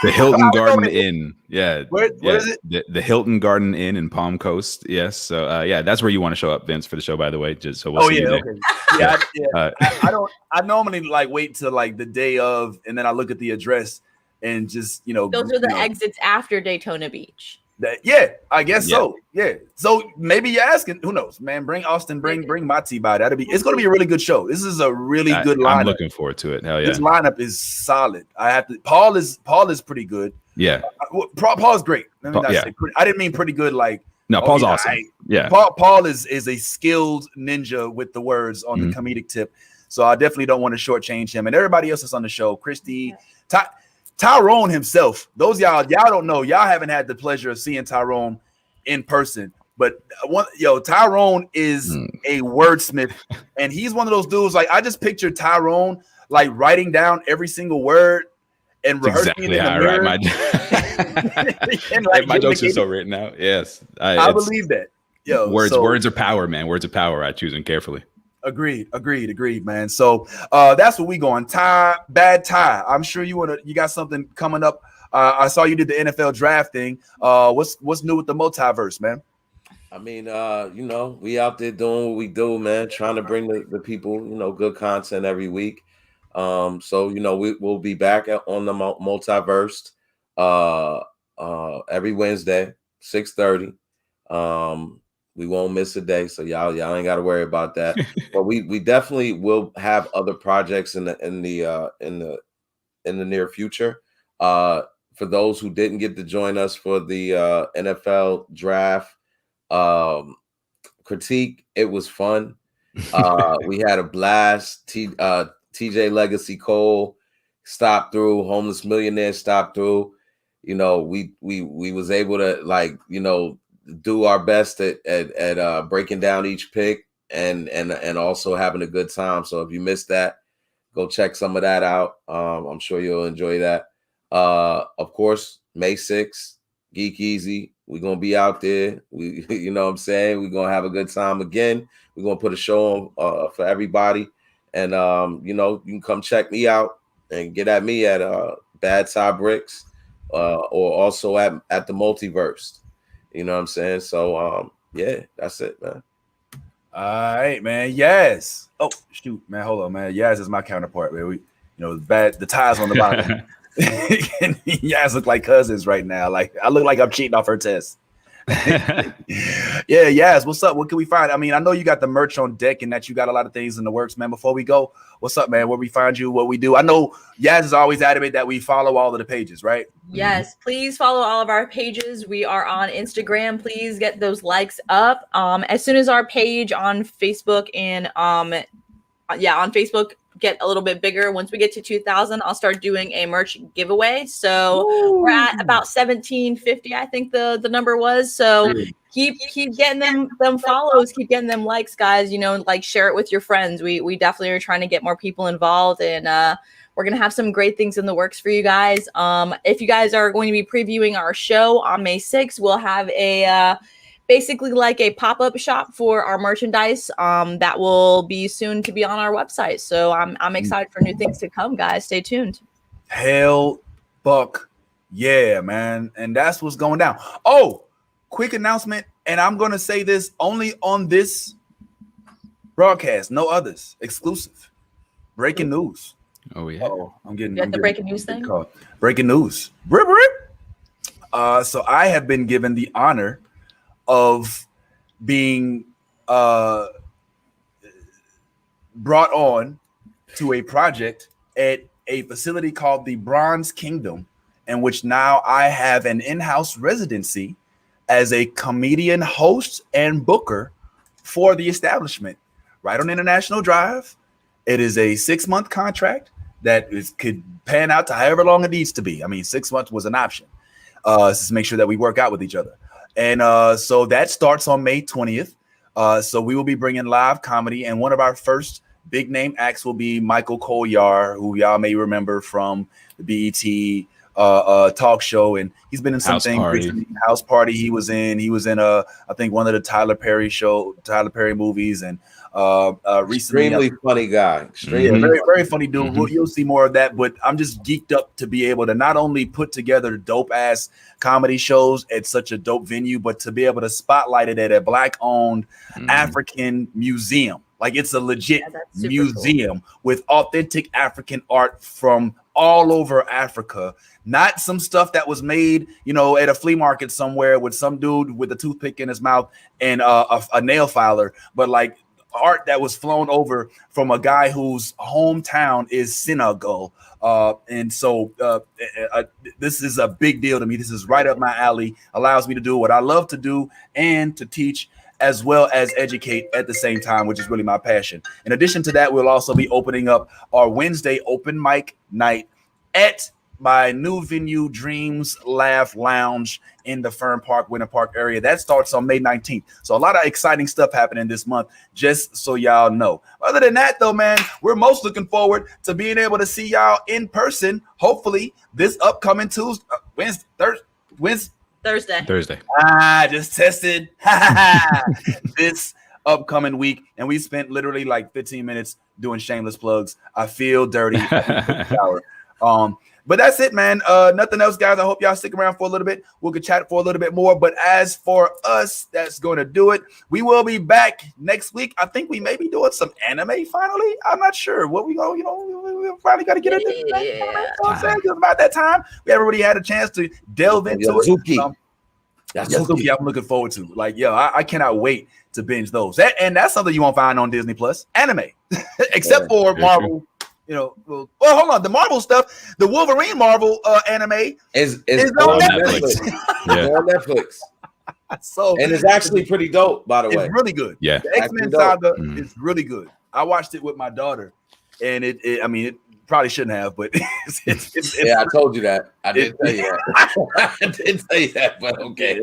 the Hilton Garden Inn. Yeah. Where is it? The Hilton Garden Inn in Palm Coast. Yes. So yeah, that's where you want to show up, Vince, for the show, by the way. Just so we'll see you there. Okay. Yeah. I normally wait till the day of, and then I look at the address and just those are the exits after Daytona Beach. I guess so. Yeah. So maybe you're asking, who knows, man? Bring Austin, bring Mati by. It's gonna be a really good show. This is a really good lineup. I'm looking forward to it. Hell yeah. This lineup is solid. Paul is pretty good. Yeah. Paul's great. Let me not say pretty. I didn't mean pretty good no, Paul's awesome. Yeah. Paul is a skilled ninja with the words on the comedic tip. So I definitely don't want to shortchange him. And everybody else is on the show. Christy, Tyrone himself. Those y'all don't know. Y'all haven't had the pleasure of seeing Tyrone in person. But Tyrone is a wordsmith, and he's one of those dudes. Like I just picture Tyrone like writing down every single word and rehearsing exactly it in how the mirror. I write my my jokes are so written out. Yes, I believe that. Words are power, man. Words are power. I choose them carefully. Agreed, man. So that's what we going. Bad Ty. I'm sure you got something coming up. I saw you did the NFL draft thing. What's new with the multiverse, man? I mean, we out there doing what we do, man, trying to bring the people, good content every week. So we'll be back on the multiverse every Wednesday, 6:30. We won't miss a day, so y'all ain't got to worry about that. But we definitely will have other projects in the near future. For those who didn't get to join us for the NFL draft critique, it was fun. We had a blast. TJ Legacy Cole stopped through. Homeless Millionaire stopped through. We was able to do our best at breaking down each pick and also having a good time. So if you missed that, go check some of that out. I'm sure you'll enjoy that. Of course, May 6th, Geek Easy. We're gonna be out there. We, what I'm saying, we're gonna have a good time again. We're gonna put a show on for everybody, and you can come check me out and get at me at Bad Ty Bricks, or also at the Multiverse. You know what I'm saying? So yeah, that's it, man. All right, man. Yes. Oh shoot, man. Hold on, man. Yaz is my counterpart, man. The ties on the bottom. You guys look like cousins right now. Like I look like I'm cheating off her test. Yeah, yes. What's up? What can we find? I mean, I know you got the merch on deck and that you got a lot of things in the works, man. Before we go, what's up, man? Where we find you? What we do? I know Yaz is always adamant that we follow all of the pages, right? Yes, please follow all of our pages. We are on Instagram. Please get those likes up. As soon as our page on Facebook and on Facebook get a little bit bigger. Once we get to 2,000, I'll start doing a merch giveaway. So we're at about 1,750, I think the number was. So keep getting them follows, keep getting them likes, guys. Share it with your friends. We definitely are trying to get more people involved, and we're gonna have some great things in the works for you guys. If you guys are going to be previewing our show on May 6th, we'll have a basically like a pop-up shop for our merchandise that will be soon to be on our website. So I'm excited for new things to come, guys. Stay tuned. Hell fuck yeah, man. And that's what's going down. Oh, quick announcement, and I'm gonna say this only on this broadcast, no others. Exclusive. Breaking news. Oh yeah. I'm getting the breaking news thing. Breaking news. So I have been given the honor of being brought on to a project at a facility called the Bronze Kingdom, in which now I have an in-house residency as a comedian, host, and booker for the establishment right on International Drive. It is a 6-month contract that could pan out to however long it needs to be. I mean, 6 months was an option. Just to make sure that we work out with each other. And so that starts on May 20th. So we will be bringing live comedy, and one of our first big name acts will be Michael Collier, who y'all may remember from the BET talk show, and he's been in something recently. House Party. He was in I think one of the Tyler Perry movies, and recently, extremely funny guy. Very, very funny dude. You'll see more of that, but I'm just geeked up to be able to not only put together dope ass comedy shows at such a dope venue, but to be able to spotlight it at a Black owned African museum. Like it's a legit museum with authentic African art from all over Africa, not some stuff that was made, at a flea market somewhere with some dude with a toothpick in his mouth and a nail filer, but like art that was flown over from a guy whose hometown is Senegal. And so this is a big deal to me. This is right up my alley, allows me to do what I love to do and to teach as well as educate at the same time, which is really my passion. In addition to that, we'll also be opening up our Wednesday open mic night at my new venue, Dreams Laugh Lounge in the Fern Park, Winter Park area. That starts on May 19th. So a lot of exciting stuff happening this month, just so y'all know. Other than that, though, man, we're most looking forward to being able to see y'all in person, hopefully, this upcoming Tuesday, Thursday. Just tested this upcoming week, and we spent literally like 15 minutes doing shameless plugs. I feel dirty. But that's it, man. Nothing else, guys. I hope y'all stick around for a little bit. We could chat for a little bit more. But as for us, that's going to do it. We will be back next week. I think we may be doing some anime finally. I'm not sure what we go. We finally got to get into it. It's about that time. We haven't really had a chance to delve into it. Yasuki, I'm looking forward to. Like, I cannot wait to binge those. That's something you won't find on Disney Plus. Anime, except for Marvel. Well, hold on. The Marvel stuff, the Wolverine Marvel anime is on Netflix. On Netflix. And it's actually pretty dope, by the way. It's really good. Yeah, the X-Men saga is really good. I watched it with my daughter, and it probably shouldn't have, but it's I told you that. I did tell you that. I did tell you that, but okay.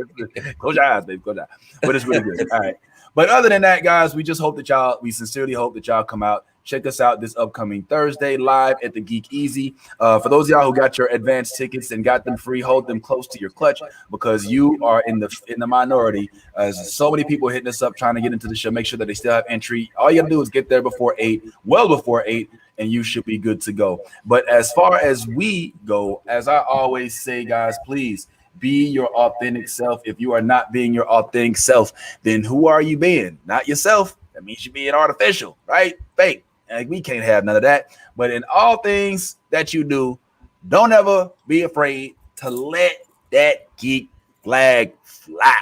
Close your eyes, baby. Close your eyes. But it's really good. All right. But other than that, guys, we sincerely hope that y'all come out. Check us out this upcoming Thursday live at the Geek Easy. For those of y'all who got your advance tickets and got them free, hold them close to your clutch because you are in the minority. So many people hitting us up trying to get into the show. Make sure that they still have entry. All you got to do is get there before 8, well before 8, and you should be good to go. But as far as we go, as I always say, guys, please be your authentic self. If you are not being your authentic self, then who are you being? Not yourself. That means you're being artificial, right? Fake. And we can't have none of that. But in all things that you do, don't ever be afraid to let that geek flag fly.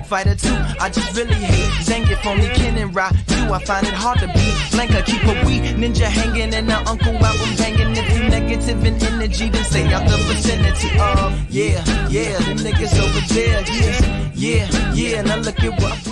Fighter 2, I just really hate Zangief, only Ken and Ra 2. I find it hard to be Blanca, keep a wee ninja hanging and our uncle album banging. If you negative in energy, then stay out the vicinity of them niggas over there. Yeah, now look at what